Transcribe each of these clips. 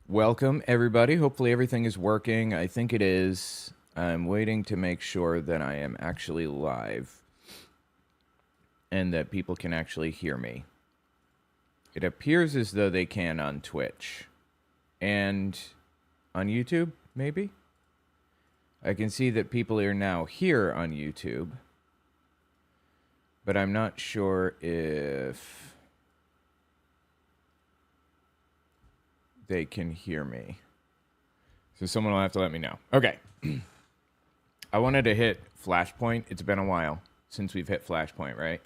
Welcome, everybody. Hopefully everything is working. I think it is. I'm waiting to make sure that I am actually live and that people can actually hear me. It appears as though they can on Twitch and on YouTube, maybe? I can see that people are now here on YouTube, but I'm not sure if they can hear me. So someone will have to let me know. Okay. I wanted to hit Flashpoint. It's been a while since we've hit Flashpoint, right?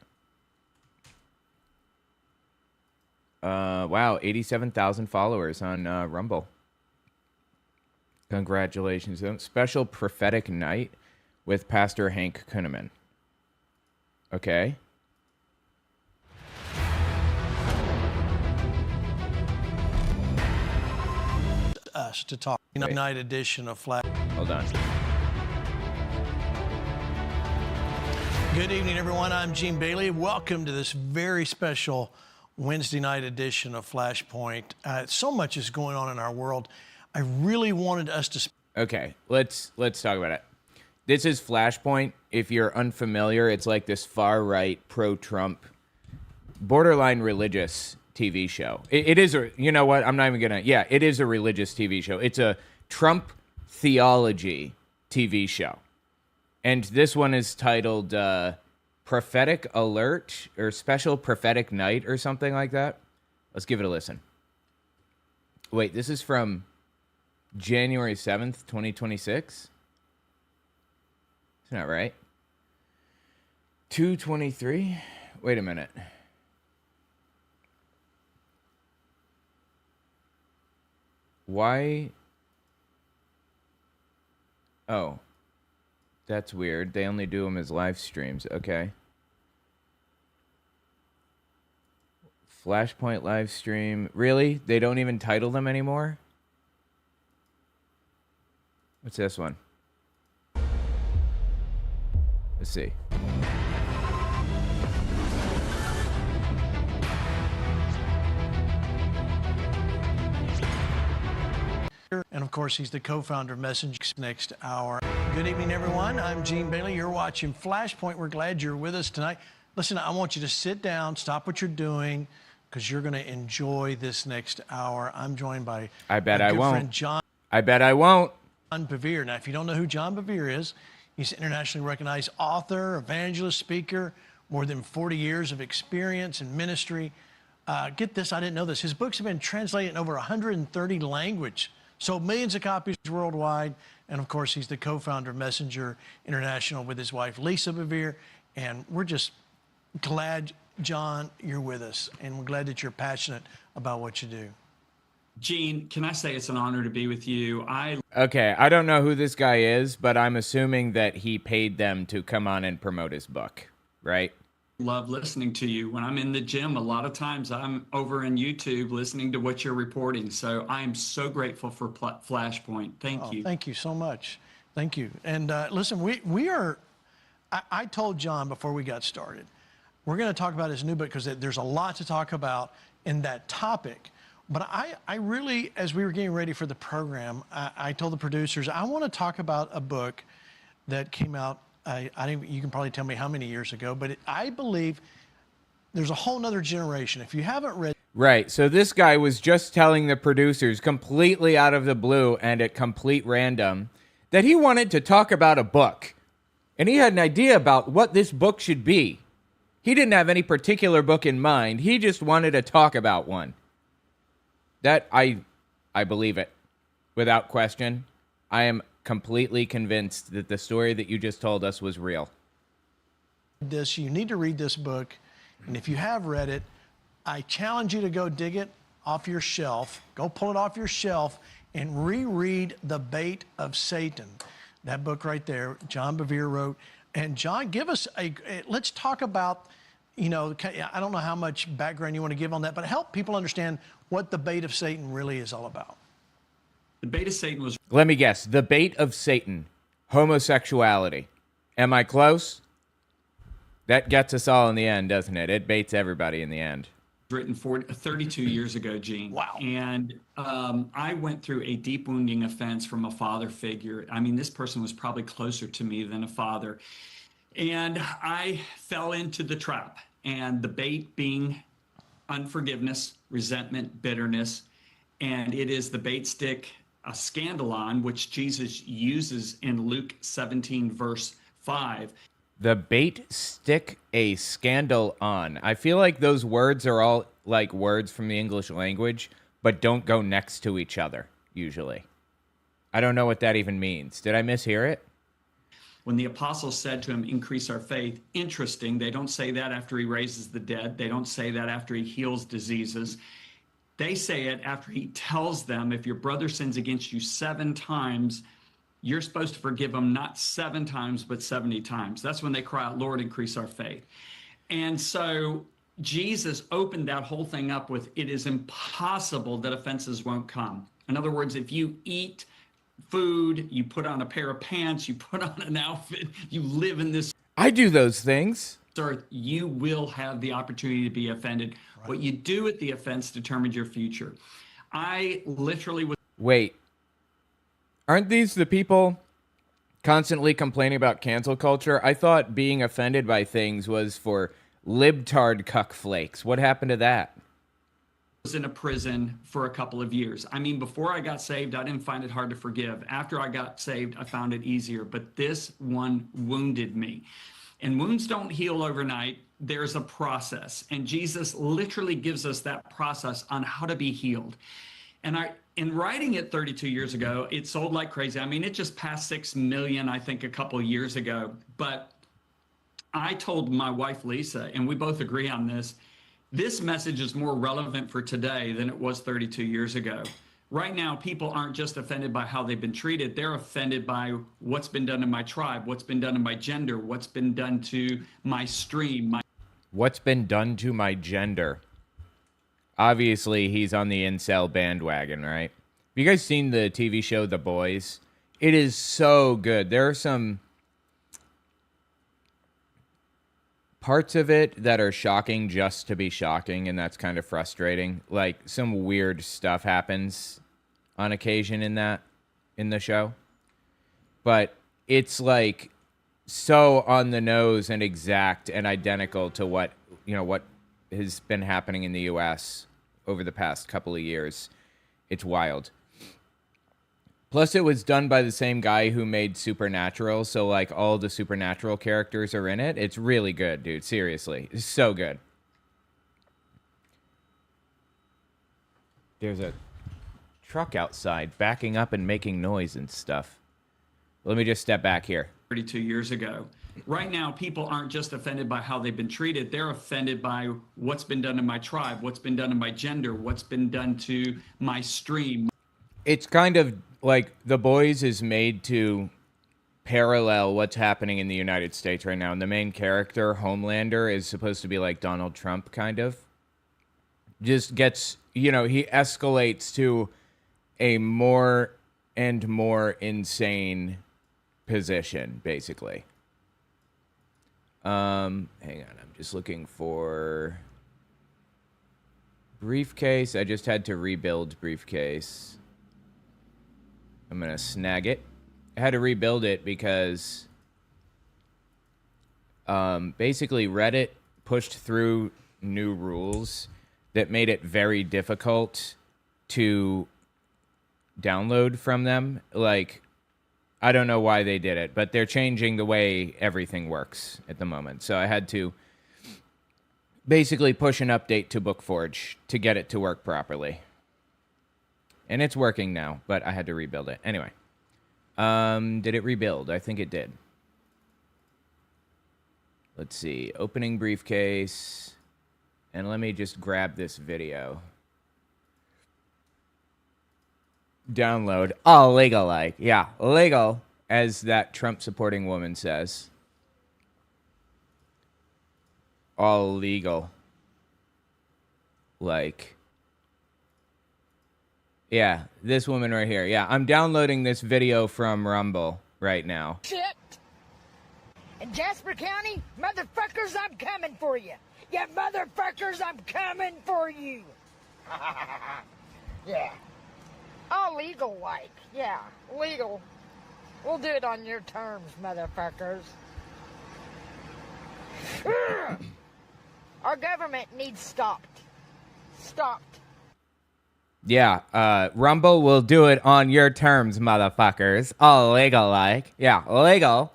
Wow, 87,000 followers on Rumble. Congratulations. Special prophetic night with Pastor Hank Kunneman. Okay. Us to talk. Night edition of Flash. Hold on. Good evening, everyone. I'm Gene Bailey. Welcome to this very special Wednesday night edition of Flashpoint. So much is going on in our world. I really wanted us to. Okay, let's talk about it. This is Flashpoint. If you're unfamiliar, it's like this far-right, pro-Trump, borderline religious TV show. It is a, you know what? I'm not even gonna. Yeah, it is a religious TV show. It's a Trump theology TV show, and this one is titled "Prophetic Alert" or "Special Prophetic Night" or something like that. Let's give it a listen. Wait, this is from January 7th, 2026. It's not right. 2:23. Wait a minute. Why? Oh, that's weird. They only do them as live streams. Okay. Flashpoint live stream. Really? They don't even title them anymore? What's this one? Let's see. And of course, he's the co-founder of Messenger next hour. Good evening, everyone. I'm Gene Bailey. You're watching Flashpoint. We're glad you're with us tonight. Listen, I want you to sit down, stop what you're doing, because you're going to enjoy this next hour. I'm joined by I bet I won't. Friend John. I bet I won't. John Bevere. Now, if you don't know who John Bevere is, he's an internationally recognized author, evangelist, speaker, more than 40 years of experience in ministry. Get this, I didn't know this. His books have been translated in over 130 languages, sold millions of copies worldwide. And of course, he's the co-founder of Messenger International with his wife, Lisa Bevere. And we're just glad, John, you're with us. And we're glad that you're passionate about what you do. Gene, can I say it's an honor to be with you? Okay, I don't know who this guy is, but I'm assuming that he paid them to come on and promote his book, right? Love listening to you. When I'm in the gym, a lot of times I'm over in YouTube listening to what you're reporting. So I'm so grateful for Flashpoint. Thank you. Thank you so much. Thank you. And listen, we are, I told John before we got started, we're going to talk about his new book because there's a lot to talk about in that topic. But I really, as we were getting ready for the program, I told the producers, I want to talk about a book that came out, you can probably tell me how many years ago, but I believe there's a whole nother generation. If you haven't read. Right, so this guy was just telling the producers completely out of the blue and at complete random that he wanted to talk about a book. And he had an idea about what this book should be. He didn't have any particular book in mind. He just wanted to talk about one. That I believe it without question. I am completely convinced that the story that you just told us was real. You need to read this book, and if you have read it, I challenge you to go dig it off your shelf, go pull it off your shelf, and reread The Bait of Satan. That book right there, John Bevere wrote. And John, give us let's talk about, you know, I don't know how much background you want to give on that, but help people understand what The Bait of Satan really is all about. The Bait of Satan was... Let me guess. The Bait of Satan. Homosexuality. Am I close? That gets us all in the end, doesn't it? It baits everybody in the end. written 32 years ago, Gene. Wow. And I went through a deep wounding offense from a father figure. I mean, this person was probably closer to me than a father. And I fell into the trap, and the bait being unforgiveness, resentment, bitterness. And it is the bait stick, a scandalon, which Jesus uses in Luke 17, verse 5. The bait stick a scandal on. I feel like those words are all like words from the English language, but don't go next to each other, usually. I don't know what that even means. Did I mishear it? When the apostles said to him, increase our faith, interesting, they don't say that after he raises the dead. They don't say that after he heals diseases. They say it after he tells them, if your brother sins against you 7 times, you're supposed to forgive them not 7 times, but 70 times. That's when they cry out, Lord, increase our faith. And so Jesus opened that whole thing up with, it is impossible that offenses won't come. In other words, if you eat food, you put on a pair of pants, you put on an outfit, you live in this I do those things. earth, you will have the opportunity to be offended. Right. What you do at the offense determines your future. I literally was. Wait. Aren't these the people constantly complaining about cancel culture? I thought being offended by things was for libtard cuck flakes. What happened to that? Was in a prison for a couple of years. I mean, before I got saved, I didn't find it hard to forgive. After I got saved, I found it easier. But this one wounded me. And wounds don't heal overnight. There's a process. And Jesus literally gives us that process on how to be healed. And in writing it 32 years ago, it sold like crazy. I mean, it just passed 6 million, I think, a couple of years ago. But I told my wife, Lisa, and we both agree on this message is more relevant for today than it was 32 years ago. Right now, people aren't just offended by how they've been treated. They're offended by what's been done in my tribe, what's been done in my gender, what's been done to my stream. What's been done to my gender? Obviously, he's on the incel bandwagon, right? Have you guys seen the TV show The Boys? It is so good. There are some parts of it that are shocking just to be shocking, and that's kind of frustrating. Like, some weird stuff happens on occasion in the show. But it's like so on the nose and exact and identical to what has been happening in the US over the past couple of years. It's wild. Plus, it was done by the same guy who made Supernatural, so, like, all the Supernatural characters are in it. It's really good, dude. Seriously. It's so good. There's a truck outside backing up and making noise and stuff. Let me just step back here. 32 years ago. Right now, people aren't just offended by how they've been treated. They're offended by what's been done in my tribe, what's been done in my gender, what's been done to my stream. It's kind of like The Boys is made to parallel what's happening in the United States right now. And the main character, Homelander, is supposed to be like Donald Trump, kind of. Just gets, he escalates to a more and more insane position, basically. Hang on, I'm just looking for briefcase. I just had to rebuild briefcase. I'm going to snag it. I had to rebuild it because basically Reddit pushed through new rules that made it very difficult to download from them. Like, I don't know why they did it, but they're changing the way everything works at the moment. So I had to basically push an update to Bookforge to get it to work properly. And it's working now, but I had to rebuild it. Anyway, did it rebuild? I think it did. Let's see. Opening briefcase. And let me just grab this video. Download. All legal, like. Yeah, legal, as that Trump-supporting woman says. All legal. Like... Yeah, this woman right here. Yeah, I'm downloading this video from Rumble right now. Shit! In Jasper County, motherfuckers, I'm coming for you. You motherfuckers, I'm coming for you. Yeah. All legal like. Yeah, legal. We'll do it on your terms, motherfuckers. Our government needs stopped. Stopped. Yeah, Rumble will do it on your terms, motherfuckers. All legal like. Yeah, legal.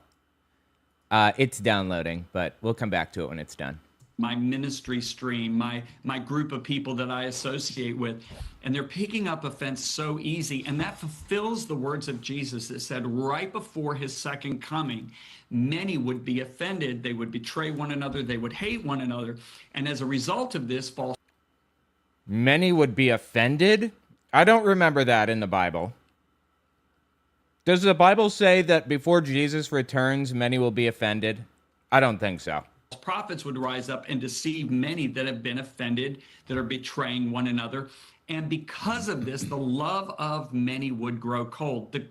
It's downloading, but we'll come back to it when it's done. My ministry stream, my group of people that I associate with, and they're picking up offense so easy. And that fulfills the words of Jesus that said right before his second coming, many would be offended. They would betray one another. They would hate one another. And as a result of this, false. Many would be offended? I don't remember that in the Bible. Does the Bible say that before Jesus returns, many will be offended? I don't think so. Prophets would rise up and deceive many that have been offended, that are betraying one another. And because of this, the love of many would grow cold. The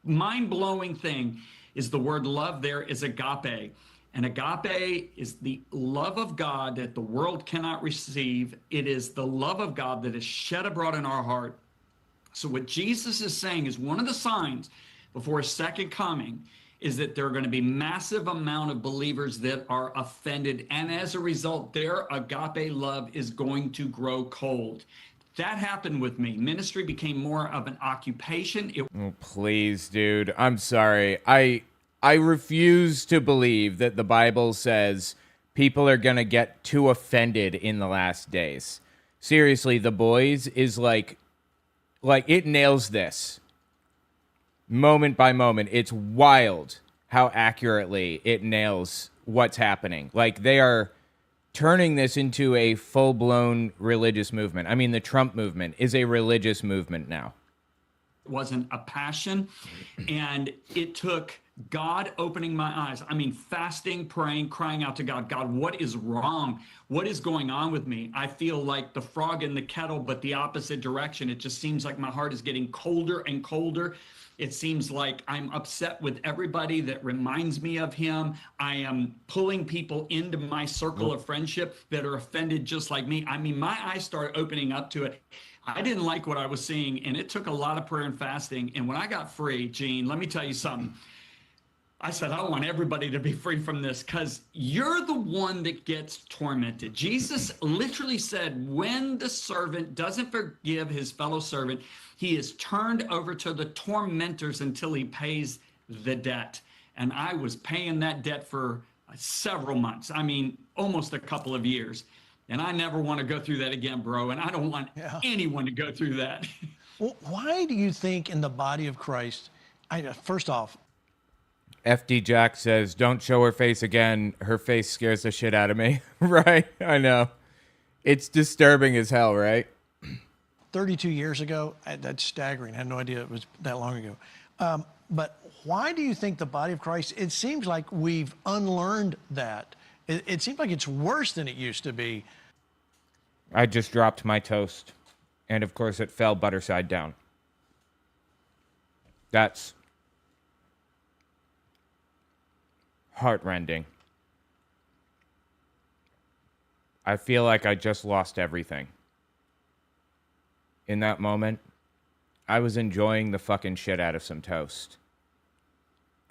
mind-blowing thing is the word love there is agape. And agape is the love of God that the world cannot receive. It is the love of God that is shed abroad in our heart. So what Jesus is saying is one of the signs before his second coming is that there are going to be massive amount of believers that are offended. And as a result, their agape love is going to grow cold. That happened with me. Ministry became more of an occupation. Oh, please, dude. I'm sorry. I refuse to believe that the Bible says people are going to get too offended in the last days. Seriously, The Boys is like it nails this. Moment by moment, it's wild how accurately it nails what's happening. Like, they are turning this into a full-blown religious movement. I mean, the Trump movement is a religious movement now. It wasn't a passion, and it took God opening my eyes. I mean, fasting, praying, crying out to God. God, what is wrong? What is going on with me? I feel like the frog in the kettle, but the opposite direction. It just seems like my heart is getting colder and colder. It seems like I'm upset with everybody that reminds me of him. I am pulling people into my circle of friendship that are offended just like me. I mean, my eyes started opening up to it. I didn't like what I was seeing, and it took a lot of prayer and fasting. And when I got free, Gene, let me tell you something. I said, I want everybody to be free from this because you're the one that gets tormented. Jesus literally said, when the servant doesn't forgive his fellow servant, he is turned over to the tormentors until he pays the debt. And I was paying that debt for several months. I mean, almost a couple of years. And I never want to go through that again, bro. And I don't want anyone to go through that. Well, why do you think in the body of Christ, first off, FD Jack says, don't show her face again. Her face scares the shit out of me. Right? I know. It's disturbing as hell, right? 32 years ago, that's staggering. I had no idea it was that long ago. But why do you think the body of Christ, it seems like we've unlearned that. It seems like it's worse than it used to be. I just dropped my toast. And of course it fell butter side down. That's heartrending. I feel like I just lost everything. In that moment, I was enjoying the fucking shit out of some toast.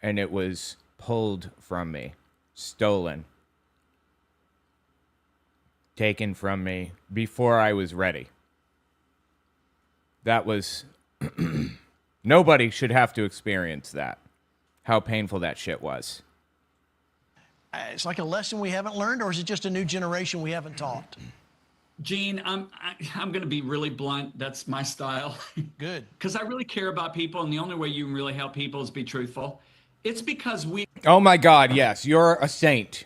And it was pulled from me. Stolen. Taken from me before I was ready. That was... Nobody should have to experience that. How painful that shit was. It's like a lesson we haven't learned, or is it just a new generation we haven't taught? Gene, I'm going to be really blunt. That's my style. Good. Because I really care about people, and the only way you can really help people is be truthful. It's because we... Oh my God, yes. You're a saint.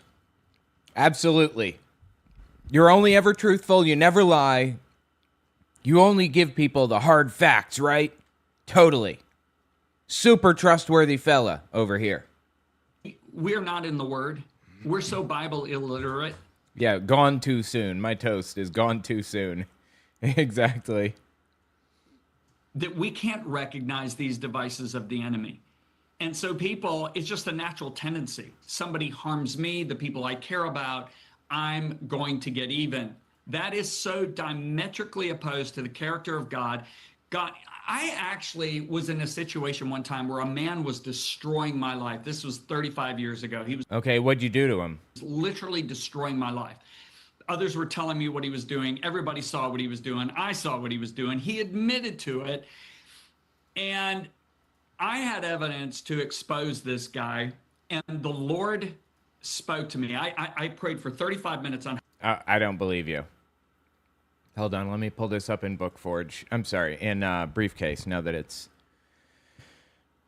Absolutely. You're only ever truthful. You never lie. You only give people the hard facts, right? Totally. Super trustworthy fella over here. We're not in the Word. We're so Bible illiterate. Yeah, gone too soon. My toast is gone too soon. Exactly. That we can't recognize these devices of the enemy. And so people, it's just a natural tendency. Somebody harms me, the people I care about, I'm going to get even. That is so diametrically opposed to the character of God. God, I actually was in a situation one time where a man was destroying my life. This was 35 years ago. He was Okay, what'd you do to him? literally destroying my life. Others were telling me what he was doing. Everybody saw what he was doing. I saw what he was doing. He admitted to it. And I had evidence to expose this guy. And the Lord spoke to me. I prayed for 35 minutes on. I don't believe you. Hold on, let me pull this up in Bookforge. I'm sorry, in Briefcase, now that it's...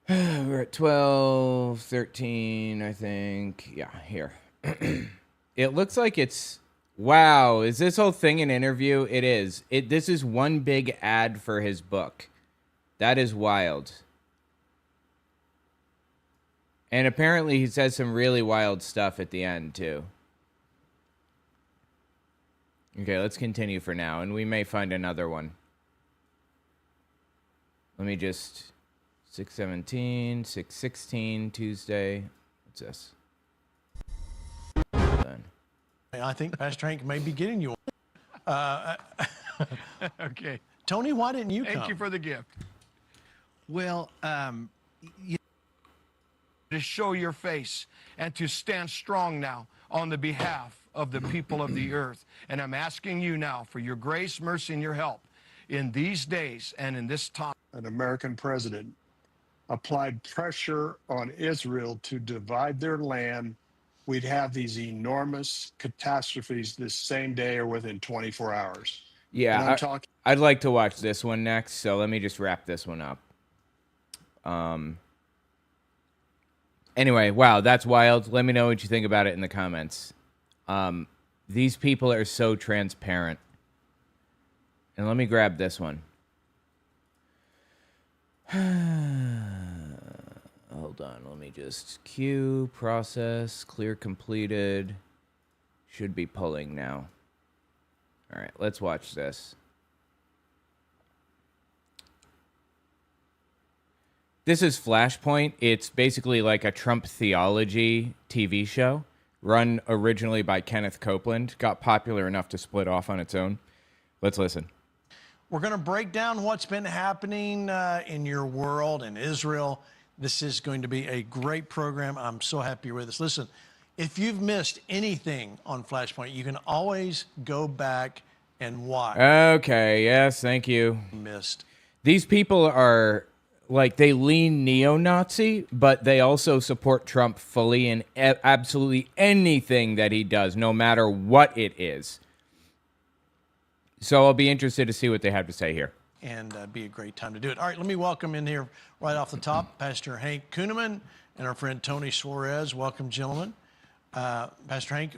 We're at 12, 13, I think. Yeah, here. It looks like it's... Wow, is this whole thing an interview? It is. This is one big ad for his book. That is wild. And apparently he says some really wild stuff at the end, too. Okay, let's continue for now, and we may find another one. Let me just... 6/17, 6/16, Tuesday. What's this? Done. I think Pastor Hank may be getting you one. Okay. Tony, why didn't you come? Thank you for the gift. Well, to show your face and to stand strong now on the behalf of the people of the earth. And I'm asking you now for your grace, mercy, and your help in these days and in this time. An American president applied pressure on Israel to divide their land, we'd have these enormous catastrophes this same day or within 24 hours. Yeah, I'd like to watch this one next, so let me just wrap this one up. Anyway, wow, that's wild. Let me know what you think about it in the comments. These people are so transparent. And let me grab this one. Hold on, let me just queue, process, clear completed. Should be pulling now. All right, let's watch this. This is Flashpoint. It's basically like a Trump theology TV show, run originally by Kenneth Copeland. Got popular enough to split off on its own. Let's listen. We're going to break down what's been happening in your world in Israel. This is going to be a great program. I'm so happy you're with us. Listen, if you've missed anything on Flashpoint, you can always go back and watch. Okay, yes, thank you. Missed. These people are, like, they lean neo-Nazi, but they also support Trump fully in absolutely anything that he does, no matter what it is. So I'll be interested to see what they have to say here. And be a great time to do it. All right, let me welcome in here right off the top, Pastor Hank Kuhneman and our friend Tony Suarez. Welcome, gentlemen. Pastor Hank,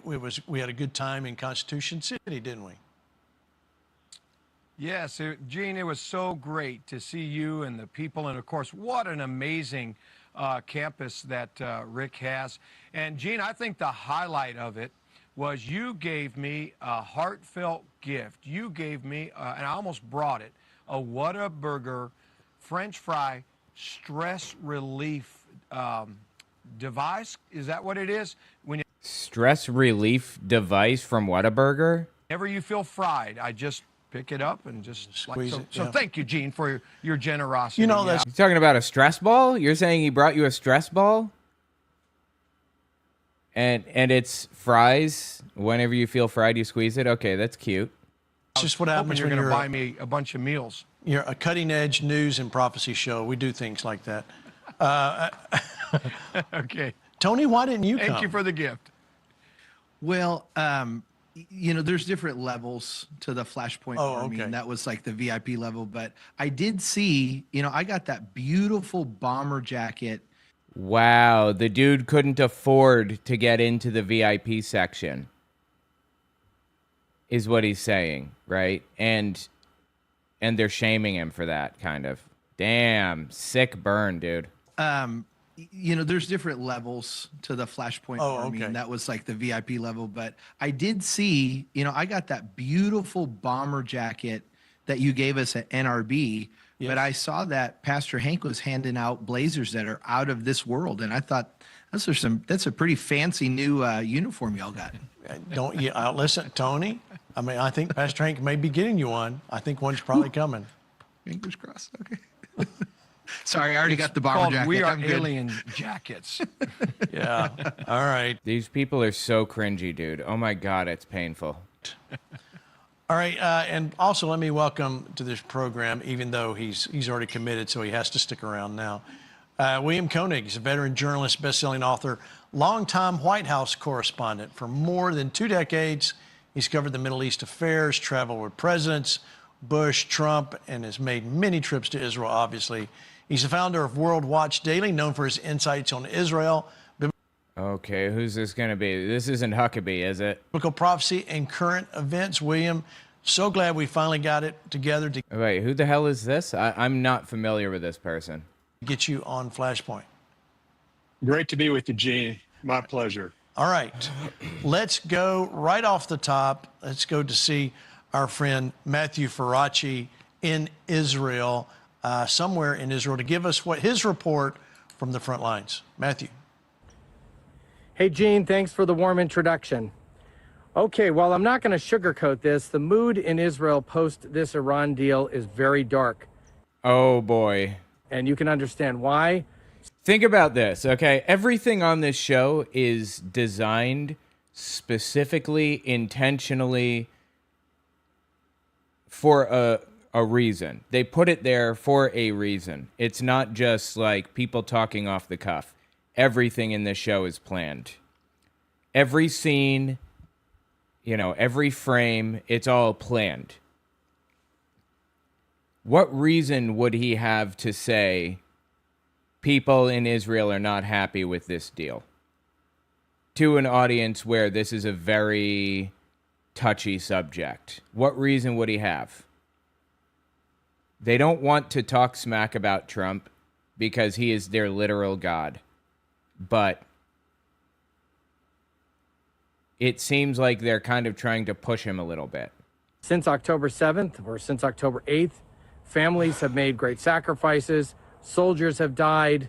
we had a good time in Constitution City, didn't we? Yes, Gene, it was so great to see you and the people. And, of course, what an amazing campus that Rick has. And, Gene, I think the highlight of it was you gave me a heartfelt gift. You gave me, and I almost brought it, a Whataburger French fry stress relief device. Is that what it is? Stress relief device from Whataburger? Whenever you feel fried, I just pick it up and just squeeze it. So thank you, Gene, for your generosity. You know, that's You're talking about a stress ball? You're saying he brought you a stress ball? And it's fries. Whenever you feel fried, you squeeze it. Okay, that's cute. just what happens you're when going to you're buy me a bunch of meals. You're a cutting-edge news and prophecy show. We do things like that. Okay. Tony, why didn't you come? Thank you for the gift. Well, you know, there's different levels to the Flashpoint Army, okay. and that was like the VIP level. But I did see, you know, I got that beautiful bomber jacket. Wow, the dude couldn't afford to get into the VIP section, is what he's saying, right? And they're shaming him for that, kind of. Damn, sick burn, dude. You know, there's different levels to the Flashpoint Army, okay. and that was like the VIP level. But I did see, you know, I got that beautiful bomber jacket that you gave us at NRB, but I saw that Pastor Hank was handing out blazers that are out of this world, and I thought that's a pretty fancy new uniform y'all got. Don't you listen, Tony? I mean, I think Pastor Hank may be getting you one. I think one's probably coming. Fingers crossed. Okay. Sorry, I already got the bomber jacket. We Are I'm good. Alien jackets. Yeah. All right. These people are so cringy, dude. Oh my God, it's painful. All right. And also, let me welcome to this program, even though he's already committed, so he has to stick around now. William Koenig is a veteran journalist, best-selling author, longtime White House correspondent. For more than 2 decades, he's covered the Middle East affairs, traveled with presidents Bush, Trump, and has made many trips to Israel, obviously. He's the founder of World Watch Daily, known for his insights on Israel, Okay, who's this going to be? This isn't Huckabee, is it? biblical prophecy, and current events. William, so glad we finally got it together to Wait, who the hell is this? I'm not familiar with this person. get you on Flashpoint. Great to be with you, Gene. My pleasure. All right, let's go right off the top. Let's go to see our friend Matthew Faraci in Israel, somewhere in Israel, to give us what his report from the front lines. Matthew. Hey, Gene, thanks for the warm introduction. Okay, well, I'm not going to sugarcoat this. The mood in Israel post this Iran deal is very dark. Oh, boy. And you can understand why. Think about this, okay? Everything on this show is designed specifically, intentionally, for a reason. They put it there for a reason. It's not just like people talking off the cuff. Everything in this show is planned. Every scene, every frame, it's all planned. What reason would he have to say people in Israel are not happy with this deal to an audience where this is a very touchy subject? What reason would he have? They don't want to talk smack about Trump because he is their literal god. But it seems like they're kind of trying to push him a little bit. Since October 7th or since October 8th, families have made great sacrifices. Soldiers have died.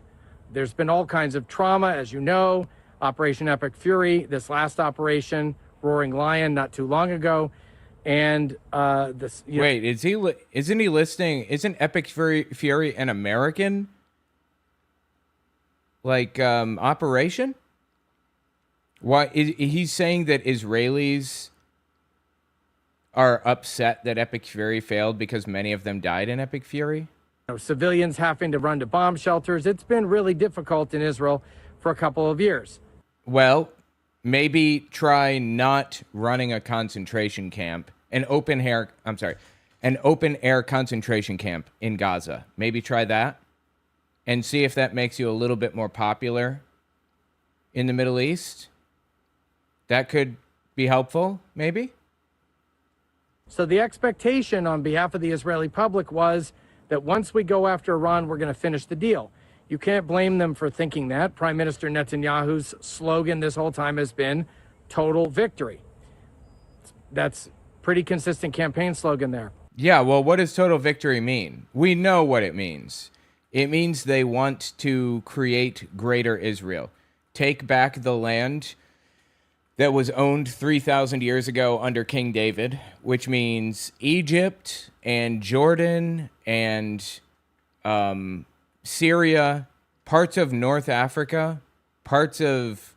There's been all kinds of trauma, as you know. Operation Epic Fury, this last operation, Roaring Lion, not too long ago. And Wait, isn't he listing, isn't Epic Fury an American operation? Why he's saying that Israelis are upset that Epic Fury failed because many of them died in Epic Fury? Civilians having to run to bomb shelters. It's been really difficult in Israel for a couple of years. Well, maybe try not running a concentration camp, an open air concentration camp in Gaza. Maybe try that and see if that makes you a little bit more popular in the Middle East. That could be helpful, maybe. So the expectation on behalf of the Israeli public was that once we go after Iran, we're going to finish the deal. You can't blame them for thinking that. Prime Minister Netanyahu's slogan this whole time has been total victory. That's pretty consistent campaign slogan there. Yeah, well, what does total victory mean? We know what it means. It means they want to create greater Israel. Take back the land that was owned 3,000 years ago under King David, which means Egypt and Jordan and Syria, parts of North Africa, parts of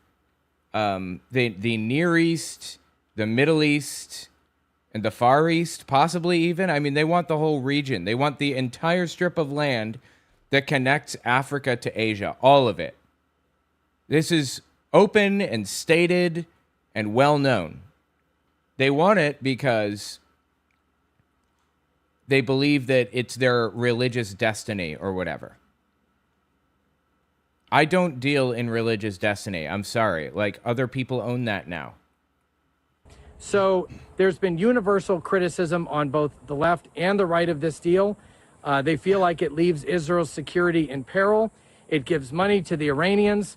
the Near East, the Middle East, and the Far East, possibly even. I mean, they want the whole region. They want the entire strip of land that connects Africa to Asia, all of it. This is open and stated and well known. They want it because they believe that it's their religious destiny or whatever. I don't deal in religious destiny. I'm sorry. Like, other people own that now. So there's been universal criticism on both the left and the right of this deal. They feel like it leaves Israel's security in peril. It gives money to the Iranians.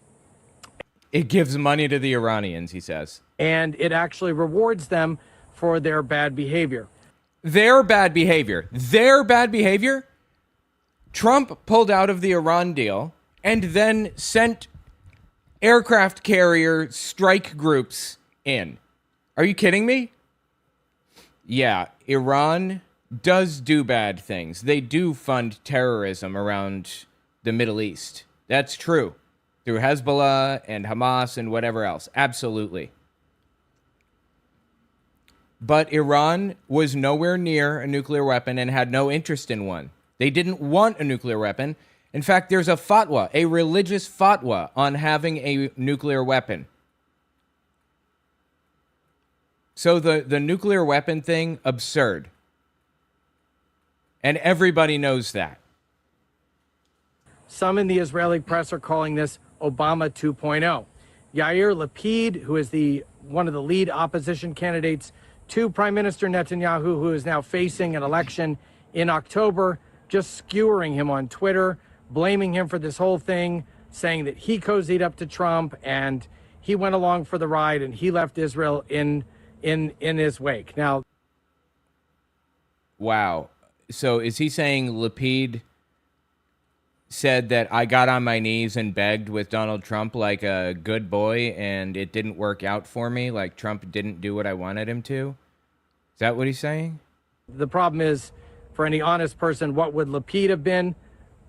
It gives money to the Iranians, he says. And it actually rewards them for their bad behavior. Their bad behavior. Trump pulled out of the Iran deal and then sent aircraft carrier strike groups in. Are you kidding me? Yeah, Iran does do bad things. They do fund terrorism around the Middle East. That's true. Through Hezbollah and Hamas and whatever else. Absolutely. But Iran was nowhere near a nuclear weapon and had no interest in one. They didn't want a nuclear weapon. In fact, there's a fatwa, a religious fatwa on having a nuclear weapon. So the nuclear weapon thing, absurd. And everybody knows that. Some in the Israeli press are calling this Obama 2.0. Yair Lapid, who is one of the lead opposition candidates to Prime Minister Netanyahu, who is now facing an election in October, just skewering him on Twitter, blaming him for this whole thing, saying that he cozied up to Trump and he went along for the ride and he left Israel in his wake. Now, wow. So is he saying Lapid said that I got on my knees and begged with Donald Trump like a good boy and it didn't work out for me, like Trump didn't do what I wanted him to? Is that what he's saying? the problem is, for any honest person, what would Lapid have been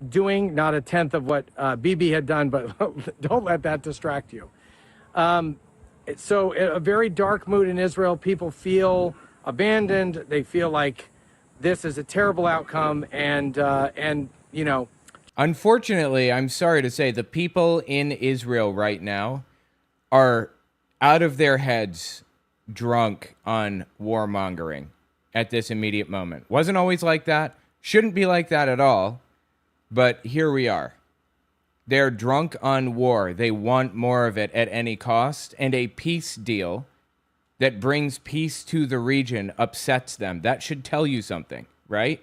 doing? Not a tenth of what Bibi had done, but don't let that distract you. So a very dark mood in Israel. People feel abandoned. They feel like this is a terrible outcome. And you know. Unfortunately, I'm sorry to say, the people in Israel right now are out of their heads drunk on warmongering at this immediate moment. Wasn't always like that. Shouldn't be like that at all. But here we are. They're drunk on war. They want more of it at any cost. And a peace deal that brings peace to the region upsets them. That should tell you something, right?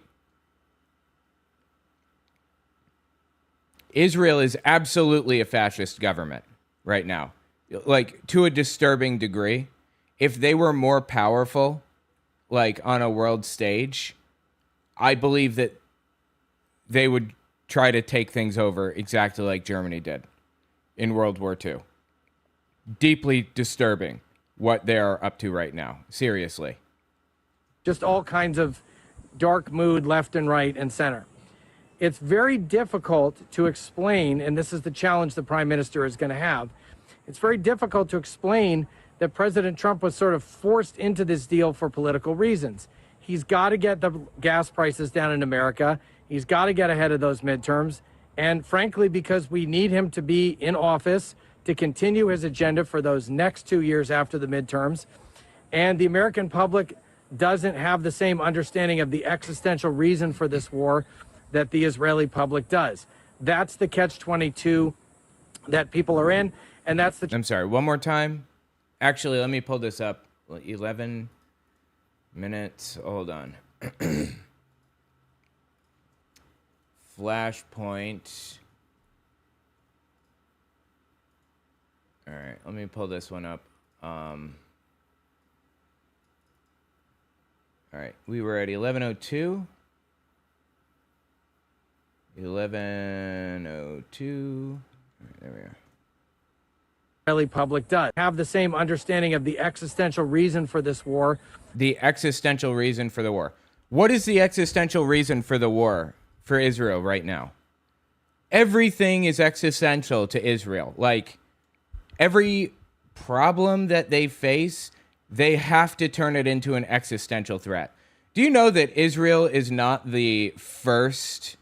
Israel is absolutely a fascist government right now, like to a disturbing degree. If they were more powerful, like on a world stage, I believe that they would try to take things over exactly like Germany did in World War II. Deeply disturbing what they are up to right now. Seriously. Just all kinds of dark mood left and right and center. It's very difficult to explain, and this is the challenge the prime minister is going to have. It's very difficult to explain that President Trump was sort of forced into this deal for political reasons. He's got to get the gas prices down in America. He's got to get ahead of those midterms. And frankly, because we need him to be in office to continue his agenda for those next 2 years after the midterms. And the American public doesn't have the same understanding of the existential reason for this war that the Israeli public does. That's the catch-22 that people are in, and that's the... I'm sorry, one more time. Actually, let me pull this up. 11 minutes. Hold on. Flashpoint. All right, let me pull this one up. All right, we were at 11:02. 11:02. Right, there we are. Israeli public does have the same understanding of the existential reason for this war. The existential reason for the war. What is the existential reason for the war for Israel right now? Everything is existential to Israel. Like, every problem that they face, they have to turn it into an existential threat. Do you know that Israel is not the first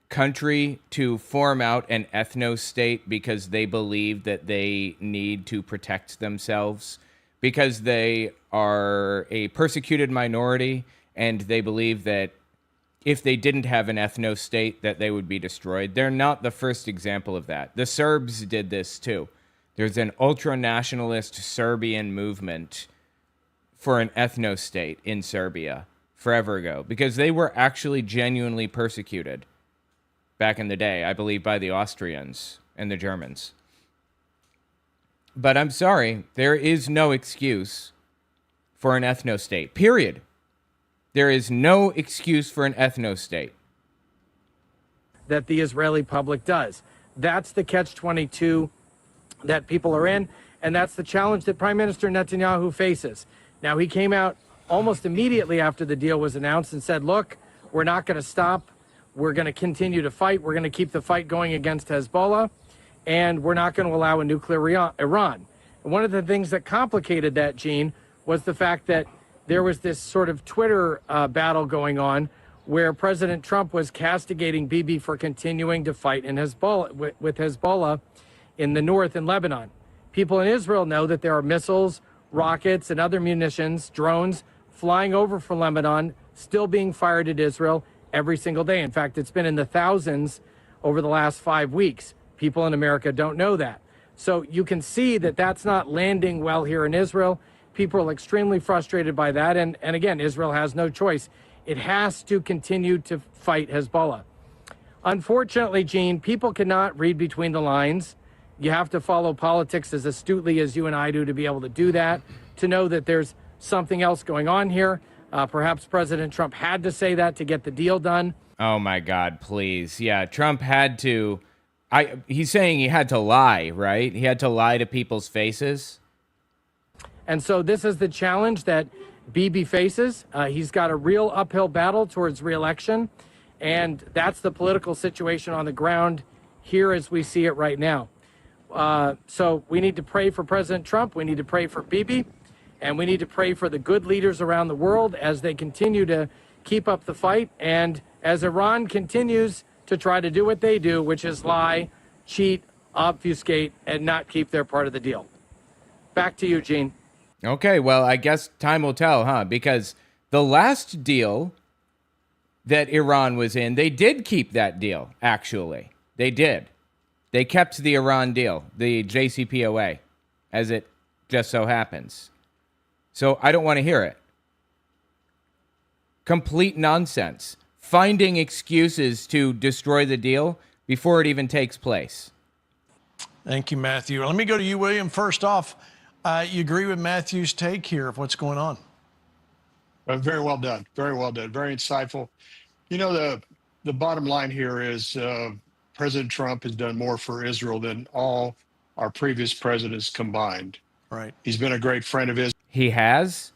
country to form out an ethno-state because they believe that they need to protect themselves, because they are a persecuted minority and they believe that if they didn't have an ethno-state that they would be destroyed? They're not the first example of that. The Serbs did this too. There's an ultra-nationalist Serbian movement for an ethno-state in Serbia forever ago, because they were actually genuinely persecuted back in the day, I believe, by the Austrians and the Germans. But I'm sorry, there is no excuse for an ethno-state, period. There is no excuse for an ethno-state. That the Israeli public does. That's the catch-22 that people are in, and that's the challenge that Prime Minister Netanyahu faces. Now, he came out almost immediately after the deal was announced and said, look, we're not going to stop. We're going to continue to fight. We're going to keep the fight going against Hezbollah, and we're not going to allow a nuclear Iran. And one of the things that complicated that, Gene, was the fact that there was this sort of Twitter battle going on where President Trump was castigating Bibi for continuing to fight in Hezbollah, with Hezbollah in the north in Lebanon. People in Israel know that there are missiles, rockets, and other munitions, drones, flying over from Lebanon, still being fired at Israel every single day. In fact, it's been in the thousands over the last 5 weeks. People in America don't know that. So you can see that that's not landing well here in Israel. People are extremely frustrated by that. And again, Israel has no choice. It has to continue to fight Hezbollah. Unfortunately, Gene, people cannot read between the lines. You have to follow politics as astutely as you and I do to be able to do that, to know that there's something else going on here. Perhaps President Trump had to say that to get the deal done. Oh, my God, please. Yeah, Trump had to. He's saying he had to lie, right? He had to lie to people's faces. And so this is the challenge that Bibi faces. He's got a real uphill battle towards re-election, and that's the political situation on the ground here as we see it right now. So we need to pray for President Trump. We need to pray for Bibi, and we need to pray for the good leaders around the world as they continue to keep up the fight, and as Iran continues to try to do what they do, which is lie, cheat, obfuscate, and not keep their part of the deal. Back to you, Gene. Okay, well, I guess time will tell, huh? Because the last deal that Iran was in, they did keep that deal, actually. They did. They kept the Iran deal, the JCPOA, as it just so happens. So I don't want to hear it. Complete nonsense. Finding excuses to destroy the deal before it even takes place. Thank you, Matthew. Let me go to you, William. First off, you agree with Matthew's take here of what's going on? Very well done. Very well done. Very insightful. You know, the bottom line here is President Trump has done more for Israel than all our previous presidents combined. Right. He's been a great friend of Israel. He has?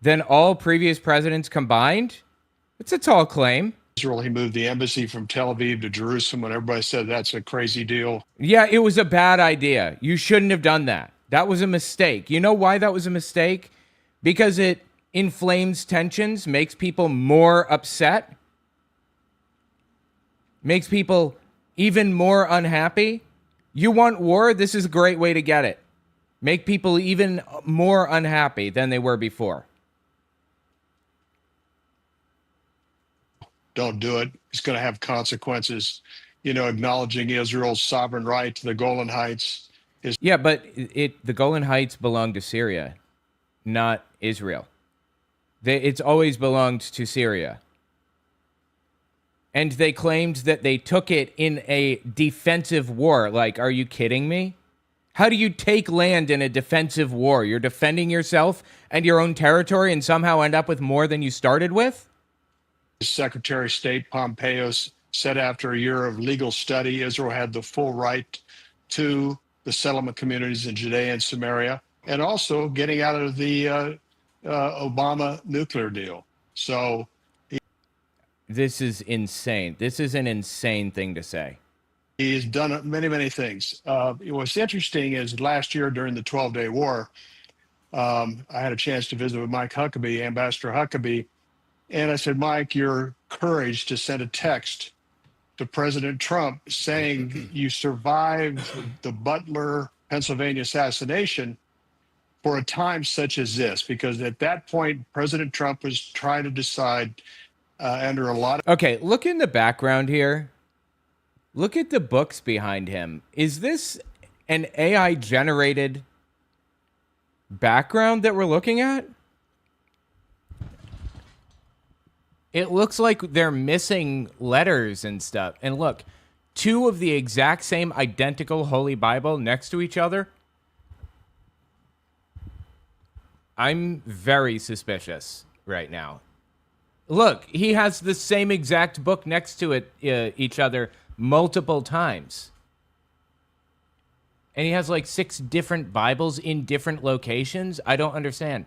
Than all previous presidents combined? It's a tall claim. He moved the embassy from Tel Aviv to Jerusalem when everybody said that's a crazy deal. Yeah, it was a bad idea. You shouldn't have done that. That was a mistake. You know why that was a mistake? Because it inflames tensions, makes people more upset, makes people even more unhappy. You want war? This is a great way to get it. Make people even more unhappy than they were before. Don't do it. It's going to have consequences. You know, acknowledging Israel's sovereign right to the Golan Heights is... Yeah, but the Golan Heights belong to Syria, not Israel. It's always belonged to Syria. And they claimed that they took it in a defensive war. Like, are you kidding me? How do you take land in a defensive war? You're defending yourself and your own territory and somehow end up with more than you started with? Secretary of State Pompeo said after a year of legal study, Israel had the full right to the settlement communities in Judea and Samaria, and also getting out of the Obama nuclear deal. So this is insane. This is an insane thing to say. He's done many, many things. What's interesting is last year during the 12-day war, I had a chance to visit with Mike Huckabee, Ambassador Huckabee, and I said, Mike, your courage to send a text to President Trump saying you survived the Butler, Pennsylvania assassination for a time such as this, because at that point, President Trump was trying to decide under a lot of... Okay, look in the background here. Look at the books behind him. Is this an AI-generated background that we're looking at? It looks like they're missing letters and stuff. And look, two of the exact same identical Holy Bible next to each other. I'm very suspicious right now. Look, he has the same exact book next to it, each other multiple times. And he has like 6 different Bibles in different locations. I don't understand.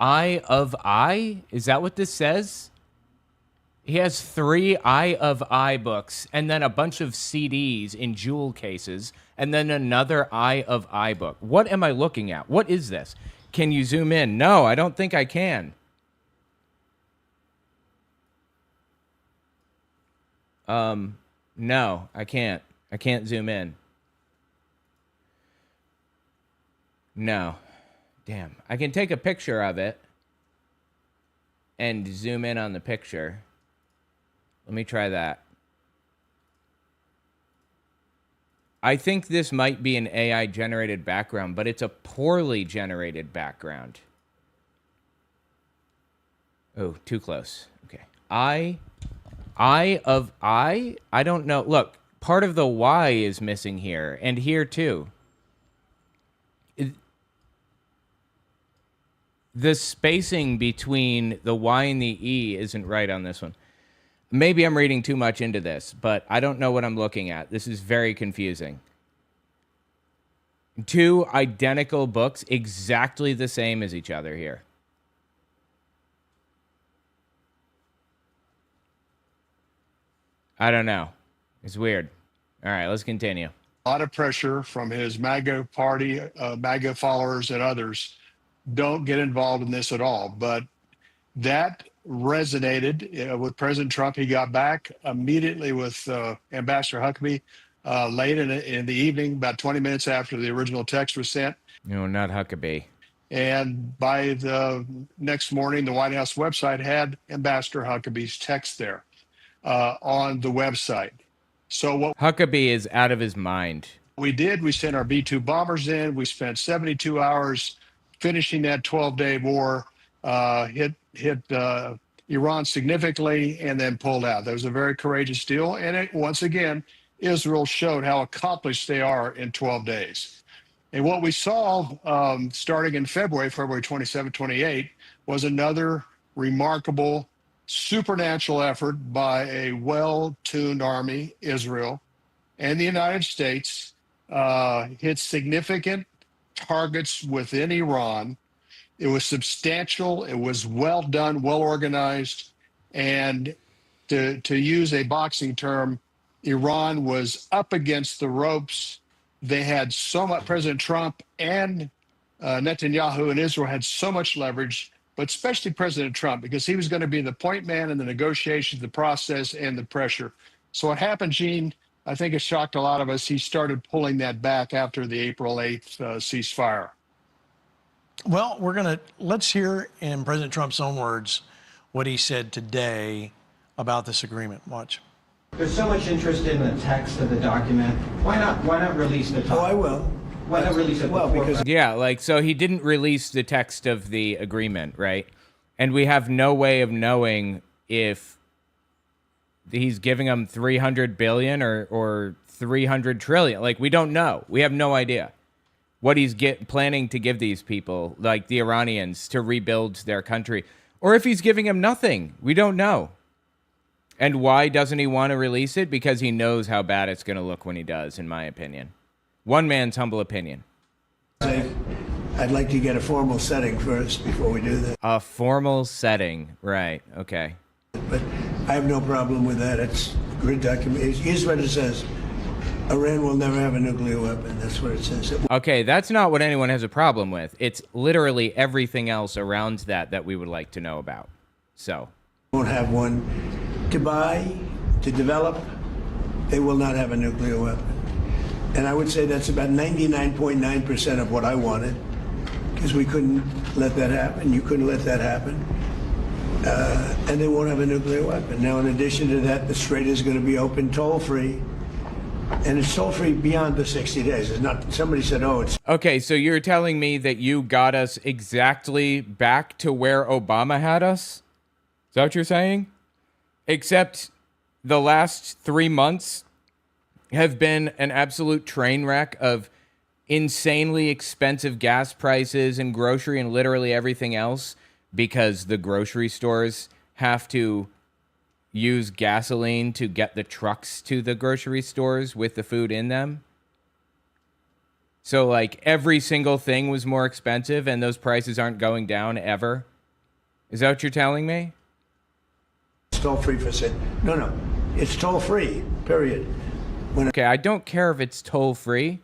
Eye of I? Is that what this says? He has 3 Eye of I books and then a bunch of CDs in jewel cases and then another Eye of I book. What am I looking at? What is this? Can you zoom in? No, I don't think I can. No, I can't. I can't zoom in. No. Damn. I can take a picture of it and zoom in on the picture. Let me try that. I think this might be an AI generated background, but it's a poorly generated background. Oh, too close. Okay. Eye of I? I don't know. Look, part of the Y is missing here, and here too. The spacing between the Y and the E isn't right on this one. Maybe I'm reading too much into this, but I don't know what I'm looking at. This is very confusing. 2 identical books, exactly the same as each other here. I don't know. It's weird. All right, let's continue. A lot of pressure from his MAGA party, MAGA followers and others. Don't get involved in this at all. But that resonated with President Trump. He got back immediately with Ambassador Huckabee late in the evening, about 20 minutes after the original text was sent. No, not Huckabee. And by the next morning, the White House website had Ambassador Huckabee's text there on the website. So what Huckabee is out of his mind. We sent our B-2 bombers in. We spent 72 hours finishing that 12-day war, hit Iran significantly, and then pulled out. That was a very courageous deal. And once again, Israel showed how accomplished they are in 12 days. And what we saw starting in February 27, 28, was another remarkable supernatural effort by a well-tuned army, Israel, and the United States hit significant targets within Iran. It was substantial. It was well done, well organized. And to use a boxing term, Iran was up against the ropes. They had so much, President Trump and Netanyahu and Israel had so much leverage, but especially President Trump, because he was going to be the point man in the negotiations, the process, and the pressure. So what happened, Gene, I think it shocked a lot of us. He started pulling that back after the April 8th ceasefire. Well, let's hear in President Trump's own words what he said today about this agreement. Watch. There's so much interest in the text of the document. Why not release the top? Oh, I will. Why not release it? Well, because so he didn't release the text of the agreement, right? And we have no way of knowing if he's giving them 300 billion or 300 trillion. Like, we don't know. We have no idea what he's planning to give these people, like the Iranians, to rebuild their country, or if he's giving them nothing. We don't know. And why doesn't he want to release it? Because he knows how bad it's going to look when he does, in my opinion. One man's humble opinion. I'd like to get a formal setting first before we do that. A formal setting, right? Okay. But I have no problem with that. It's a great document. Here's what it says. Iran will never have a nuclear weapon. That's what it says. Okay, that's not what anyone has a problem with. It's literally everything else around that we would like to know about. So. Won't have one to buy, to develop. They will not have a nuclear weapon. And I would say that's about 99.9% of what I wanted, because we couldn't let that happen. You couldn't let that happen. And they won't have a nuclear weapon. Now, in addition to that, the Strait is going to be open toll-free. And it's toll-free beyond the 60 days. It's not, somebody said, oh, it's... Okay, so you're telling me that you got us exactly back to where Obama had us? Is that what you're saying? Except the last 3 months have been an absolute train wreck of insanely expensive gas prices and grocery and literally everything else because the grocery stores have to use gasoline to get the trucks to the grocery stores with the food in them. So, like, every single thing was more expensive and those prices aren't going down ever. Is that what you're telling me? It's toll-free for say. No. It's toll-free, period. Okay, I don't care if it's toll-free.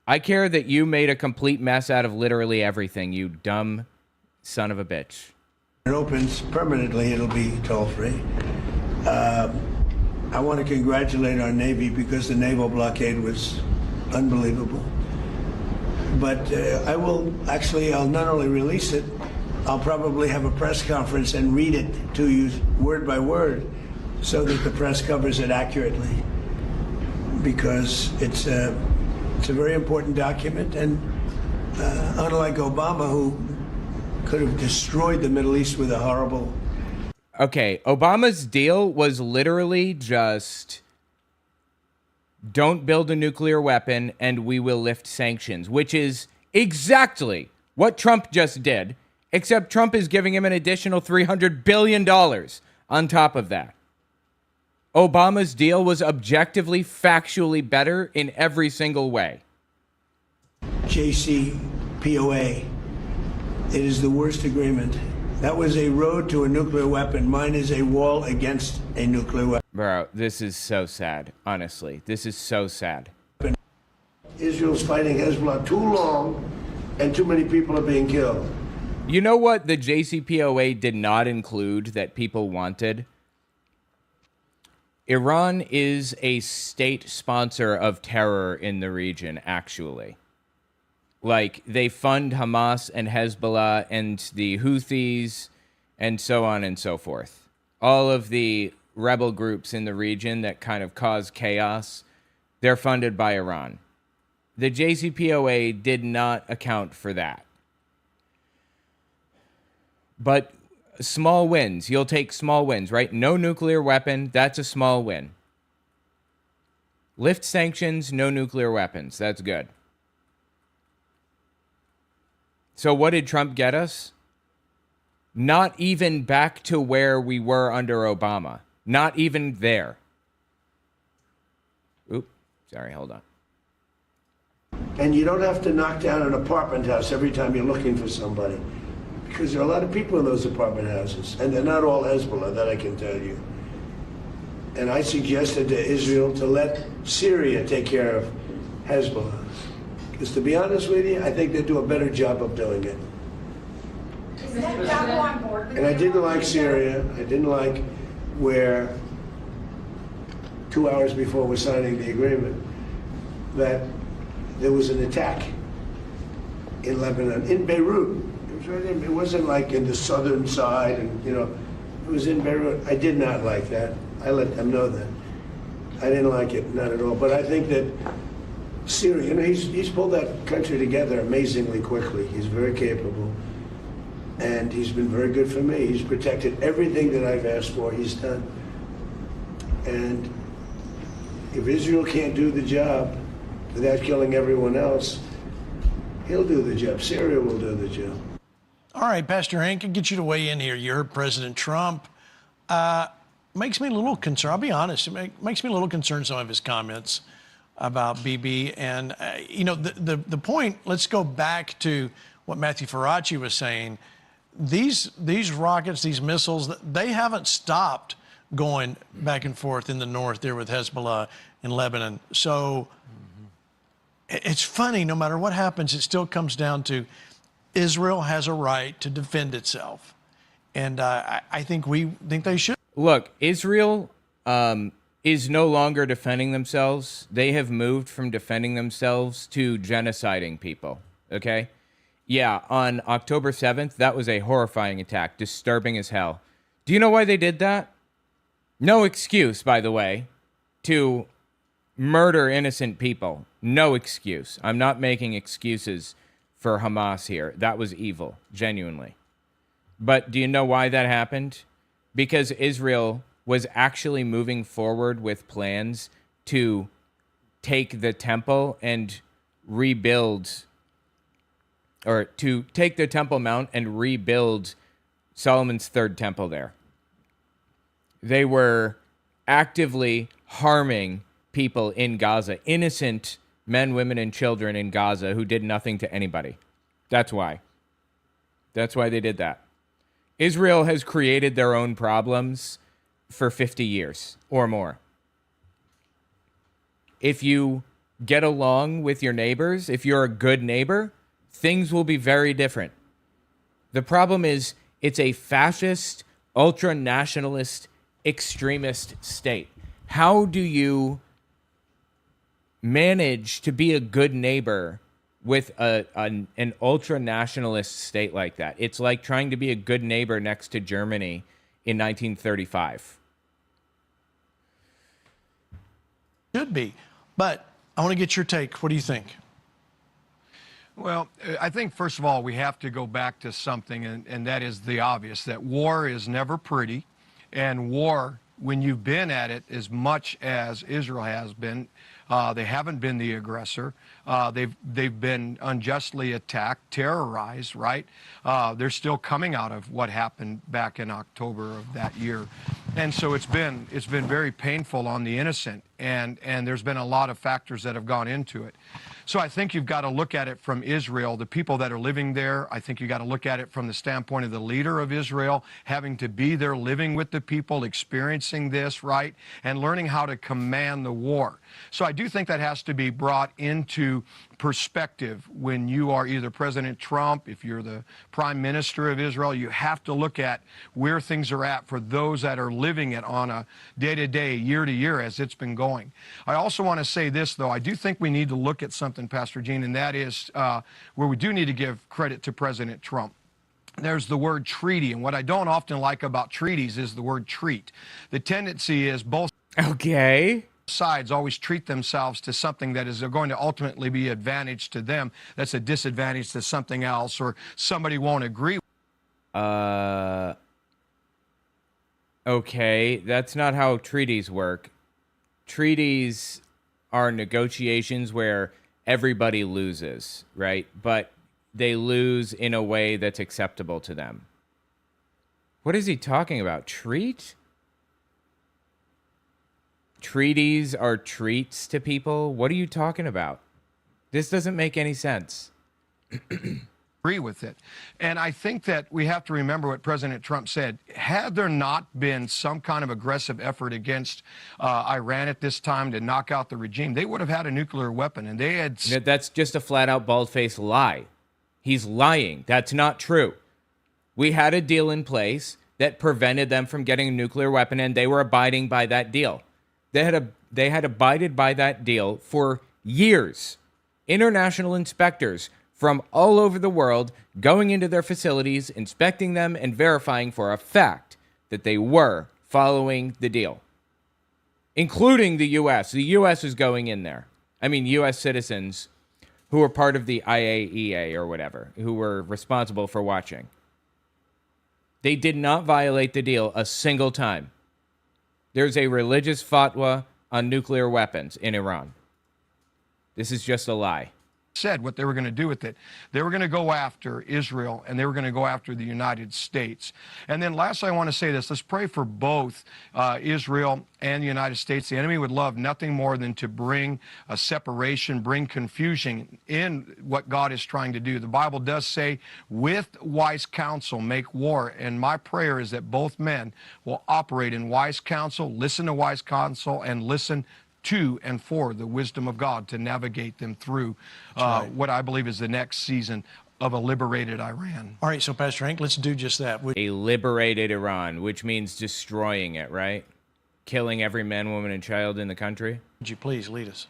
I care that you made a complete mess out of literally everything, you dumb son of a bitch. When it opens permanently, it'll be toll-free. I want to congratulate our Navy because the naval blockade was unbelievable. But I'll not only release it, I'll probably have a press conference and read it to you word by word so that the press covers it accurately. Because it's a very important document, and unlike Obama, who could have destroyed the Middle East with a horrible... Okay, Obama's deal was literally just don't build a nuclear weapon and we will lift sanctions, which is exactly what Trump just did, except Trump is giving him an additional $300 billion on top of that. Obama's deal was objectively, factually better in every single way. JCPOA. It is the worst agreement. That was a road to a nuclear weapon. Mine is a wall against a nuclear weapon. Bro, this is so sad. Honestly, this is so sad. Israel's fighting Hezbollah too long, and too many people are being killed. You know what the JCPOA did not include that people wanted? Iran is a state sponsor of terror in the region, actually. Like, they fund Hamas and Hezbollah and the Houthis and so on and so forth. All of the rebel groups in the region that kind of cause chaos, they're funded by Iran. The JCPOA did not account for that. But small wins. You'll take small wins, right? No nuclear weapon. That's a small win. Lift sanctions, no nuclear weapons. That's good. So what did Trump get us? Not even back to where we were under Obama. Not even there. Oop, sorry, hold on. And you don't have to knock down an apartment house every time you're looking for somebody. Because there are a lot of people in those apartment houses. And they're not all Hezbollah, that I can tell you. And I suggested to Israel to let Syria take care of Hezbollah. Because to be honest with you, I think they do a better job of doing it. And I didn't like Syria. I didn't like where 2 hours before we're signing the agreement that there was an attack in Lebanon, in Beirut. It was right in, it wasn't like in the southern side, and it was in Beirut. I did not like that. I let them know that. I didn't like it, not at all. But I think that Syria, he's pulled that country together amazingly quickly. He's very capable. And he's been very good for me. He's protected everything that I've asked for, he's done. And if Israel can't do the job without killing everyone else, he'll do the job. Syria will do the job. All right, Pastor Hank, I'll get you to weigh in here. You heard President Trump. Makes me a little concerned. I'll be honest. It makes me a little concerned, some of his comments about Bibi. And, the point, let's go back to what Matthew Faraci was saying. These rockets, these missiles, they haven't stopped going back and forth in the north there with Hezbollah in Lebanon. So it's funny, no matter what happens, it still comes down to Israel has a right to defend itself. And I think they should. Look, Israel is no longer defending themselves. They have moved from defending themselves to genociding people, okay? Yeah, on October 7th, that was a horrifying attack, disturbing as hell. Do you know why they did that? No excuse, by the way, to murder innocent people. No excuse. I'm not making excuses for Hamas here. That was evil, genuinely. But do you know why that happened? Because Israel was actually moving forward with plans to take the temple and rebuild, or to take the Temple Mount and rebuild Solomon's third temple there. They were actively harming people in Gaza, innocent men, women, and children in Gaza who did nothing to anybody. That's why. That's why they did that. Israel has created their own problems for 50 years or more. If you get along with your neighbors, if you're a good neighbor, things will be very different. The problem is it's a fascist, ultra-nationalist, extremist state. How do you manage to be a good neighbor with an ultra-nationalist state like that? It's like trying to be a good neighbor next to Germany in 1935. Should be. But I want to get your take. What do you think? Well, I think, first of all, we have to go back to something, and that is the obvious, that war is never pretty. And war, when you've been at it as much as Israel has been, they haven't been the aggressor. They've been unjustly attacked, terrorized, right? They're still coming out of what happened back in October of that year. And so it's been very painful on the innocent, and there's been a lot of factors that have gone into it. So I think you've got to look at it from Israel, the people that are living there. I think you've got to look at it from the standpoint of the leader of Israel, having to be there, living with the people, experiencing this, right, and learning how to command the war. So I do think that has to be brought into perspective when you are either President Trump, if you're the Prime Minister of Israel. You have to look at where things are at for those that are living it on a day-to-day, year-to-year as it's been going. I also want to say this, though. I do think we need to look at something, Pastor Gene, and that is where we do need to give credit to President Trump. There's the word treaty, and what I don't often like about treaties is the word treat. The tendency is both sides always treat themselves to something that is going to ultimately be advantage to them that's a disadvantage to something else, or somebody won't agree. Okay, that's not how treaties work. Treaties are negotiations where everybody loses, right? But they lose in a way that's acceptable to them. What is he talking about? Treat? Treaties are treats to people? What are you talking about? This doesn't make any sense. Agree with it. And I think that we have to remember what President Trump said. Had there not been some kind of aggressive effort against Iran at this time to knock out the regime, they would have had a nuclear weapon, and they had... That's just a flat-out, bald-faced lie. He's lying. That's not true. We had a deal in place that prevented them from getting a nuclear weapon, and they were abiding by that deal. They had abided by that deal for years. International inspectors from all over the world going into their facilities, inspecting them, and verifying for a fact that they were following the deal, including the U.S. The U.S. is going in there. I mean, U.S. citizens who were part of the IAEA or whatever, who were responsible for watching. They did not violate the deal a single time. There's a religious fatwa on nuclear weapons in Iran. This is just a lie. Said what they were going to do with it. They were going to go after Israel, and they were going to go after the United States. And then last, I want to say this. Let's pray for both Israel and the United States. The enemy would love nothing more than to bring a separation, bring confusion in what God is trying to do. The Bible does say, with wise counsel, make war. And my prayer is that both men will operate in wise counsel, listen to wise counsel, and listen to and for the wisdom of God to navigate them through what I believe is the next season of a liberated Iran. All right, so Pastor Hank, let's do just that. A liberated Iran, which means destroying it, right? Killing every man, woman, and child in the country. Would you please lead us?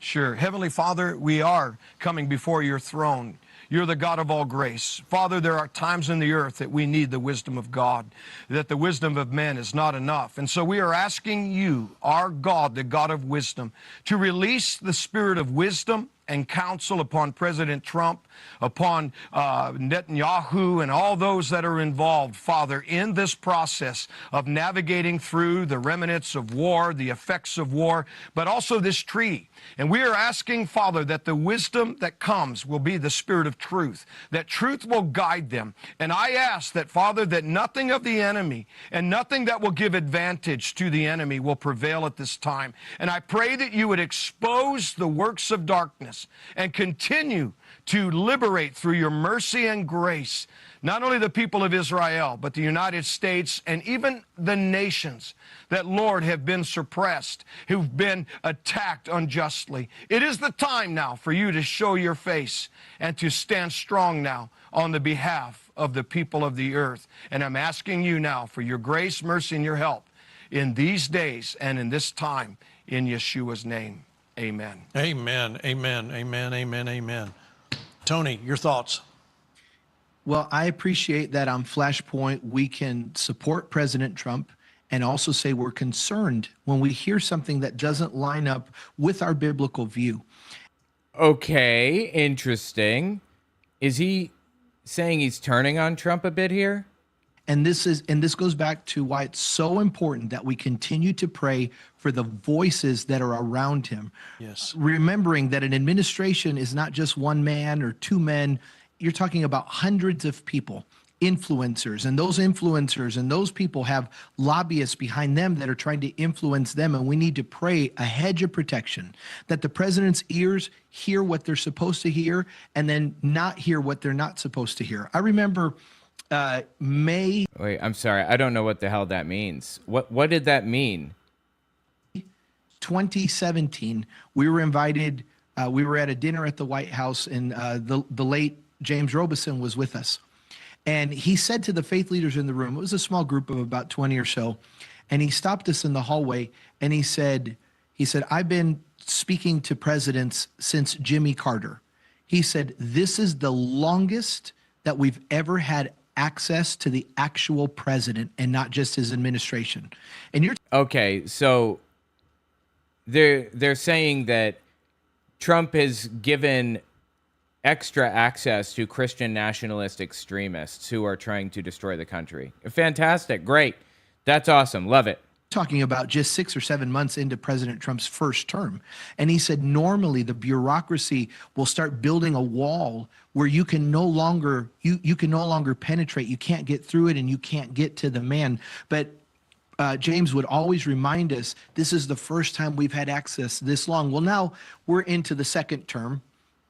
Sure. Heavenly Father, we are coming before your throne. You're the God of all grace. Father, there are times in the earth that we need the wisdom of God, that the wisdom of men is not enough. And so we are asking you, our God, the God of wisdom, to release the spirit of wisdom, and counsel upon President Trump, upon Netanyahu, and all those that are involved, Father, in this process of navigating through the remnants of war, the effects of war, but also this treaty. And we are asking, Father, that the wisdom that comes will be the spirit of truth, that truth will guide them. And I ask that, Father, that nothing of the enemy and nothing that will give advantage to the enemy will prevail at this time. And I pray that you would expose the works of darkness and continue to liberate through your mercy and grace not only the people of Israel, but the United States and even the nations that, Lord, have been suppressed, who've been attacked unjustly. It is the time now for you to show your face and to stand strong now on the behalf of the people of the earth. And I'm asking you now for your grace, mercy, and your help in these days and in this time, in Yeshua's name. Amen. Amen, amen, amen, amen, amen. Tony, your thoughts? Well, I appreciate that on Flashpoint we can support President Trump and also say we're concerned when we hear something that doesn't line up with our biblical view. Okay, interesting. Is he saying he's turning on Trump a bit here? And this goes back to why it's so important that we continue to pray for the voices that are around him. Yes. Remembering that an administration is not just one man or two men. You're talking about hundreds of people, influencers, and those people have lobbyists behind them that are trying to influence them. And we need to pray a hedge of protection that the president's ears hear what they're supposed to hear and then not hear what they're not supposed to hear. I remember May. Wait, I'm sorry. I don't know what the hell that means. What did that mean? 2017, we were invited. We were at a dinner at the White House, and the late James Robison was with us. And he said to the faith leaders in the room, it was a small group of about 20 or so, and he stopped us in the hallway and he said, I've been speaking to presidents since Jimmy Carter. He said, this is the longest that we've ever had access to the actual president and not just his administration. And you're okay, so they're saying that Trump has given extra access to Christian nationalist extremists who are trying to destroy the country. Fantastic. Great. That's awesome. Love it. Talking about just 6 or 7 months into President Trump's first term. And he said, normally the bureaucracy will start building a wall where you can no longer, you can no longer penetrate. You can't get through it and you can't get to the man. But James would always remind us, this is the first time we've had access this long. Well, now we're into the second term.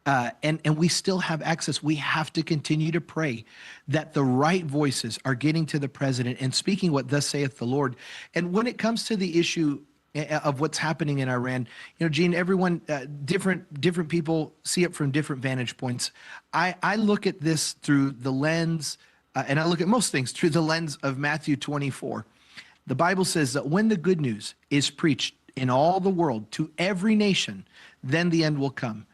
And we still have access. We have to continue to pray that the right voices are getting to the president and speaking what thus saith the Lord. And when it comes to the issue of what's happening in Iran, you know, Gene, everyone, different people see it from different vantage points. I look at this through the lens, and I look at most things through the lens of Matthew 24. The Bible says that when the good news is preached in all the world to every nation, then the end will come.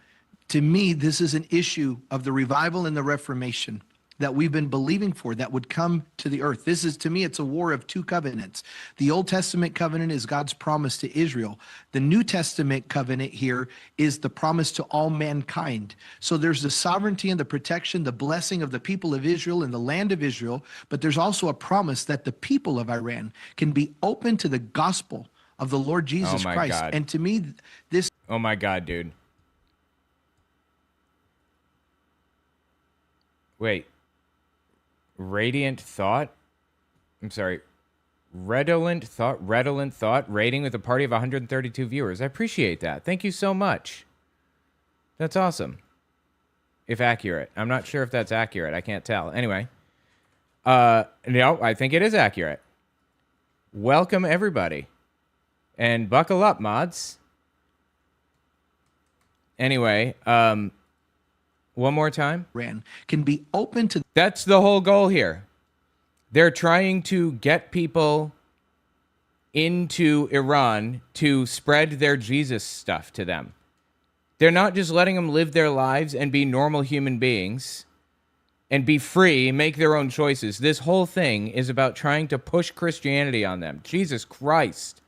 To me, this is an issue of the revival and the Reformation that we've been believing for that would come to the earth. This is, to me, it's a war of two covenants. The Old Testament covenant is God's promise to Israel. The New Testament covenant here is the promise to all mankind. So there's the sovereignty and the protection, the blessing of the people of Israel and the land of Israel, but there's also a promise that the people of Iran can be open to the gospel of the Lord Jesus Christ. God. And to me, this... Oh my God, dude. Wait. Radiant thought? I'm sorry. Redolent thought rating with a party of 132 viewers. I appreciate that. Thank you so much. That's awesome. If accurate. I'm not sure if that's accurate. I can't tell. Anyway. No, I think it is accurate. Welcome, everybody. And buckle up, mods. Anyway, one more time. Iran can be open to... That's the whole goal here. They're trying to get people into Iran to spread their Jesus stuff to them. They're not just letting them live their lives and be normal human beings and be free, make their own choices. This whole thing is about trying to push Christianity on them. Jesus Christ.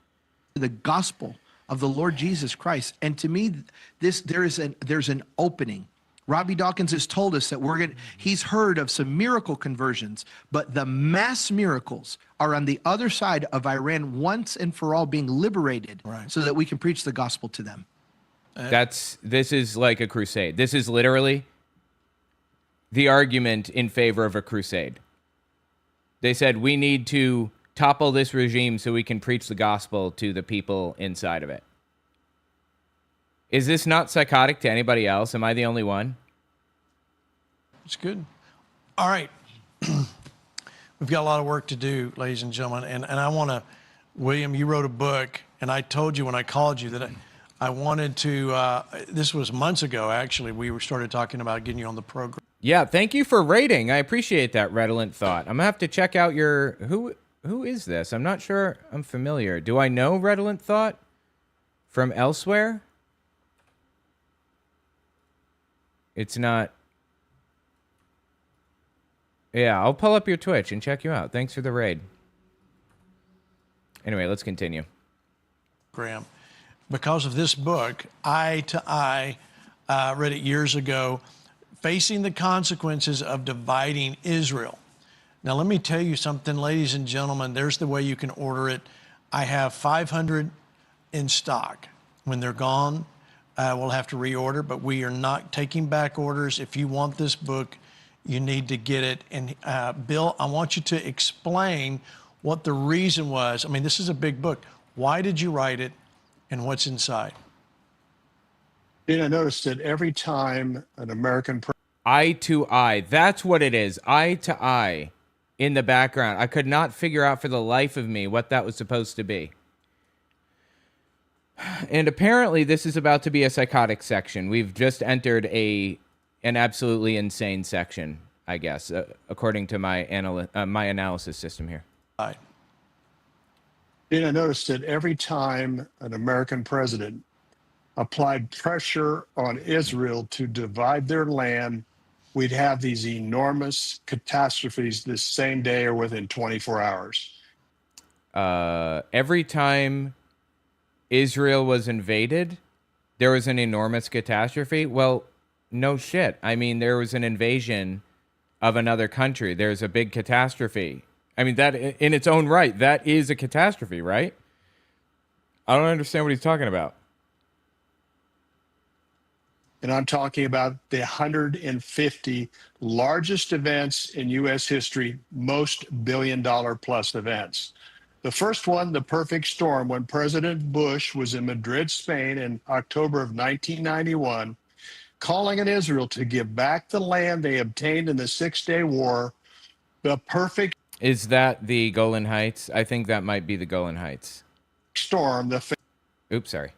The gospel of the Lord Jesus Christ. And to me, there's an opening. Robbie Dawkins has told us that he's heard of some miracle conversions, but the mass miracles are on the other side of Iran once and for all being liberated, so that we can preach the gospel to them. This is like a crusade. This is literally the argument in favor of a crusade. They said, we need to topple this regime so we can preach the gospel to the people inside of it. Is this not psychotic to anybody else? Am I the only one? It's good. All right. We've got a lot of work to do, ladies and gentlemen. And I want to, William, you wrote a book, and I told you when I called you that I wanted to, this was months ago, actually, we started talking about getting you on the program. Yeah, thank you for rating. I appreciate that, Redolent Thought. I'm going to have to check out your, who is this? I'm not sure I'm familiar. Do I know Redolent Thought from elsewhere? It's not. Yeah, I'll pull up your Twitch and check you out. Thanks for the raid. Anyway, let's continue. Graham, because of this book, Eye to Eye, read it years ago, Facing the Consequences of Dividing Israel. Now, let me tell you something, ladies and gentlemen. There's the way you can order it. I have 500 in stock. When they're gone, we'll have to reorder, but we are not taking back orders. If you want this book, you need to get it. And Bill, I want you to explain what the reason was. I mean, this is a big book. Why did you write it, and what's inside? I noticed that every time an American Eye to Eye. That's what it is. Eye to Eye in the background. I could not figure out for the life of me what that was supposed to be. And apparently this is about to be a psychotic section. We've just entered an absolutely insane section, I guess, according to my analysis system here. I noticed that every time an American president applied pressure on Israel to divide their land, we'd have these enormous catastrophes the same day or within 24 hours. Every time Israel was invaded, there was an enormous catastrophe. Well, no shit. I mean, there was an invasion of another country. There's a big catastrophe. I mean, that in its own right, that is a catastrophe, right? I don't understand what he's talking about. And I'm talking about the 150 largest events in U.S. history, most billion-dollar-plus events. The first one, the perfect storm, when President Bush was in Madrid, Spain in October of 1991, calling on Israel to give back the land they obtained in the Six-Day War. The perfect Is that the Golan Heights? I think that might be the Golan Heights. Storm, Oops, sorry.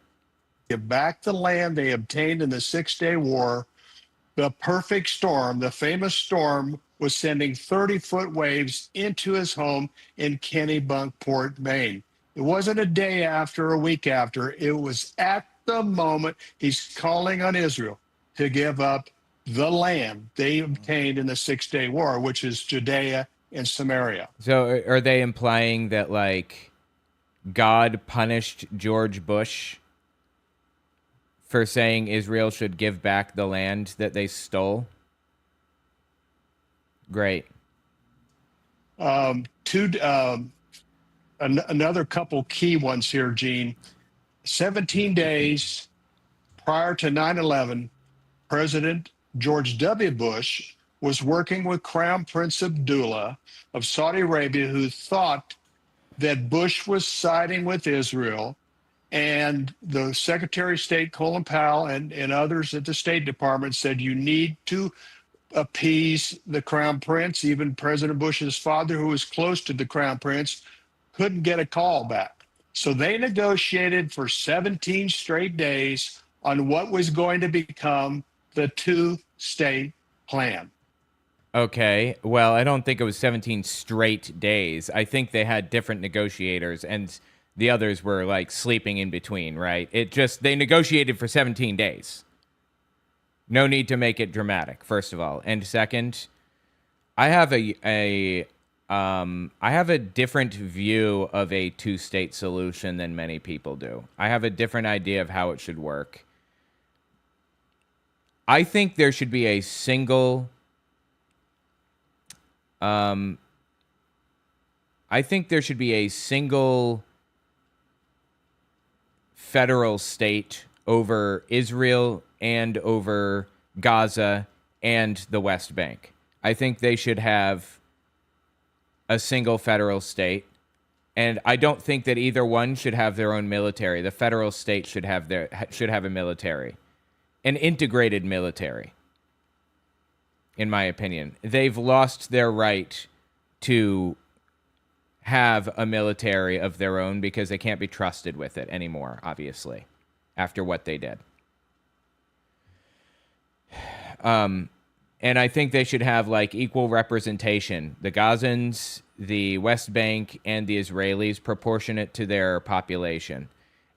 Give back the land they obtained in the Six-Day War. The perfect storm, the famous storm, was sending 30-foot waves into his home in Kennebunkport, Maine. It wasn't a day after, a week after. It was at the moment he's calling on Israel to give up the land they obtained in the Six-Day War, which is Judea and Samaria. So are they implying that, like, God punished George Bush for saying Israel should give back the land that they stole? Great. Another couple key ones here, Gene. 17 days prior to 9/11, President George W. Bush was working with Crown Prince Abdullah of Saudi Arabia, who thought that Bush was siding with Israel. And the Secretary of State, Colin Powell, and others at the State Department said, you need to appease the Crown Prince. Even President Bush's father, who was close to the Crown Prince, couldn't get a call back. So they negotiated for 17 straight days on what was going to become the two-state plan. Okay, well, I don't think it was 17 straight days. I think they had different negotiators, and the others were, like, sleeping in between, right? They negotiated for 17 days. No need to make it dramatic, first of all. And second, I have a I have a different view of a two-state solution than many people do. I have a different idea of how it should work. I think there should be a single... I think there should be a single federal state over Israel and over Gaza and the West Bank. I think they should have a single federal state, and I don't think that either one should have their own military. The federal state should have a military, an integrated military. In my opinion, they've lost their right to have a military of their own because they can't be trusted with it anymore, obviously, after what they did. And I think they should have like equal representation. The Gazans, the West Bank, and the Israelis proportionate to their population.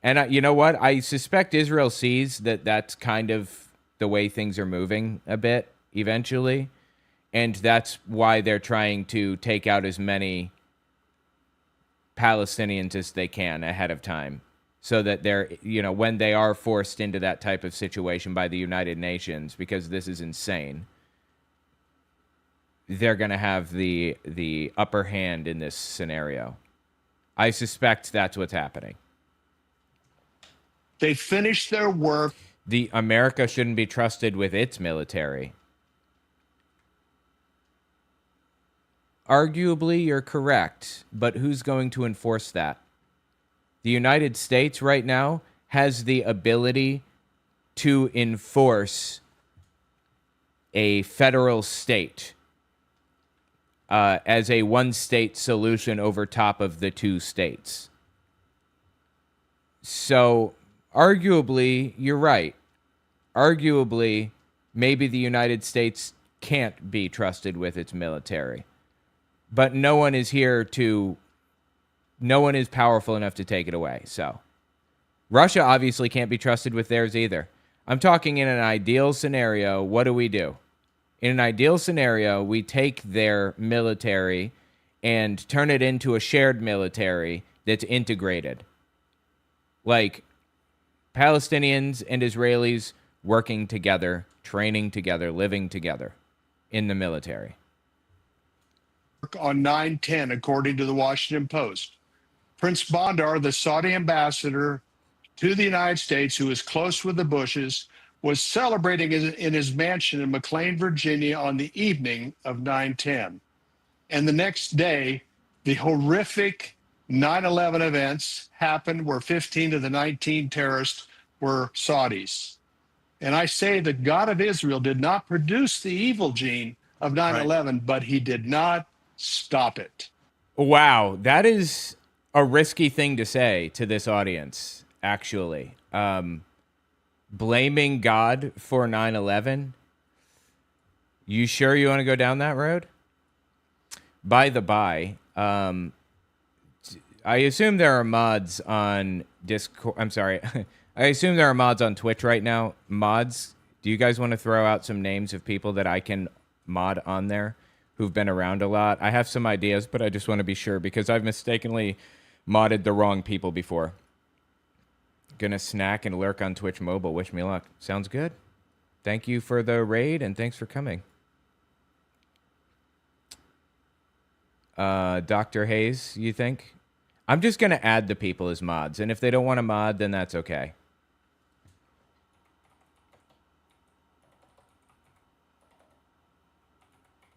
And you know what? I suspect Israel sees that that's kind of the way things are moving a bit eventually. And that's why they're trying to take out as many Palestinians as they can ahead of time. So that they're, you know, when they are forced into that type of situation by the United Nations, because this is insane, they're going to have the upper hand in this scenario. I suspect that's what's happening. They finished their work. The America shouldn't be trusted with its military. Arguably, you're correct, but who's going to enforce that? The United States right now has the ability to enforce a federal state as a one-state solution over top of the two states. So, arguably, you're right. Arguably, maybe the United States can't be trusted with its military. But no one is powerful enough to take it away, so. Russia obviously can't be trusted with theirs either. I'm talking in an ideal scenario, what do? In an ideal scenario, we take their military and turn it into a shared military that's integrated. Like Palestinians and Israelis working together, training together, living together in the military. On 9/10, according to the Washington Post. Prince Bandar, the Saudi ambassador to the United States, who is close with the Bushes, was celebrating in his mansion in McLean, Virginia on the evening of 9/10. And the next day, the horrific 9/11 events happened where 15 of the 19 terrorists were Saudis. And I say the God of Israel did not produce the evil gene of 9/11, but he did not stop it. Wow, that is a risky thing to say to this audience, actually. Blaming God for 9/11? You sure you want to go down that road? By the by, I assume there are mods on Discord. I'm sorry. I assume there are mods on Twitch right now. Mods, do you guys want to throw out some names of people that I can mod on there who've been around a lot? I have some ideas, but I just want to be sure because I've mistakenly modded the wrong people before. Gonna snack and lurk on Twitch Mobile. Wish me luck. Sounds good. Thank you for the raid and thanks for coming. Dr. Hayes, you think? I'm just gonna add the people as mods, and if they don't want to mod, then that's okay.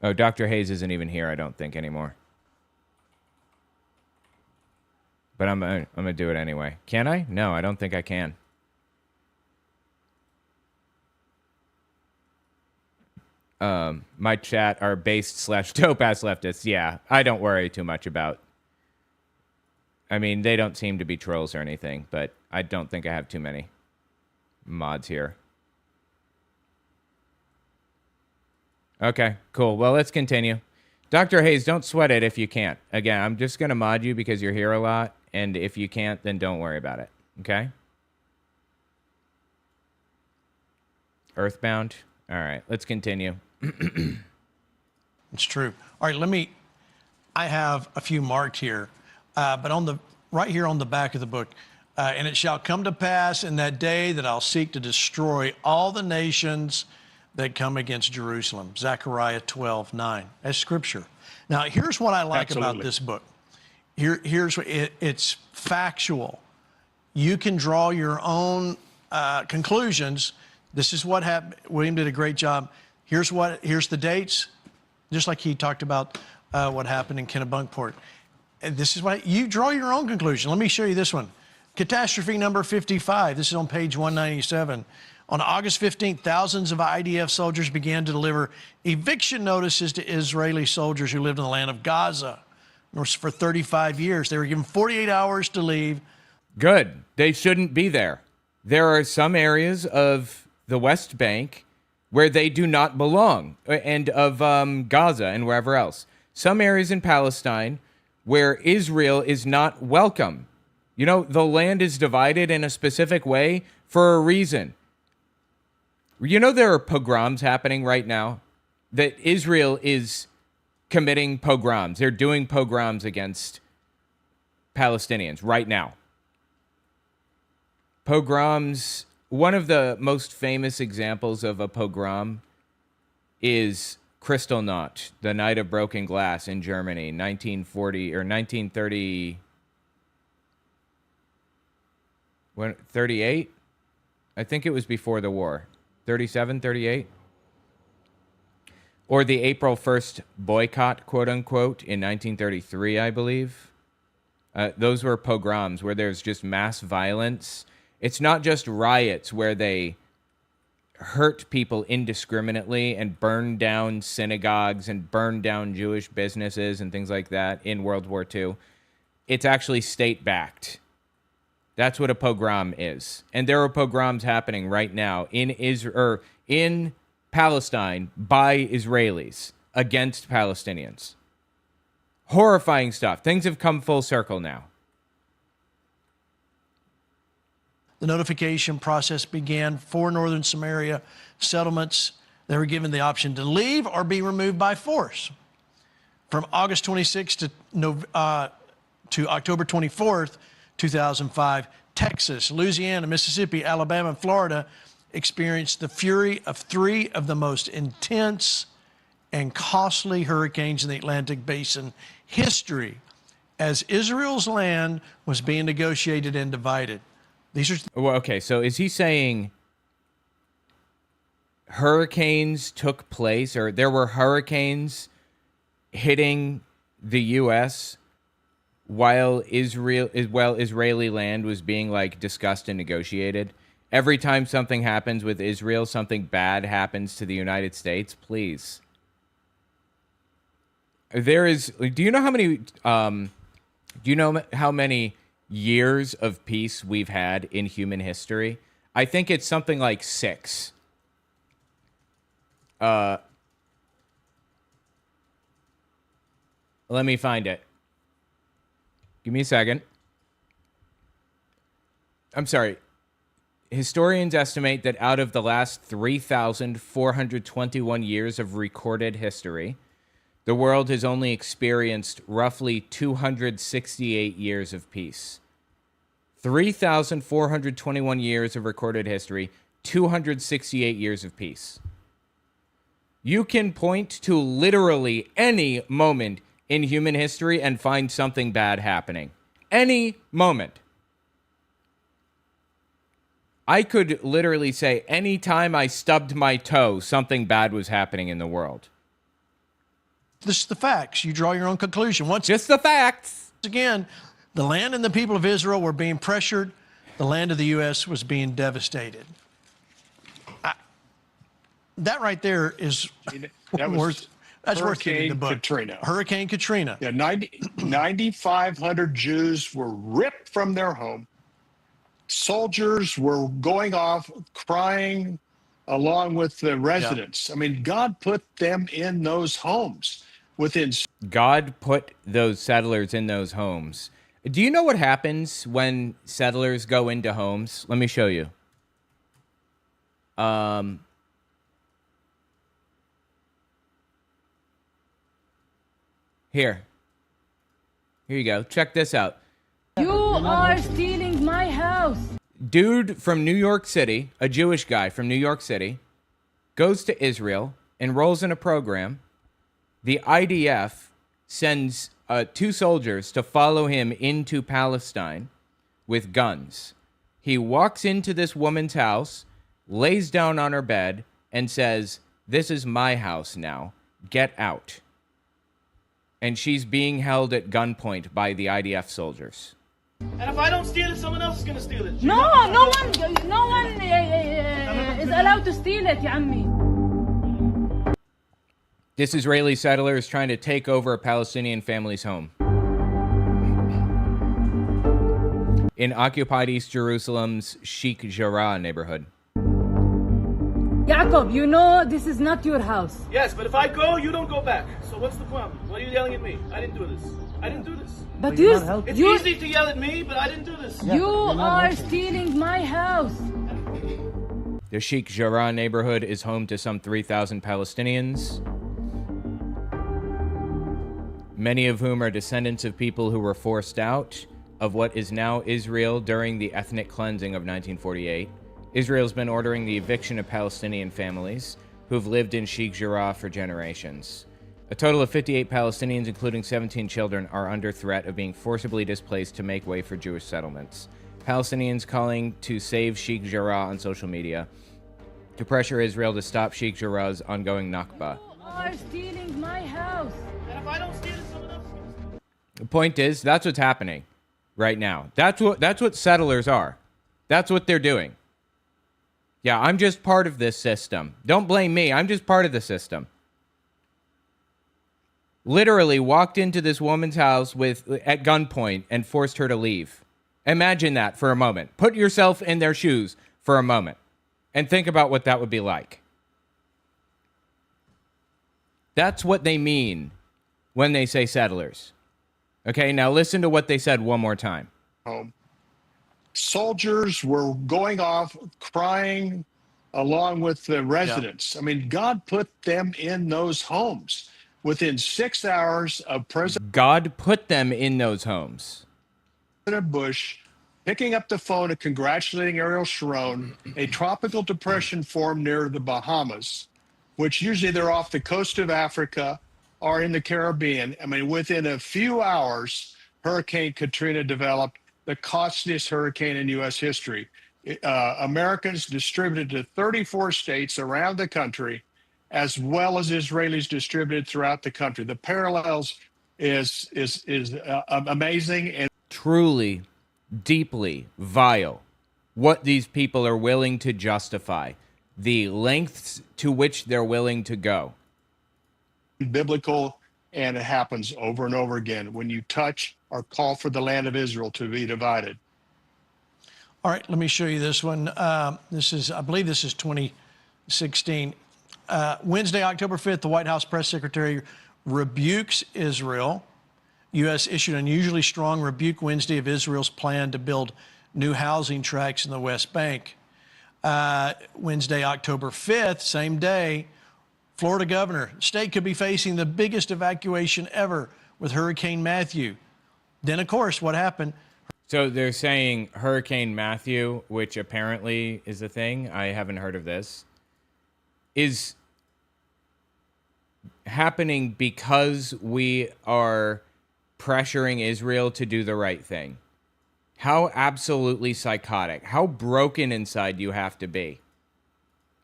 Oh, Dr. Hayes isn't even here, I don't think, anymore. But I'm gonna do it anyway. Can I? No, I don't think I can. My chat are based/dope-ass leftists. Yeah, I don't worry too much about. I mean, they don't seem to be trolls or anything, but I don't think I have too many mods here. Okay, cool. Well, let's continue. Dr. Hayes, don't sweat it if you can't. Again, I'm just going to mod you because you're here a lot, and if you can't, then don't worry about it, okay? Earthbound? All right, let's continue. It's true. All right, I have a few marked here, but right here on the back of the book, and it shall come to pass in that day that I'll seek to destroy all the nations that come against Jerusalem. Zechariah 12:9. That's scripture. Now, here's what I like about this book. Here's what it's factual. You can draw your own conclusions. This is what happened. William did a great job. Here's the dates, just like he talked about what happened in Kennebunkport. And this is what you draw your own conclusion. Let me show you this one. Catastrophe number 55. This is on page 197. On August 15th, thousands of IDF soldiers began to deliver eviction notices to Israeli soldiers who lived in the land of Gaza for 35 years. They were given 48 hours to leave. Good. They shouldn't be there. There are some areas of the West Bank where they do not belong, and of Gaza and wherever else. Some areas in Palestine where Israel is not welcome. You know, the land is divided in a specific way for a reason. You know, there are pogroms happening right now, that Israel is committing pogroms. They're doing pogroms against Palestinians right now. Pogroms, one of the most famous examples of a pogrom is Kristallnacht, the Night of Broken Glass in Germany, 1940 or 1930. 38? I think it was before the war. 37, 38? Or the April 1st boycott, quote unquote, in 1933, I believe. Those were pogroms where there's just mass violence. It's not just riots where they hurt people indiscriminately and burn down synagogues and burn down Jewish businesses and things like that in World War II. It's actually state-backed. That's what a pogrom is. And there are pogroms happening right now in Palestine by Israelis against Palestinians. Horrifying stuff. Things have come full circle now. The notification process began for northern Samaria settlements. They were given the option to leave or be removed by force. From August 26th to October 24th, 2005, Texas, Louisiana, Mississippi, Alabama, and Florida experienced the fury of three of the most intense and costly hurricanes in the Atlantic Basin history as Israel's land was being negotiated and divided. These are... Well, okay, so is he saying hurricanes took place, or there were hurricanes hitting the U.S. while Israeli land was being like discussed and negotiated? Every time something happens with Israel, something bad happens to the United States. Please. Do you know how many years of peace we've had in human history? I think it's something like 6. Let me find it. Give me a second. I'm sorry. Historians estimate that out of the last 3,421 years of recorded history, the world has only experienced roughly 268 years of peace. 3,421 years of recorded history, 268 years of peace. You can point to literally any moment in human history and find something bad happening. Any moment. I could literally say any time I stubbed my toe, something bad was happening in the world. This is the facts. You draw your own conclusion. Just the facts. Again, the land and the people of Israel were being pressured. The land of the U.S. was being devastated. That right there is worth reading the book. Katrina. Hurricane Katrina. Yeah, 9,500 Jews were ripped from their home. Soldiers were going off crying along with the residents. Yeah. I mean, God put them in those homes. God put those settlers in those homes. Do you know what happens when settlers go into homes? Let me show you. Here. Here you go. Check this out. You are stealing my house. Dude from New York City, a Jewish guy from New York City, goes to Israel, enrolls in a program. The IDF sends 2 soldiers to follow him into Palestine with guns. He walks into this woman's house, lays down on her bed, and says, "This is my house now. Get out." And she's being held at gunpoint by the IDF soldiers. And if I don't steal it, someone else is gonna steal it. No one is allowed to steal it, ya ammi. This Israeli settler is trying to take over a Palestinian family's home. In occupied East Jerusalem's Sheikh Jarrah neighborhood. Jacob, you know this is not your house. Yes, but if I go, you don't go back. So what's the problem? Why are you yelling at me? I didn't do this. I didn't do this. But it's easy to yell at me, but I didn't do this. You are stealing my house. The Sheikh Jarrah neighborhood is home to some 3,000 Palestinians, many of whom are descendants of people who were forced out of what is now Israel during the ethnic cleansing of 1948. Israel's been ordering the eviction of Palestinian families who've lived in Sheikh Jarrah for generations. A total of 58 Palestinians, including 17 children, are under threat of being forcibly displaced to make way for Jewish settlements. Palestinians calling to save Sheikh Jarrah on social media to pressure Israel to stop Sheikh Jarrah's ongoing Nakba. You are stealing my house. And if I don't steal it, someone else is gonna steal it. The point is, that's what's happening right now. That's what settlers are. That's what they're doing. Yeah, I'm just part of this system. Don't blame me. I'm just part of the system. Literally walked into this woman's house at gunpoint and forced her to leave. Imagine that for a moment. Put yourself in their shoes for a moment and think about what that would be like. That's what they mean when they say settlers. Okay, now listen to what they said one more time. Soldiers were going off crying along with the residents. I mean, God put them in those homes. Within 6 hours of God put them in those homes. President Bush picking up the phone and congratulating Ariel Sharon, a tropical depression formed near the Bahamas, which usually they're off the coast of Africa or in the Caribbean. I mean, within a few hours, Hurricane Katrina developed, the costliest hurricane in U.S. history. Americans distributed to 34 states around the country, as well as Israelis distributed throughout the country. The parallels is amazing and truly, deeply vile. What these people are willing to justify, the lengths to which they're willing to go. Biblical, and it happens over and over again when you touch or call for the land of Israel to be divided. All right, let me show you this one. This is, I believe this is 2016. Wednesday, October 5th, the White House press secretary rebukes Israel. U.S. issued an unusually strong rebuke Wednesday of Israel's plan to build new housing tracts in the West Bank. Wednesday, October 5th, same day, Florida governor, state could be facing the biggest evacuation ever with Hurricane Matthew. Then, of course, what happened? So they're saying Hurricane Matthew, which apparently is a thing. I haven't heard of this. Is happening because we are pressuring Israel to do the right thing. How absolutely psychotic, how broken inside you have to be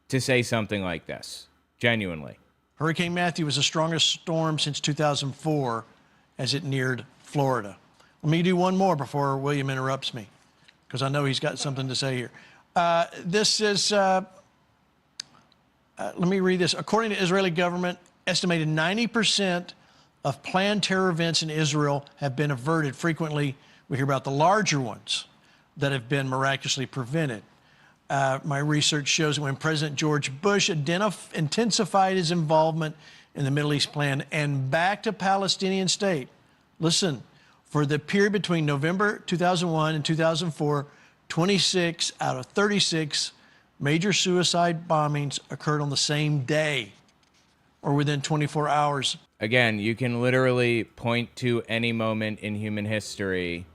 to say something like this. Genuinely. Hurricane Matthew was the strongest storm since 2004 as it neared Florida. Let me do one more before William interrupts me, because I know he's got something to say here. This is, let me read this. According to Israeli government, estimated 90% of planned terror events in Israel have been averted. Frequently, we hear about the larger ones that have been miraculously prevented. My research shows that when President George Bush intensified his involvement in the Middle East plan and backed a Palestinian state, listen, for the period between November 2001 and 2004, 26 out of 36 major suicide bombings occurred on the same day. or within 24 hours. Again, you can literally point to any moment in human history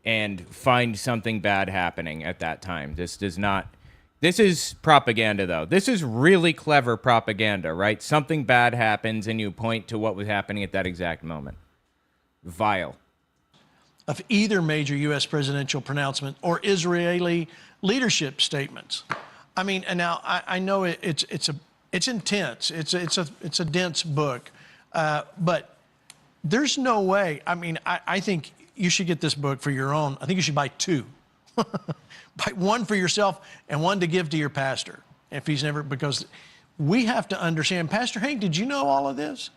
and find something bad happening at that time. This is propaganda, though. This is really clever propaganda, right? Something bad happens and you point to what was happening at that exact moment. Vile. Of either major U.S. presidential pronouncement or Israeli leadership statements. I mean, and now I know it's intense. It's a dense book, but there's no way. I mean, I think you should get this book for your own. I think you should buy two. Buy one for yourself and one to give to your pastor if he's never, because we have to understand. Pastor Hank, did you know all of this?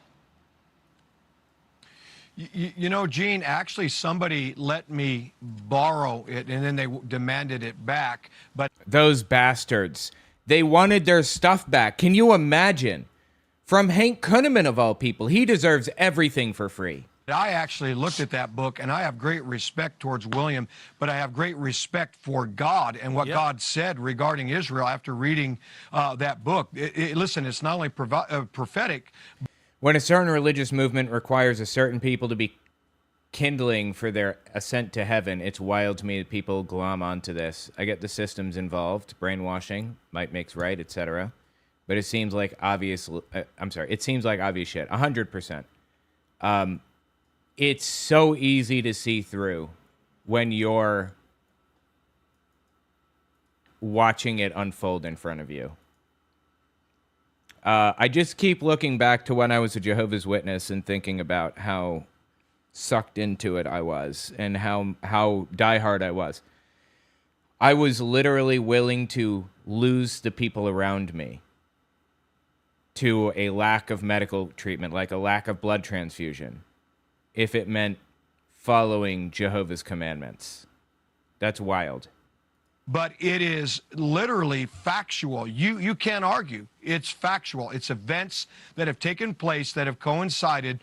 You know, Gene, actually somebody let me borrow it and then they demanded it back. But those bastards, they wanted their stuff back. Can you imagine? From Hank Kunneman, of all people. He deserves everything for free. I actually looked at that book, and I have great respect towards William, but I have great respect for God and what God said regarding Israel after reading that book. Listen, it's not only prophetic. When a certain religious movement requires a certain people to be kindling for their ascent to heaven, it's wild to me that people glom onto this. I get the systems involved, brainwashing, might makes right, etc. But it seems like obvious. It seems like obvious shit. 100%. It's so easy to see through when you're watching it unfold in front of you. I just keep looking back to when I was a Jehovah's Witness and thinking about how sucked into it I was and how diehard I was. I was literally willing to lose the people around me to a lack of medical treatment, like a lack of blood transfusion, if it meant following Jehovah's commandments. That's wild. But it is literally factual. You can't argue. It's factual. It's events that have taken place that have coincided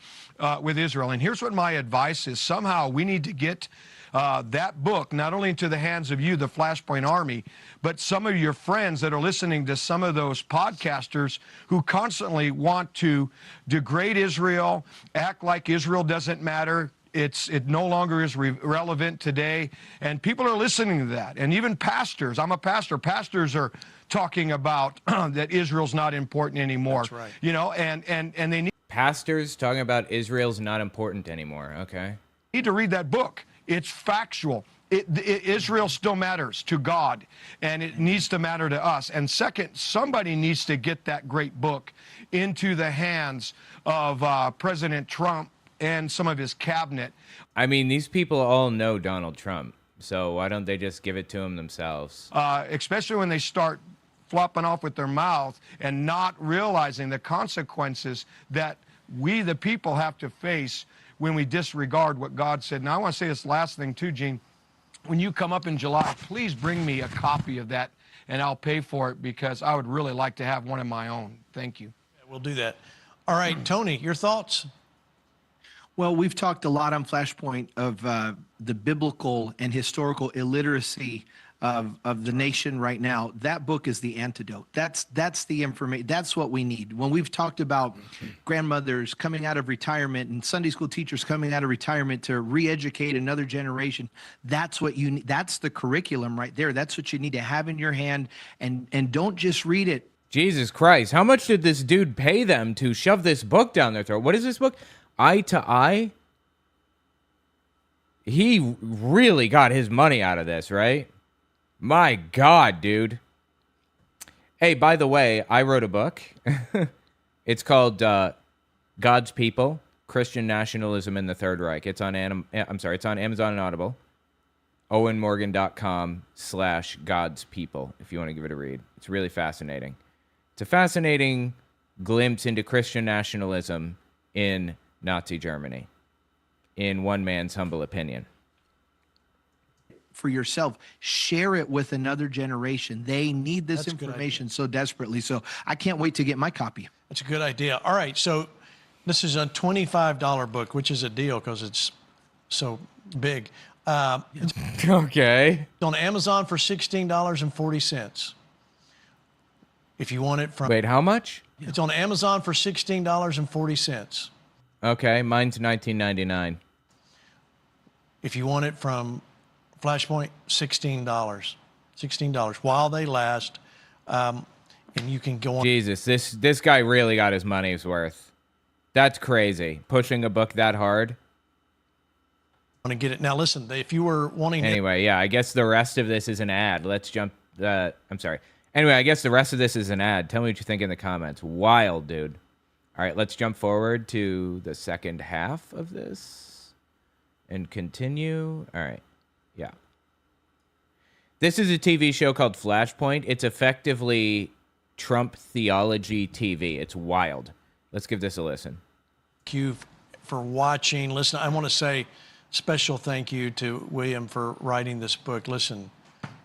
with Israel. And here's what my advice is. Somehow we need to get that book not only into the hands of you, the Flashpoint Army, but some of your friends that are listening to some of those podcasters who constantly want to degrade Israel, act like Israel doesn't matter. It no longer is relevant today, and people are listening to that. And even pastors, I'm a pastor, pastors are talking about that Israel's not important anymore. That's right. You know, and they need pastors talking about Israel's not important anymore. Okay. Need to read that book. It's factual. Israel still matters to God, and it needs to matter to us. And second, somebody needs to get that great book into the hands of President Trump and some of his cabinet. I mean, these people all know Donald Trump, so why don't they just give it to him themselves? Especially when they start flopping off with their mouth and not realizing the consequences that we, the people, have to face when we disregard what God said. Now, I want to say this last thing, too, Gene. When you come up in July, please bring me a copy of that, and I'll pay for it because I would really like to have one of my own. Thank you. We'll do that. All right, Tony, your thoughts? Well, we've talked a lot on Flashpoint of the biblical and historical illiteracy of the nation right now. That book is the antidote. That's the information. That's what we need. When we've talked about grandmothers coming out of retirement and Sunday school teachers coming out of retirement to re-educate another generation, that's what you need. That's the curriculum right there. That's what you need to have in your hand, and don't just read it. Jesus Christ, how much did this dude pay them to shove this book down their throat? What is this book? Eye to Eye? He really got his money out of this, right? My God, dude. Hey, by the way, I wrote a book. It's called God's People, Christian Nationalism in the Third Reich. It's on it's on Amazon and Audible. owenmorgan.com/God's People, if you want to give it a read. It's really fascinating. It's a fascinating glimpse into Christian nationalism in Nazi Germany, in one man's humble opinion. For yourself, share it with another generation. They need this information so desperately. So I can't wait to get my copy. That's a good idea. All right, so this is a $25 book, which is a deal because it's so big. Okay. It's on Amazon for $16.40. If you want it from... Wait, how much? It's on Amazon for $16.40. Okay, mine's $19.99. If you want it from Flashpoint, $16. $16 while they last. And you can go on. Jesus, this guy really got his money's worth. That's crazy. Pushing a book that hard. Want to get it now? Listen, if you were wanting anyway, yeah, I guess the rest of this is an ad. Let's jump. I'm sorry. Anyway, I guess the rest of this is an ad. Tell me what you think in the comments. Wild, dude. All right, let's jump forward to the second half of this and continue. All right, yeah. This is a TV show called Flashpoint. It's effectively Trump theology TV. It's wild. Let's give this a listen. Thank you for watching. Listen, I want to say special thank you to William for writing this book. Listen,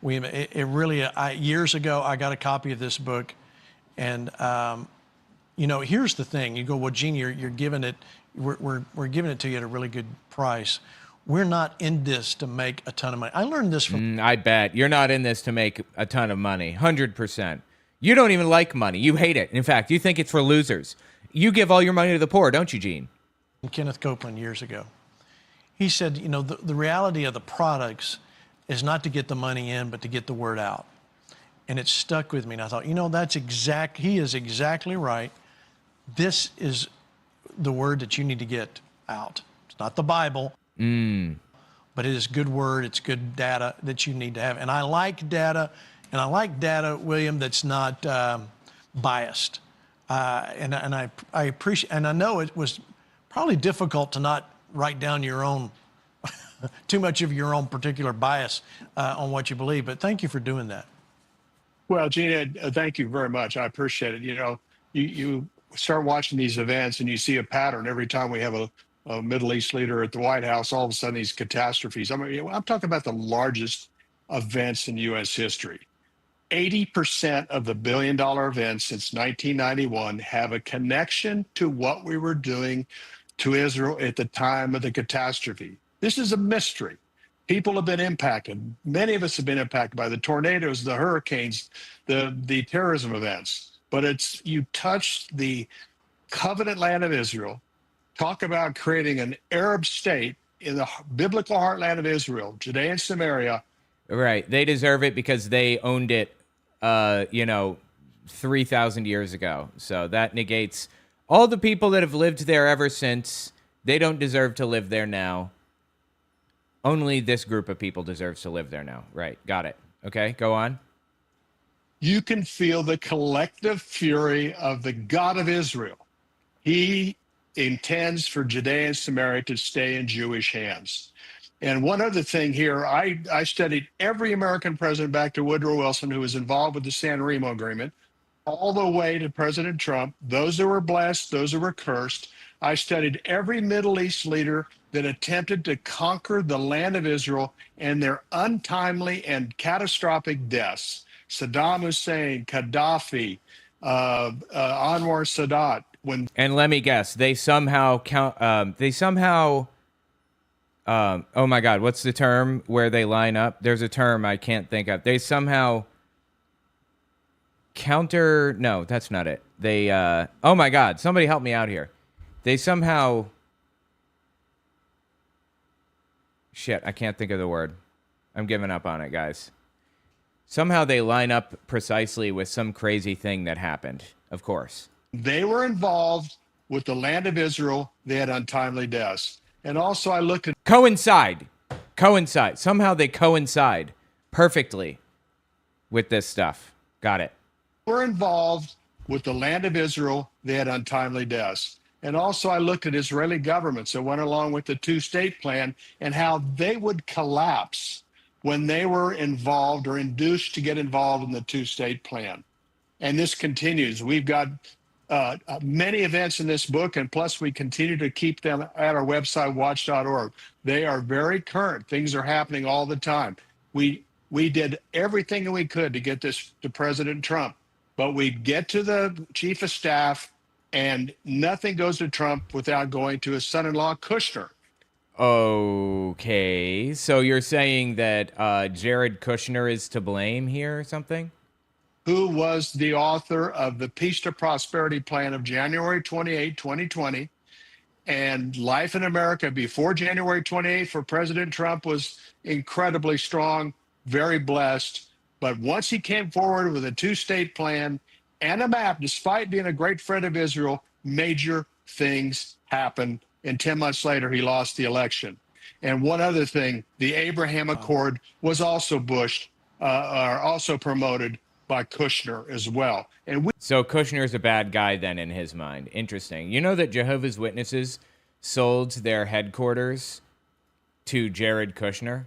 William, it really, years ago, I got a copy of this book. And, you know, here's the thing. You go, well, Gene, you're giving it, we're giving it to you at a really good price. We're not in this to make a ton of money. I learned this from... I bet. You're not in this to make a ton of money. 100%. You don't even like money. You hate it. In fact, you think it's for losers. You give all your money to the poor, don't you, Gene? Kenneth Copeland years ago. He said, you know, the reality of the products is not to get the money in, but to get the word out. And it stuck with me. And I thought, you know, he is exactly right. This is the word that you need to get out. It's not the Bible. But it is good word, it's good data that you need to have. And I like data, William, that's not biased. And I appreciate, and I know it was probably difficult to not write down your own, too much of your own particular bias on what you believe, but thank you for doing that. Well, Gene, thank you very much. I appreciate it. You know, you start watching these events and you see a pattern every time we have a Middle East leader at the White House, all of a sudden these catastrophes. I mean, I'm talking about the largest events in U.S. history. 80% of the billion-dollar events since 1991 have a connection to what we were doing to Israel at the time of the catastrophe. This is a mystery. People have been impacted. Many of us have been impacted by the tornadoes, the hurricanes, the terrorism events. But you touch the covenant land of Israel. Talk about creating an Arab state in the biblical heartland of Israel, Judea and Samaria. Right. They deserve it because they owned it, 3,000 years ago. So that negates all the people that have lived there ever since. They don't deserve to live there now. Only this group of people deserves to live there now. Right. Got it. Okay, go on. You can feel the collective fury of the God of Israel. He intends for Judea and Samaria to stay in Jewish hands. And one other thing here, I studied every American president back to Woodrow Wilson who was involved with the San Remo Agreement, all the way to President Trump, those who were blessed, those who were cursed. I studied every Middle East leader that attempted to conquer the land of Israel and their untimely and catastrophic deaths. Saddam Hussein, Gaddafi, Anwar Sadat. And let me guess, they somehow oh my God, what's the term where they line up? There's a term I can't think of. They somehow no, that's not it. They, oh my God, somebody help me out here. They somehow, shit, I can't think of the word. I'm giving up on it, guys. Somehow they line up precisely with some crazy thing that happened, of course. They were involved with the land of Israel. They had untimely deaths. And also I looked at... Coincide. Somehow they coincide perfectly with this stuff. Got it. Were involved with the land of Israel. They had untimely deaths. And also I looked at Israeli governments that went along with the two-state plan and how they would collapse when they were involved or induced to get involved in the two-state plan. And this continues. We've got many events in this book, and plus we continue to keep them at our website, watch.org. They are very current. Things are happening all the time. We did everything that we could to get this to President Trump, but we get to the chief of staff, and nothing goes to Trump without going to his son-in-law, Kushner. Okay, so you're saying that Jared Kushner is to blame here or something? who was the author of the Peace to Prosperity Plan of January 28, 2020. And life in America before January 28th for President Trump was incredibly strong, very blessed. But once he came forward with a two-state plan and a map, despite being a great friend of Israel, major things happened. And 10 months later, he lost the election. And one other thing, the Abraham Accord was also also promoted by Kushner as well. And So Kushner's a bad guy then in his mind. Interesting. You know that Jehovah's Witnesses sold their headquarters to Jared Kushner?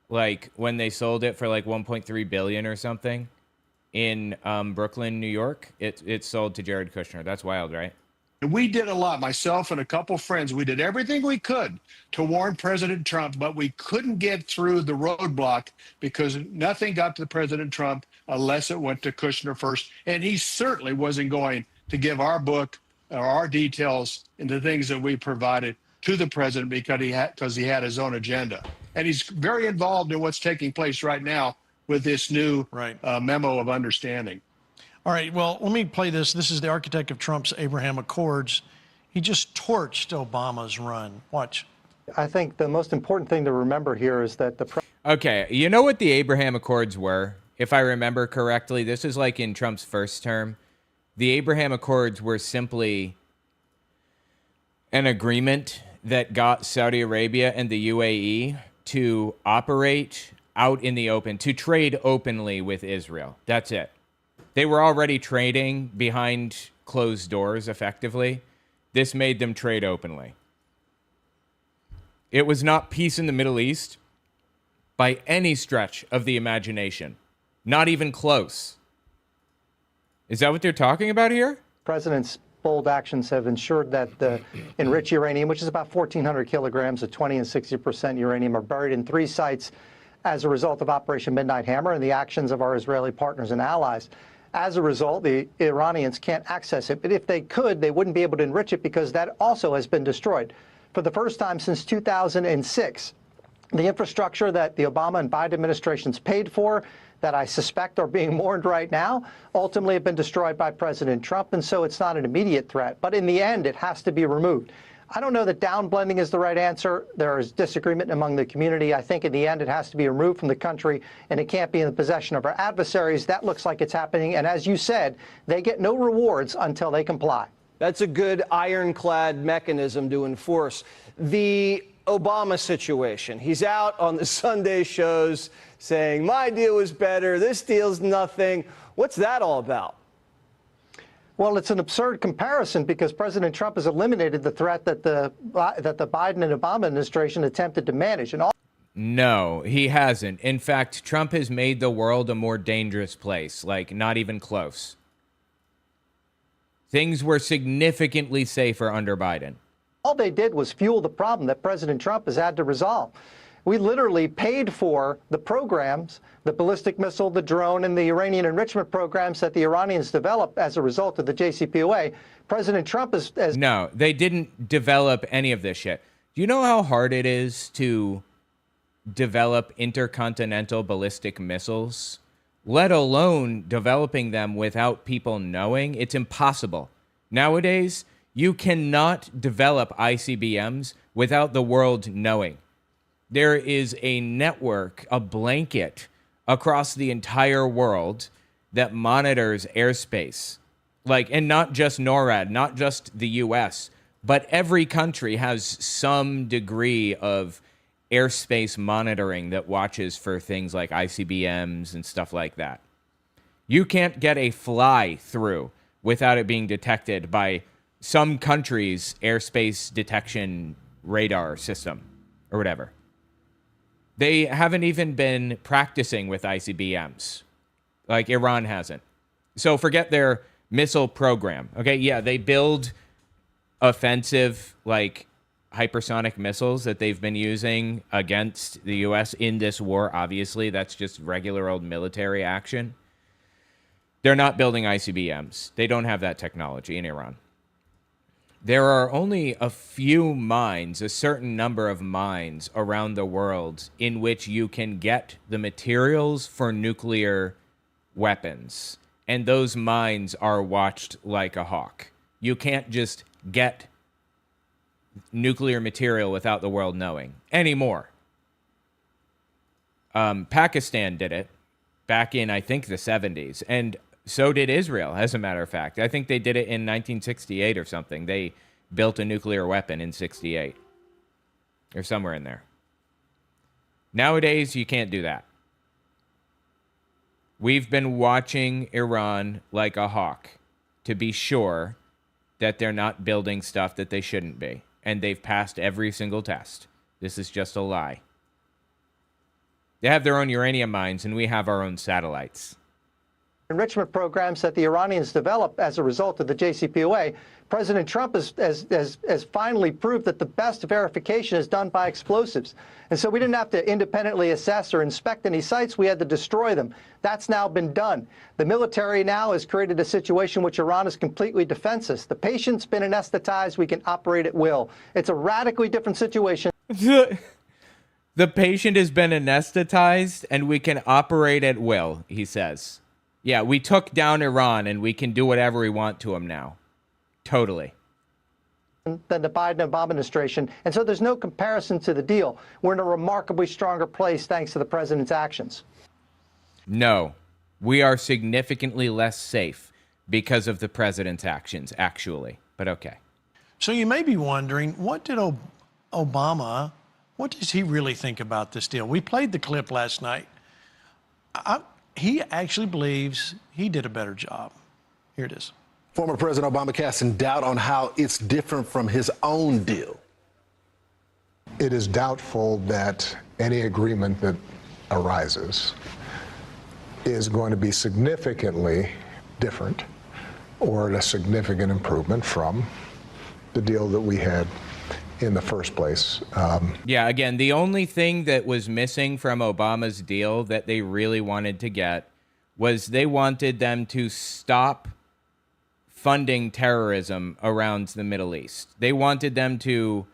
Like when they sold it for like 1.3 billion or something in Brooklyn, New York, it sold to Jared Kushner. That's wild, right? we did a lot, myself and a couple friends. We did everything we could to warn President Trump, but we couldn't get through the roadblock because nothing got to President Trump unless it went to Kushner first. And he certainly wasn't going to give our book or our details into things that we provided to the president because he had his own agenda. And he's very involved in what's taking place right now with this new memo of understanding. All right, well, let me play this. This is the architect of Trump's Abraham Accords. He just torched Obama's run. Watch. I think the most important thing to remember here is that Okay, you know what the Abraham Accords were? If I remember correctly, this is like in Trump's first term. The Abraham Accords were simply an agreement that got Saudi Arabia and the UAE to operate out in the open, to trade openly with Israel. That's it. They were already trading behind closed doors, effectively. This made them trade openly. It was not peace in the Middle East by any stretch of the imagination. Not even close. Is that what they're talking about here? President's bold actions have ensured that the enriched uranium, which is about 1,400 kilograms of 20 and 60% uranium, are buried in 3 sites as a result of Operation Midnight Hammer and the actions of our Israeli partners and allies. As a result, the Iranians can't access it. But if they could, they wouldn't be able to enrich it because that also has been destroyed. For the first time since 2006, the infrastructure that the Obama and Biden administrations paid for, that I suspect are being mourned right now, ultimately have been destroyed by President Trump, and so it's not an immediate threat. But in the end, it has to be removed. I don't know that downblending is the right answer. There is disagreement among the community. I think in the end, it has to be removed from the country, and it can't be in the possession of our adversaries. That looks like it's happening. And as you said, they get no rewards until they comply. That's a good ironclad mechanism to enforce. The Obama situation. He's out on the Sunday shows saying, my deal was better, this deal's nothing. What's that all about? Well, it's an absurd comparison because President Trump has eliminated the threat that the Biden and Obama administration attempted to manage. No, he hasn't. In fact, Trump has made the world a more dangerous place, like not even close. Things were significantly safer under Biden. All they did was fuel the problem that President Trump has had to resolve. We literally paid for the programs, the ballistic missile, the drone, and the uranium enrichment programs that the Iranians developed as a result of the JCPOA. President Trump is... No, they didn't develop any of this shit. Do you know how hard it is to develop intercontinental ballistic missiles? Let alone developing them without people knowing? It's impossible. Nowadays, you cannot develop ICBMs without the world knowing. There is a network, a blanket across the entire world that monitors airspace. And not just NORAD, not just the US, but every country has some degree of airspace monitoring that watches for things like ICBMs and stuff like that. You can't get a fly through without it being detected by some country's airspace detection radar system or whatever. They haven't even been practicing with ICBMs, like Iran hasn't. So forget their missile program. Okay, yeah, they build offensive, hypersonic missiles that they've been using against the U.S. in this war, obviously. That's just regular old military action. They're not building ICBMs. They don't have that technology in Iran. There are only a few mines, a certain number of mines around the world in which you can get the materials for nuclear weapons, and those mines are watched like a hawk. You can't just get nuclear material without the world knowing anymore. Pakistan did it back in, I think, the 70s, and so did Israel, as a matter of fact. I think they did it in 1968 or something. They built a nuclear weapon in 68 or somewhere in there. Nowadays, you can't do that. We've been watching Iran like a hawk to be sure that they're not building stuff that they shouldn't be. And they've passed every single test. This is just a lie. They have their own uranium mines, and we have our own satellites. Enrichment programs that the Iranians developed as a result of the JCPOA, President Trump has finally proved that the best verification is done by explosives. And so we didn't have to independently assess or inspect any sites. We had to destroy them. That's now been done. The military now has created a situation which Iran is completely defenseless. The patient's been anesthetized. We can operate at will. It's a radically different situation. The patient has been anesthetized and we can operate at will, he says. Yeah, we took down Iran and we can do whatever we want to them now. Totally. Than the Biden-Obama administration. And so there's no comparison to the deal. We're in a remarkably stronger place thanks to the president's actions. No, we are significantly less safe because of the president's actions, actually. But okay. So you may be wondering, what did Obama, what does he really think about this deal? We played the clip last night. He actually believes he did a better job. Here it is. Former President Obama casting doubt on how it's different from his own deal. It is doubtful that any agreement that arises is going to be significantly different or a significant improvement from the deal that we had in the first place. Yeah, again, the only thing that was missing from Obama's deal that they really wanted to get was they wanted them to stop funding terrorism around the Middle East. They wanted them to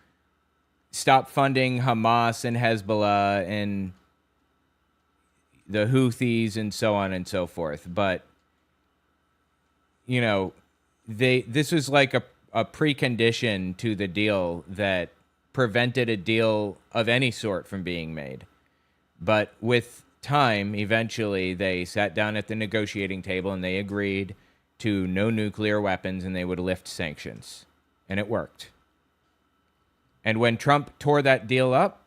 stop funding Hamas and Hezbollah and the Houthis and so on and so forth. But, you know, this was like a precondition to the deal that prevented a deal of any sort from being made. But with time, eventually, they sat down at the negotiating table and they agreed to no nuclear weapons and they would lift sanctions. And it worked. And when Trump tore that deal up,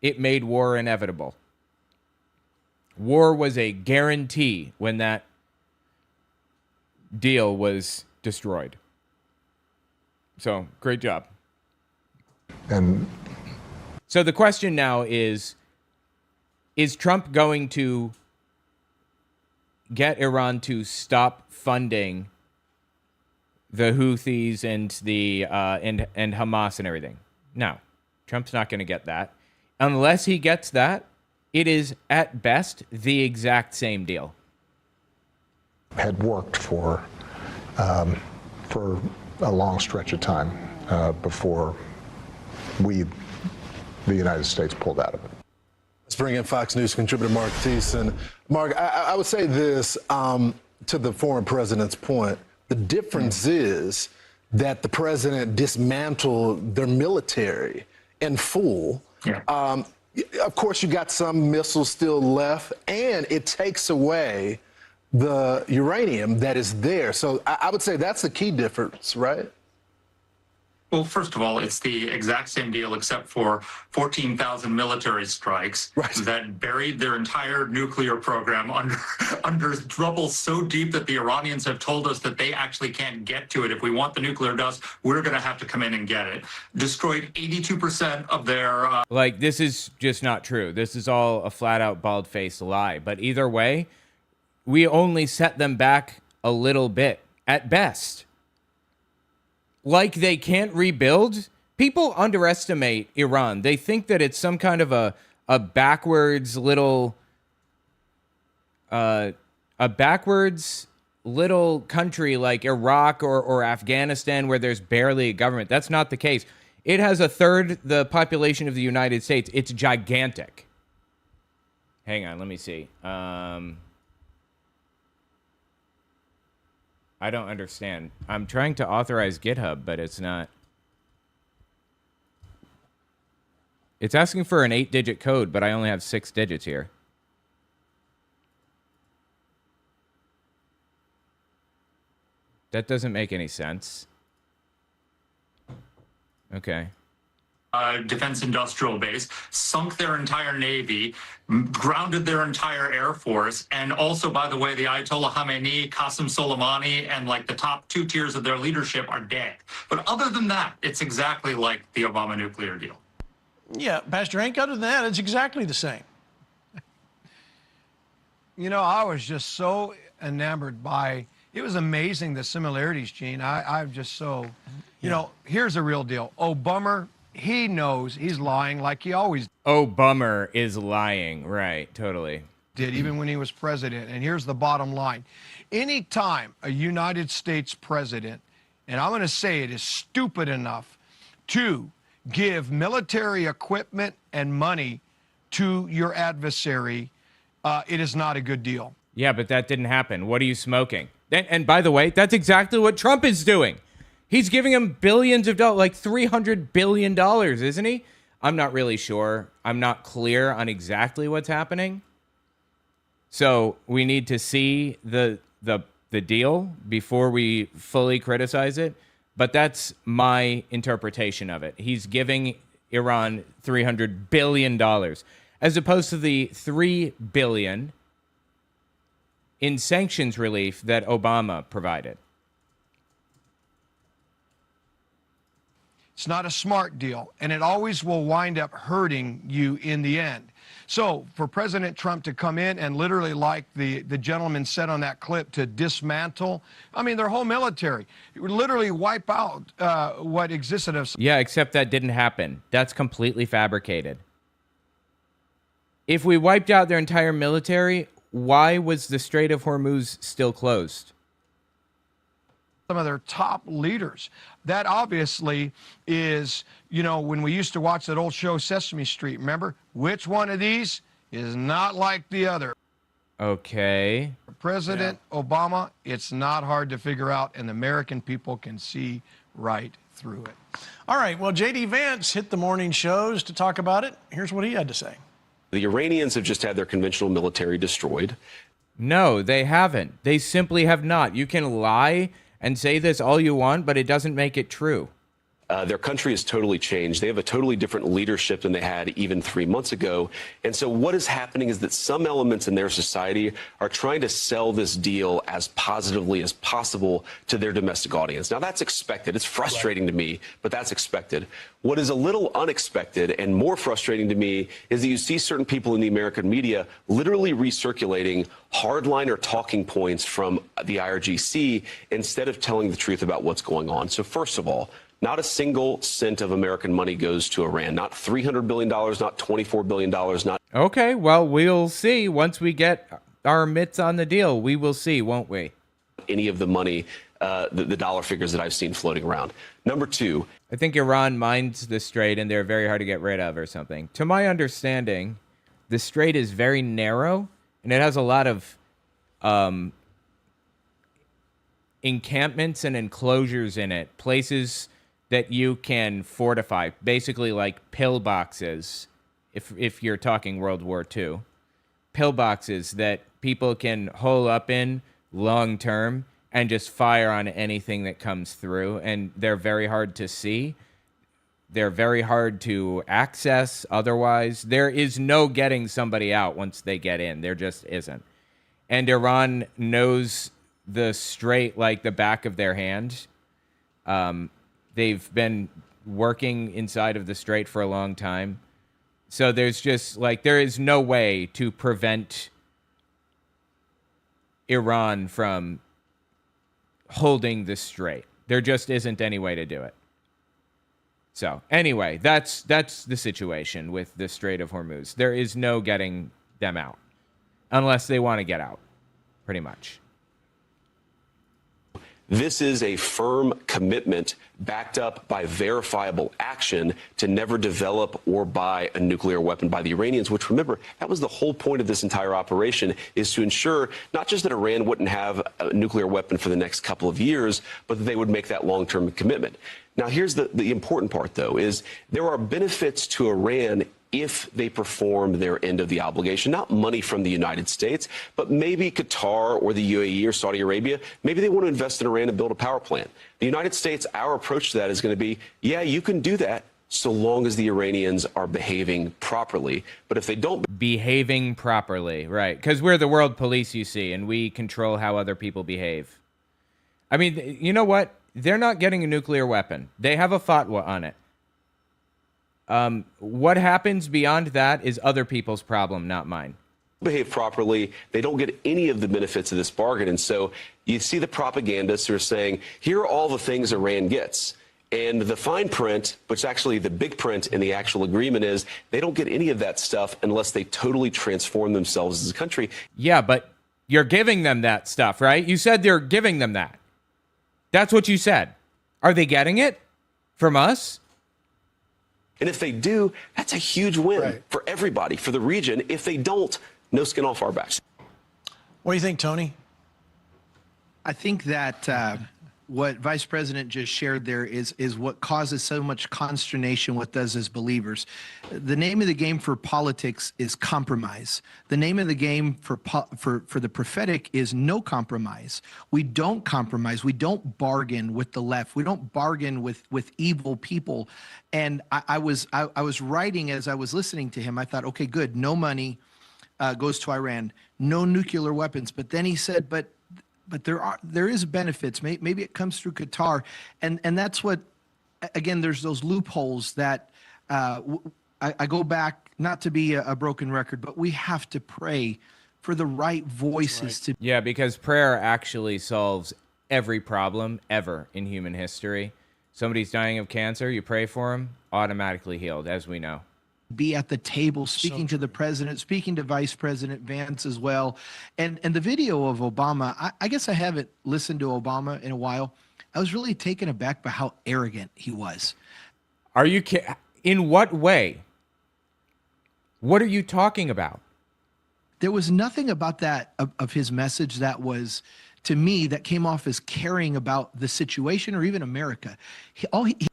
it made war inevitable. War was a guarantee when that deal was destroyed. So, great job. And so the question now is Trump going to get Iran to stop funding the Houthis and the and Hamas and everything? No, Trump's not going to get that. Unless he gets that, it is at best the exact same deal. Had worked for a long stretch of time before the United States pulled out of it. Let's bring in Fox News contributor Mark Thiessen. Mark, I would say this to the former president's point. The difference is that the president dismantled their military in full. Yeah. Of course, you got some missiles still left, and it takes away the uranium that is there. So I would say that's the key difference, right? Well, first of all, it's the exact same deal except for 14,000 military strikes that buried their entire nuclear program under rubble so deep that the Iranians have told us that they actually can't get to it. If we want the nuclear dust, we're going to have to come in and get it. Destroyed 82% of their... Like, this is just not true. This is all a flat-out, bald-faced lie. But either way, we only set them back a little bit, at best. Like they can't rebuild? People underestimate Iran. They think that it's some kind of a backwards little country like Iraq or Afghanistan where there's barely a government. That's not the case. It has a third the population of the United States. It's gigantic. Hang on, let me see. I don't understand. I'm trying to authorize GitHub, but it's not. It's asking for an 8-digit code, but I only have 6 digits here. That doesn't make any sense. Okay. Defense industrial base, sunk their entire navy, grounded their entire air force, and also, by the way, the Ayatollah Khamenei, Qasem Soleimani, and like the top 2 tiers of their leadership are dead. But other than that, it's exactly like the Obama nuclear deal. Yeah, Pastor Hank, other than that, it's exactly the same. You know, I was just so enamored by, it was amazing the similarities, Gene. I'm just so, you know, here's the real deal. Obama, he knows he's lying like he always Oh, bummer is lying. Right, totally. did, even when he was president. And here's the bottom line. Anytime a United States president, and I'm going to say it, is stupid enough to give military equipment and money to your adversary, it is not a good deal. Yeah, but that didn't happen. What are you smoking? And by the way, that's exactly what Trump is doing. He's giving him billions of dollars, like $300 billion, isn't he? I'm not really sure. I'm not clear on exactly what's happening. So we need to see the deal before we fully criticize it. But that's my interpretation of it. He's giving Iran $300 billion as opposed to the $3 billion in sanctions relief that Obama provided. It's not a smart deal, and it always will wind up hurting you in the end. So for President Trump to come in and literally, like the gentleman said on that clip, to dismantle, I mean, their whole military, it would literally wipe out what existed of. Yeah, except that didn't happen. That's completely fabricated. If we wiped out their entire military, why was the Strait of Hormuz still closed? Some of their top leaders. That obviously is, you know, when we used to watch that old show Sesame Street, remember? Which one of these is not like the other? Okay. President Obama, it's not hard to figure out, and the American people can see right through it. All right, well, J.D. Vance hit the morning shows to talk about it. Here's what he had to say. The Iranians have just had their conventional military destroyed. No, they haven't. They simply have not. You can lie and say this all you want, but it doesn't make it true. Their country has totally changed. They have a totally different leadership than they had even 3 months ago. And so what is happening is that some elements in their society are trying to sell this deal as positively as possible to their domestic audience. Now, that's expected. It's frustrating to me, but that's expected. What is a little unexpected and more frustrating to me is that you see certain people in the American media literally recirculating hardliner talking points from the IRGC instead of telling the truth about what's going on. So first of all, not a single cent of American money goes to Iran. Not $300 billion, not $24 billion, not... Okay, well, we'll see. Once we get our mitts on the deal, we will see, won't we? Any of the money, the dollar figures that I've seen floating around. Number two... I think Iran mines the strait and they're very hard to get rid of or something. To my understanding, the strait is very narrow and it has a lot of encampments and enclosures in it, places that you can fortify, basically like pillboxes, if you're talking World War II. Pillboxes that people can hole up in long term and just fire on anything that comes through. And they're very hard to see. They're very hard to access otherwise. There is no getting somebody out once they get in. There just isn't. And Iran knows the strait like the back of their hand. They've been working inside of the strait for a long time. So there's just like, there is no way to prevent Iran from holding the strait. There just isn't any way to do it. So anyway, that's the situation with the Strait of Hormuz. There is no getting them out unless they want to get out, pretty much. This is a firm commitment backed up by verifiable action to never develop or buy a nuclear weapon by the Iranians, which, remember, that was the whole point of this entire operation, is to ensure not just that Iran wouldn't have a nuclear weapon for the next couple of years, but that they would make that long-term commitment. Now, here's the important part, though, is there are benefits to Iran if they perform their end of the obligation, not money from the United States, but maybe Qatar or the UAE or Saudi Arabia, maybe they want to invest in Iran and build a power plant. The United States, our approach to that is going to be, yeah, you can do that so long as the Iranians are behaving properly. But if they don't... Behaving properly, right. Because we're the world police, you see, and we control how other people behave. I mean, you know what? They're not getting a nuclear weapon. They have a fatwa on it. What happens beyond that is other people's problem, not mine. Behave properly, they don't get any of the benefits of this bargain. And so you see the propagandists who are saying, here are all the things Iran gets. And the fine print, which actually the big print in the actual agreement is, they don't get any of that stuff unless they totally transform themselves as a country. Yeah, but you're giving them that stuff, right? You said they're giving them that. That's what you said. Are they getting it from us? And if they do, that's a huge win for everybody, for the region. If they don't, no skin off our backs. What do you think, Tony? I think that what Vice President just shared there is what causes so much consternation with us as believers. The name of the game for politics is compromise. The name of the game for the prophetic is no compromise. We don't compromise. We don't bargain with the left. We don't bargain with evil people. And I was writing as I was listening to him. I thought, okay, good. No money goes to Iran. No nuclear weapons. But then he said, but there is benefits. Maybe it comes through Qatar, and that's what. Again, there's those loopholes that I go back, not to be a broken record, but we have to pray for the right voices to. Yeah, because prayer actually solves every problem ever in human history. Somebody's dying of cancer, you pray for them, automatically healed, as we know. Be at the table, speaking to the president, speaking to Vice President Vance as well. And the video of Obama, I guess I haven't listened to Obama in a while. I was really taken aback by how arrogant he was. Are you kidding? In what way? What are you talking about? There was nothing about that, of his message that was, to me, that came off as caring about the situation or even America.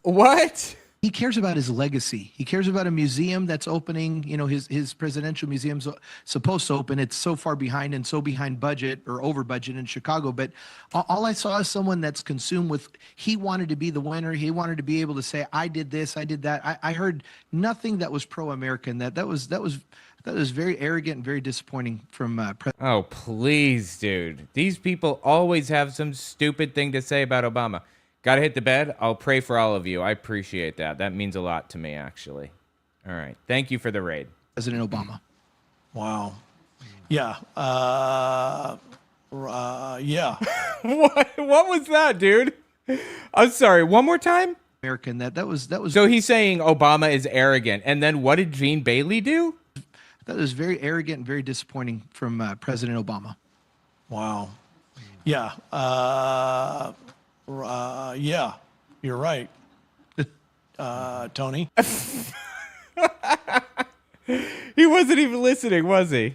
What? He cares about his legacy. He cares about a museum that's opening. You know, his presidential museum's supposed to open. It's so far behind and so behind budget or over budget in Chicago. But all I saw is someone that's consumed with, he wanted to be the winner. He wanted to be able to say, I did this, I did that. I heard nothing that was pro-American. That was very arrogant and very disappointing from Oh, please, dude. These people always have some stupid thing to say about Obama. Gotta hit the bed? I'll pray for all of you. I appreciate that. That means a lot to me, actually. All right. Thank you for the raid. President Obama. Wow. Yeah. Yeah. What was that, dude? I'm sorry. One more time? American. That was. So he's saying Obama is arrogant. And then what did Gene Bailey do? That was very arrogant and very disappointing from President Obama. Wow. Yeah. Yeah, you're right. Tony. He wasn't even listening, was he?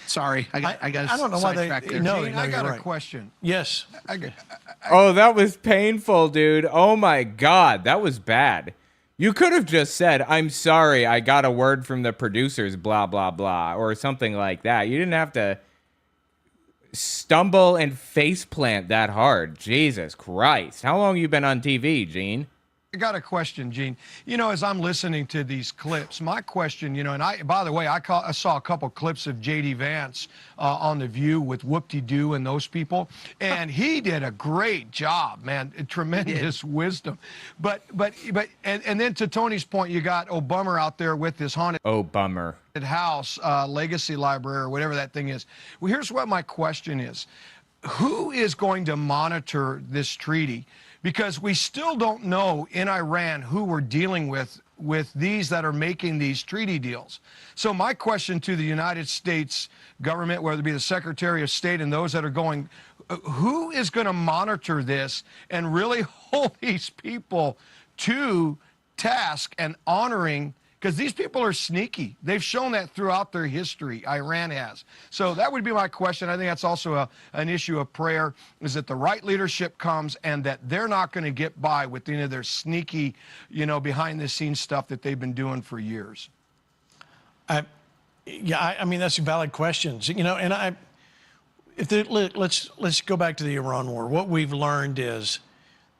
Sorry, I got. I don't know why they. No, Gene, I got right. a question. Yes. Oh, that was painful, dude. Oh my God, that was bad. You could have just said, "I'm sorry, I got a word from the producers," blah blah blah, or something like that. You didn't have to stumble and faceplant that hard. Jesus Christ. How long you been on TV, Gene? I got a question, Gene. You know, as I'm listening to these clips, my question, you know, and by the way, I saw a couple clips of J.D. Vance on The View with Whoop-de-Doo and those people, and he did a great job, man. Tremendous wisdom. But then to Tony's point, you got Obama out there with this haunted bummer house, legacy library, or whatever that thing is. Well, here's what my question is. Who is going to monitor this treaty? Because we still don't know in Iran who we're dealing with these that are making these treaty deals. So my question to the United States government, whether it be the Secretary of State and those that are going, who is going to monitor this and really hold these people to task and honoring? Because these people are sneaky. They've shown that throughout their history. Iran has. So that would be my question. I think that's also an issue of prayer, is that the right leadership comes and that they're not going to get by with any of their sneaky, behind-the-scenes stuff that they've been doing for years. I mean, that's valid questions. And let's go back to the Iran war. What we've learned is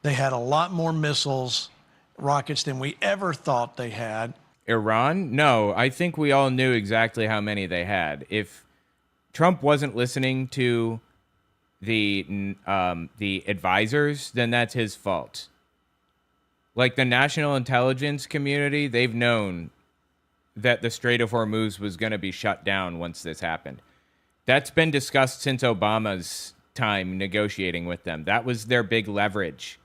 they had a lot more missiles, rockets than we ever thought they had. Iran? No, I think we all knew exactly how many they had. If Trump wasn't listening to the advisors, then that's his fault. Like the national intelligence community, they've known that the Strait of Hormuz was going to be shut down once this happened. That's been discussed since Obama's time negotiating with them. That was their big leverage.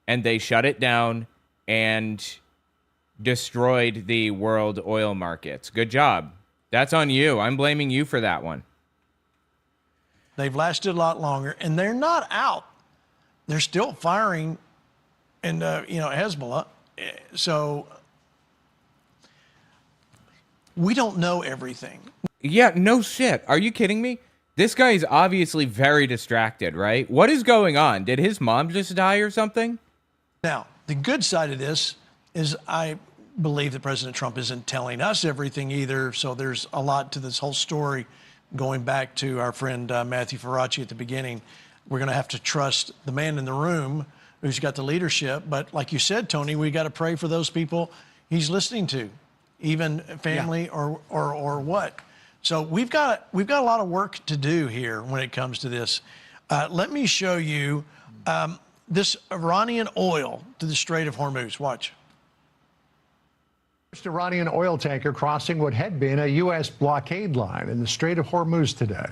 And they shut it down and destroyed the world oil markets. Good job. That's on you. I'm blaming you for that one. They've lasted a lot longer, and they're not out. They're still firing in, Hezbollah. So we don't know everything. Yeah, no shit. Are you kidding me? This guy is obviously very distracted, right? What is going on? Did his mom just die or something? Now, the good side of this is I believe that President Trump isn't telling us everything either. So there's a lot to this whole story. Going back to our friend Matthew Faraci at the beginning, we're going to have to trust the man in the room who's got the leadership. But like you said, Tony, we got to pray for those people he's listening to, even family or what. So we've got a lot of work to do here when it comes to this. Let me show you this Iranian oil to the Strait of Hormuz. Watch. First Iranian oil tanker crossing what had been a U.S. blockade line in the Strait of Hormuz today.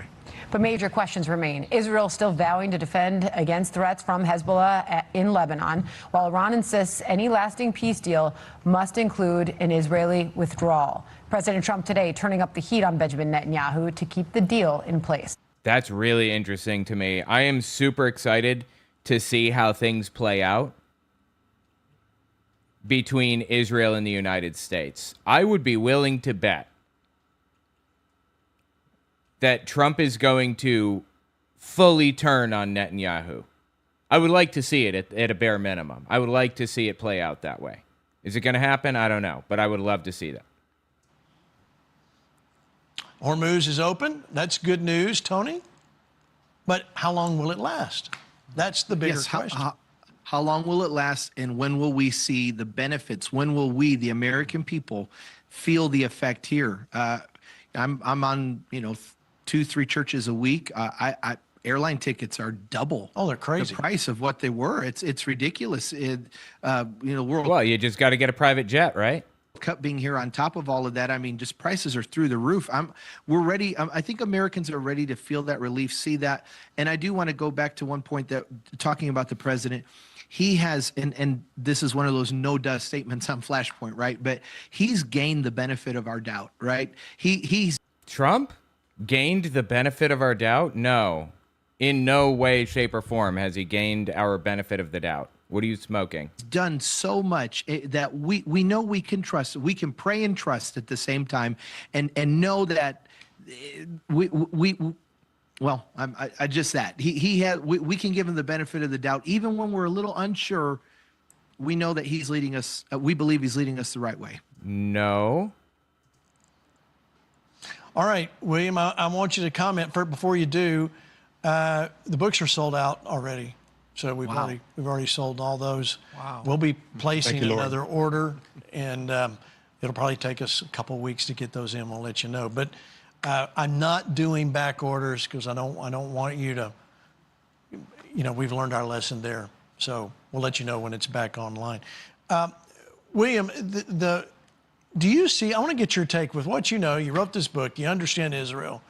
But major questions remain. Israel still vowing to defend against threats from Hezbollah in Lebanon, while Iran insists any lasting peace deal must include an Israeli withdrawal. President Trump today turning up the heat on Benjamin Netanyahu to keep the deal in place. That's really interesting to me. I am super excited to see how things play out between Israel and the United States. I would be willing to bet that Trump is going to fully turn on Netanyahu. I would like to see it at a bare minimum. I would like to see it play out that way. Is it going to happen? I don't know, but I would love to see that. Hormuz is open. That's good news, Tony. But how long will it last? That's the bigger question. How long will it last, and when will we see the benefits? When will we, the American people, feel the effect here? I'm on 2-3 churches a week. Airline tickets are double. Oh, they're crazy. The price of what they were. It's ridiculous. Well, you just got to get a private jet, right? Cup being here on top of all of that, I mean, just prices are through the roof. We're ready. I think Americans are ready to feel that relief, see that. And I do want to go back to one point that talking about the president. He has, and this is one of those no duh statements on Flashpoint, right? But he's gained the benefit of our doubt, right? He's Trump gained the benefit of our doubt? No. In no way, shape, or form has he gained our benefit of the doubt. What are you smoking? Done so much that we know we can trust. We can pray and trust at the same time, and know that I just that he had. We can give him the benefit of the doubt, even when we're a little unsure. We know that he's leading us. We believe he's leading us the right way. No. All right, William, I want you to comment before you do. The books are sold out already. So we've already sold all those. Wow. We'll be placing you, another order, and it'll probably take us a couple of weeks to get those in. We'll let you know. But I'm not doing back orders because I don't want you to. We've learned our lesson there. So we'll let you know when it's back online. William, do you see? I want to get your take with what you know. You wrote this book. You understand Israel.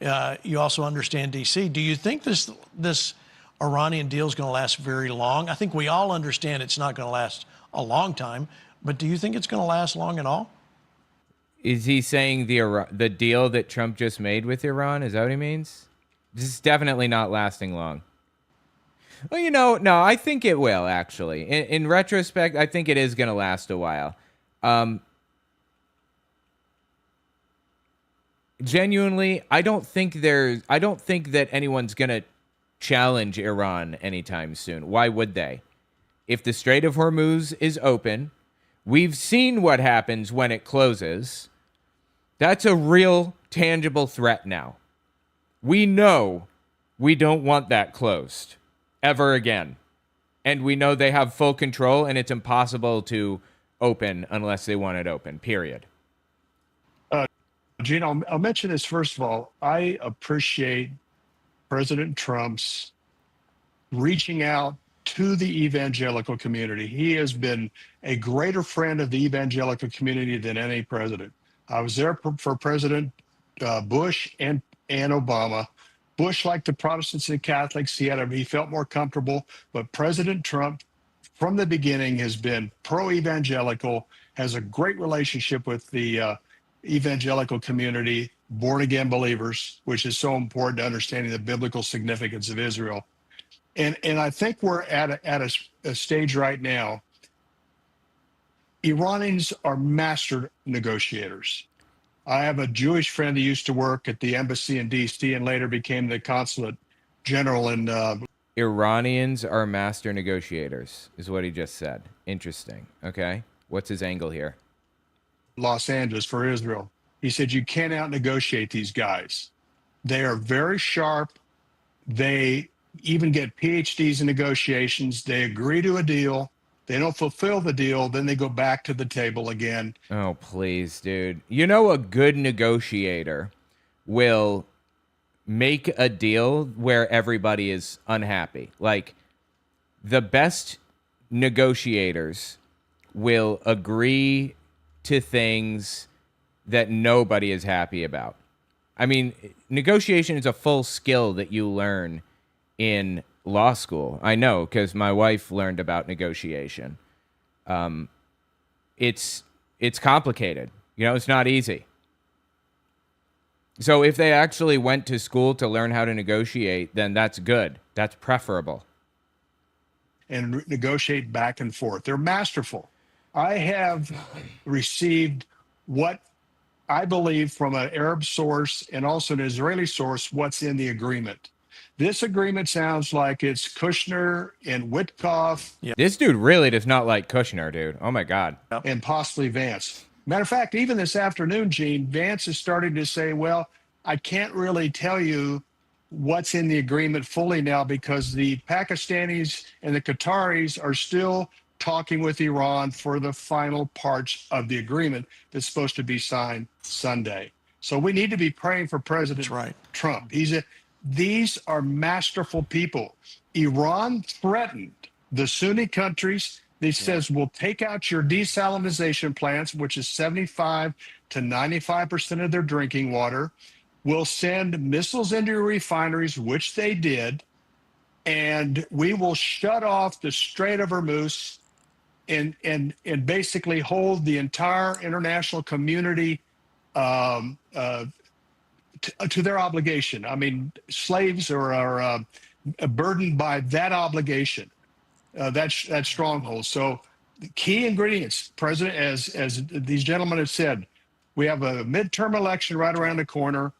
You also understand D.C. Do you think this Iranian deal is going to last very long? I think we all understand it's not going to last a long time, but do you think it's going to last long at all? Is he saying the deal that Trump just made with Iran? Is that what he means? This is definitely not lasting long. Well, no, I think it will, actually. In retrospect, I think it is going to last a while. Genuinely, I don't think that anyone's going to challenge Iran anytime soon. Why would they? If the Strait of Hormuz is open, we've seen what happens when it closes. That's a real, tangible threat now. We know we don't want that closed ever again. And we know they have full control, and it's impossible to open unless they want it open, period. Gene, I'll mention this first of all. I appreciate President Trump's reaching out to the evangelical community. He has been a greater friend of the evangelical community than any president. I was there for President Bush and Obama. Bush liked the Protestants and Catholics. He felt more comfortable. But President Trump, from the beginning, has been pro-evangelical, has a great relationship with the evangelical community, born-again believers, which is so important to understanding the biblical significance of Israel. And I think we're at a stage right now. Iranians are master negotiators. I have a Jewish friend who used to work at the embassy in D.C. and later became the consulate general in. Iranians are master negotiators, is what he just said. Interesting. Okay. What's his angle here? Los Angeles for Israel. He said, you can't out-negotiate these guys. They are very sharp. They even get PhDs in negotiations. They agree to a deal. They don't fulfill the deal. Then they go back to the table again. Oh, please, dude. A good negotiator will make a deal where everybody is unhappy. Like, the best negotiators will agree to things that nobody is happy about. I mean, negotiation is a full skill that you learn in law school. I know, because my wife learned about negotiation. It's complicated. It's not easy. So if they actually went to school to learn how to negotiate, then that's good. That's preferable. And negotiate back and forth. They're masterful. I have received what I believe from an Arab source and also an Israeli source, what's in the agreement. This agreement sounds like it's Kushner and Witkoff. Yeah. This dude really does not like Kushner, dude. Oh, my God. And possibly Vance. Matter of fact, even this afternoon, Gene, Vance is starting to say, well, I can't really tell you what's in the agreement fully now because the Pakistanis and the Qataris are still talking with Iran for the final parts of the agreement that's supposed to be signed Sunday. So we need to be praying for President Trump. These are masterful people. Iran threatened the Sunni countries. They says, we'll take out your desalination plants, which is 75 to 95% of their drinking water. We'll send missiles into your refineries, which they did. And we will shut off the Strait of Hormuz and basically hold the entire international community to their obligation. I mean, slaves are burdened by that obligation, that stronghold. So the key ingredients, President, as these gentlemen have said, we have a midterm election right around the corner.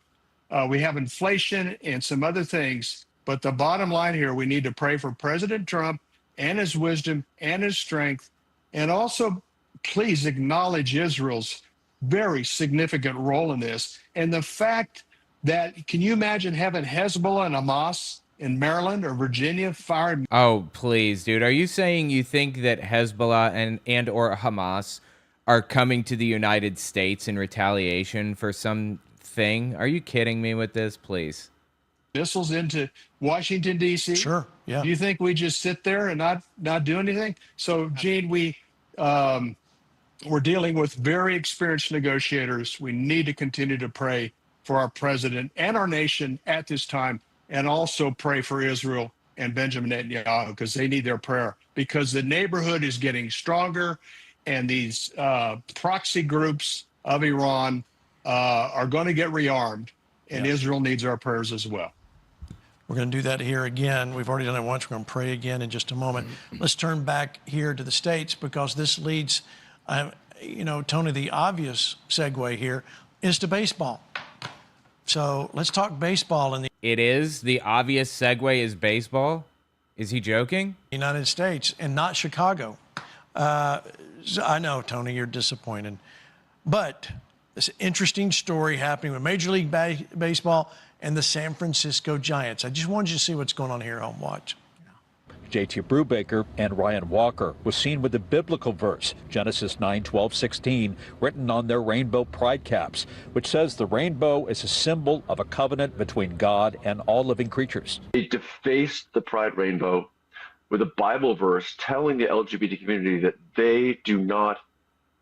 We have inflation and some other things. But the bottom line here, we need to pray for President Trump and his wisdom and his strength. And also, please acknowledge Israel's very significant role in this. And the fact that, can you imagine having Hezbollah and Hamas in Maryland or Virginia firing? Oh, please, dude. Are you saying you think that Hezbollah and or Hamas are coming to the United States in retaliation for something? Are you kidding me with this, please? Missiles into Washington, D.C.? Sure, yeah. Do you think we just sit there and not do anything? So, Gene, we're dealing with very experienced negotiators. We need to continue to pray for our president and our nation at this time, and also pray for Israel and Benjamin Netanyahu, because they need their prayer, because the neighborhood is getting stronger, and these proxy groups of Iran are going to get rearmed, and Israel needs our prayers as well. We're going to do that here again. We've already done it once. We're going to pray again in just a moment. Let's turn back here to the States, because this leads, Tony, the obvious segue here is to baseball. So let's talk baseball in the It is? The obvious segue is baseball? Is he joking? United States and not Chicago. So I know, Tony, you're disappointed. But this interesting story happening with Major League Baseball and the San Francisco Giants. I just wanted you to see what's going on here on Watch. J.T. Brubaker and Ryan Walker was seen with the biblical verse, Genesis 9:12-16, written on their rainbow pride caps, which says the rainbow is a symbol of a covenant between God and all living creatures. They defaced the pride rainbow with a Bible verse telling the LGBT community that they do not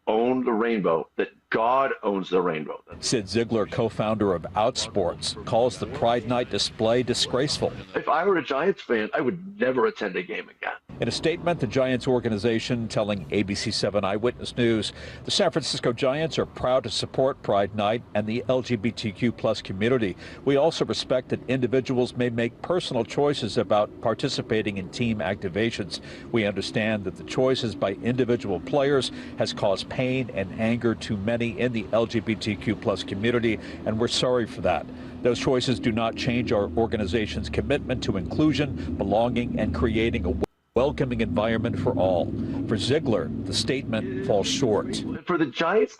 own the rainbow, that God owns the rainbow. Sid Ziegler, co-founder of Outsports, calls the Pride Night display disgraceful. If I were a Giants fan, I would never attend a game again. In a statement, the Giants organization telling ABC7 Eyewitness News, the San Francisco Giants are proud to support Pride Night and the LGBTQ+ community. We also respect that individuals may make personal choices about participating in team activations. We understand that the choices by individual players has caused pain and anger to many in the LGBTQ+ community, and we're sorry for that. Those choices do not change our organization's commitment to inclusion, belonging, and creating a welcoming environment for all. For Ziegler, the statement falls short. For the Giants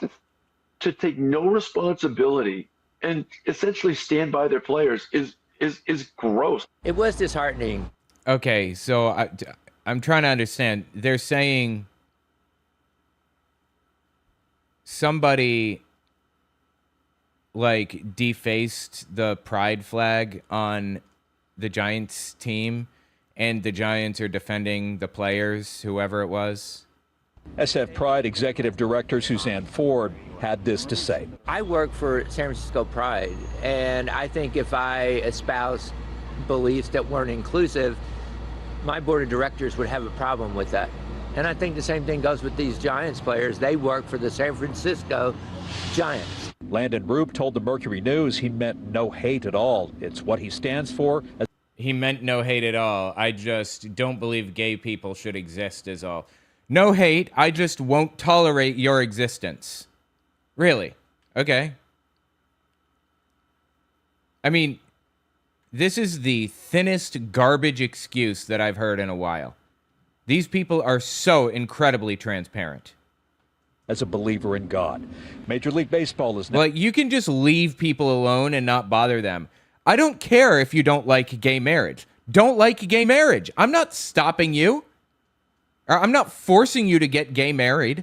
to take no responsibility and essentially stand by their players is gross. It was disheartening. Okay, so I'm trying to understand. They're saying somebody like defaced the pride flag on the Giants team, and the Giants are defending the players, whoever it was. SF Pride Executive Director Suzanne Ford had this to say. I work for San Francisco Pride, and I think if I espouse beliefs that weren't inclusive, my board of directors would have a problem with that. And I think the same thing goes with these Giants players. They work for the San Francisco Giants. Landon Roop told the Mercury News he meant no hate at all. It's what he stands for. He meant no hate at all. I just don't believe gay people should exist is all. No hate. I just won't tolerate your existence. Really? Okay. I mean, this is the thinnest garbage excuse that I've heard in a while. These people are so incredibly transparent. As a believer in God. Major League Baseball is now. Like, you can just leave people alone and not bother them. I don't care if you don't like gay marriage. Don't like gay marriage. I'm not stopping you. I'm not forcing you to get gay married.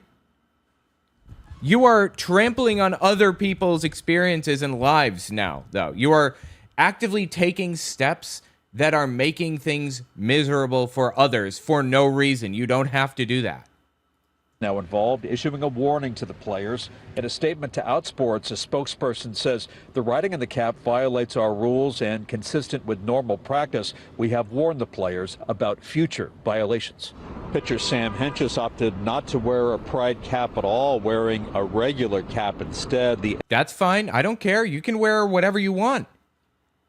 You are trampling on other people's experiences and lives now, though. You are actively taking steps that are making things miserable for others for no reason. You don't have to do that. Now involved, issuing a warning to the players. In a statement to Outsports, a spokesperson says the writing in the cap violates our rules, and consistent with normal practice, we have warned the players about future violations. Pitcher Sam Hentges opted not to wear a pride cap at all, wearing a regular cap instead. That's fine. I don't care. You can wear whatever you want.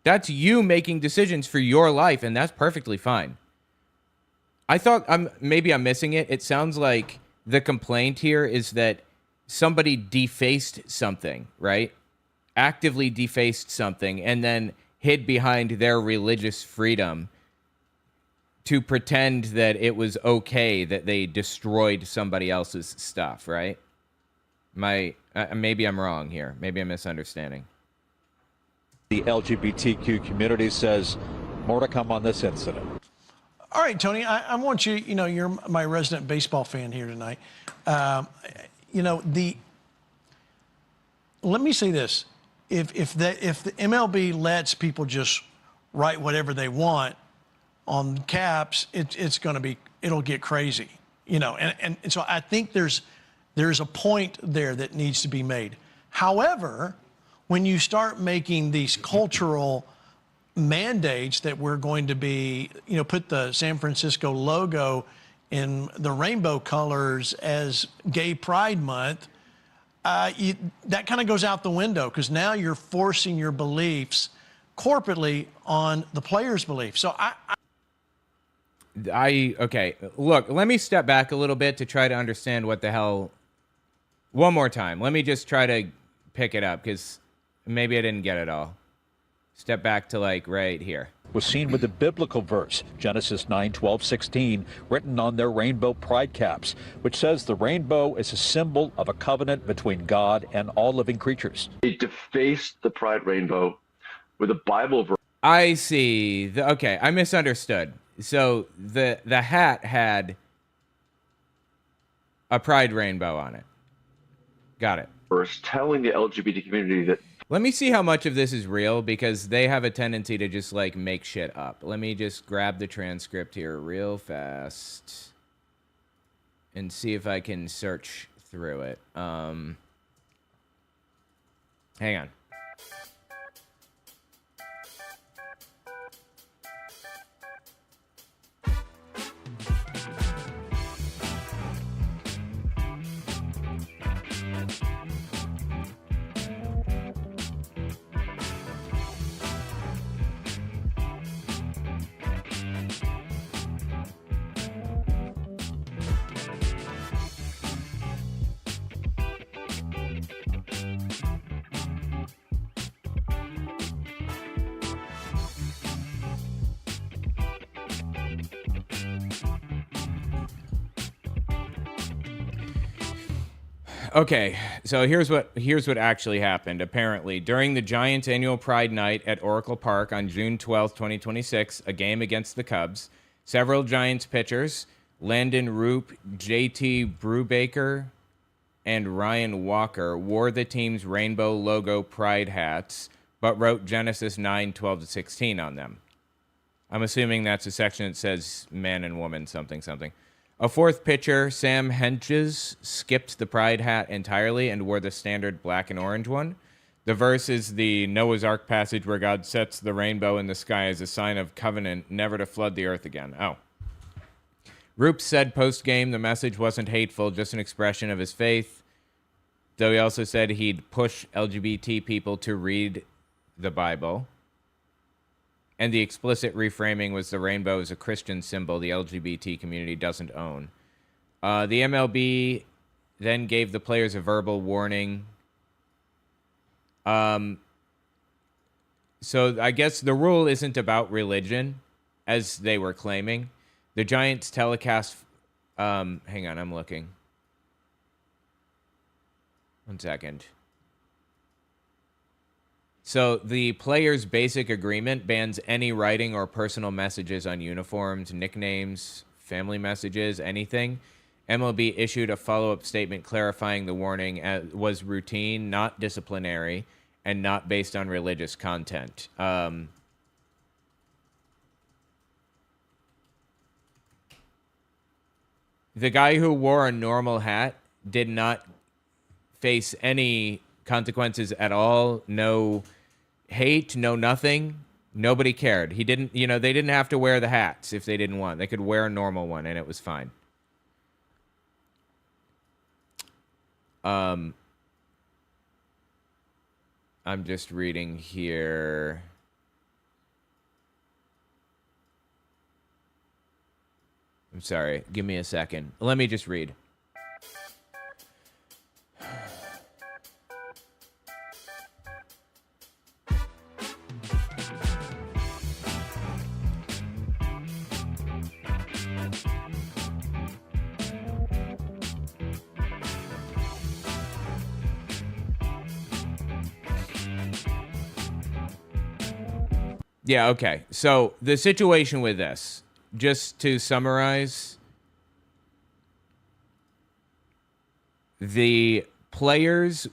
That's you making decisions for your life, and that's perfectly fine. I thought maybe I'm missing it. It sounds like the complaint here is that somebody defaced something, right? Actively defaced something and then hid behind their religious freedom to pretend that it was okay that they destroyed somebody else's stuff, right? Maybe I'm wrong here. Maybe I'm misunderstanding. The LGBTQ community says more to come on this incident. All right, Tony, I want you, you're my resident baseball fan here tonight. Let me say this. If the MLB lets people just write whatever they want on caps, it'll get crazy, and so I think there's a point there that needs to be made. However, when you start making these cultural mandates that we're going to be, put the San Francisco logo in the rainbow colors as Gay Pride Month, that kind of goes out the window, because now you're forcing your beliefs corporately on the players' belief. So okay, look, let me step back a little bit to try to understand what the hell. One more time. Let me just try to pick it up because maybe I didn't get it all. Step back to like right here. Was seen with the biblical verse, Genesis 9:12-16, written on their rainbow pride caps, which says the rainbow is a symbol of a covenant between God and all living creatures. They defaced the pride rainbow with a Bible verse. I see. Okay, I misunderstood. So the hat had a pride rainbow on it. Got it. Verse telling the LGBT community that. Let me see how much of this is real because they have a tendency to just like make shit up. Let me just grab the transcript here real fast and see if I can search through it. Hang on. Okay, so here's what actually happened. Apparently, during the Giants' annual Pride Night at Oracle Park on June 12, 2026, a game against the Cubs, several Giants pitchers, Landon Roop, JT Brubaker, and Ryan Walker, wore the team's rainbow logo Pride hats, but wrote Genesis 9:12-16 on them. I'm assuming that's a section that says man and woman something something. A fourth pitcher, Sam Henches, skipped the pride hat entirely and wore the standard black and orange one. The verse is the Noah's Ark passage where God sets the rainbow in the sky as a sign of covenant never to flood the earth again. Oh. Roop said post-game the message wasn't hateful, just an expression of his faith, though he also said he'd push LGBT people to read the Bible. And the explicit reframing was the rainbow is a Christian symbol the LGBT community doesn't own. The MLB then gave the players a verbal warning. So I guess the rule isn't about religion, as they were claiming. The Giants telecast... hang on, I'm looking. 1 second. So the players' basic agreement bans any writing or personal messages on uniforms, nicknames, family messages, anything. MLB issued a follow-up statement clarifying the warning was routine, not disciplinary, and not based on religious content. The guy who wore a normal hat did not face any consequences at all. No hate, no nothing. Nobody cared. He didn't, they didn't have to wear the hats if they didn't want. They could wear a normal one and it was fine. I'm just reading here. I'm sorry. Give me a second. Let me just read. Yeah, okay. So the situation with this, just to summarize, the players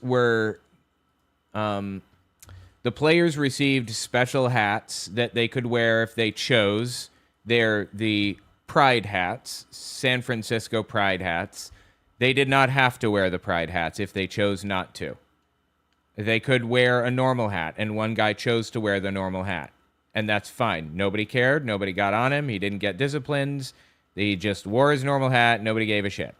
received special hats that they could wear if they chose. They're the Pride hats, San Francisco Pride hats. They did not have to wear the Pride hats if they chose not to. They could wear a normal hat, and one guy chose to wear the normal hat. And that's fine. Nobody cared. Nobody got on him. He didn't get disciplines. He just wore his normal hat. Nobody gave a shit.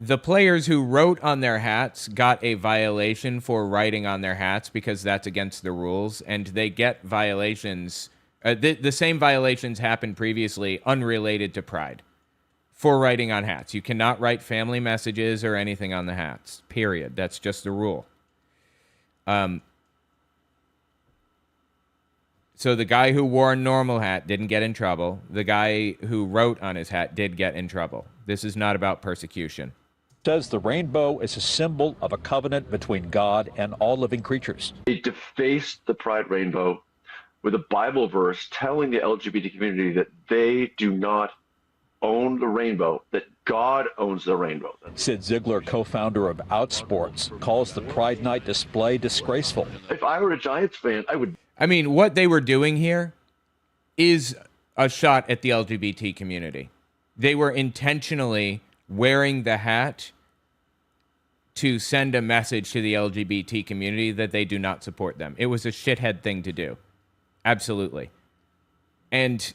The players who wrote on their hats got a violation for writing on their hats because that's against the rules, and they get violations. The same violations happened previously unrelated to Pride for writing on hats. You cannot write family messages or anything on the hats, period. That's just the rule. So the guy who wore a normal hat didn't get in trouble. The guy who wrote on his hat did get in trouble. This is not about persecution. Says the rainbow is a symbol of a covenant between God and all living creatures. They defaced the Pride rainbow with a Bible verse telling the LGBT community that they do not own the rainbow, that God owns the rainbow. Sid Ziegler, co-founder of Outsports, calls the Pride Night display disgraceful. If I were a Giants fan, I would... I mean, what they were doing here is a shot at the LGBT community. They were intentionally wearing the hat to send a message to the LGBT community that they do not support them. It was a shithead thing to do. Absolutely. And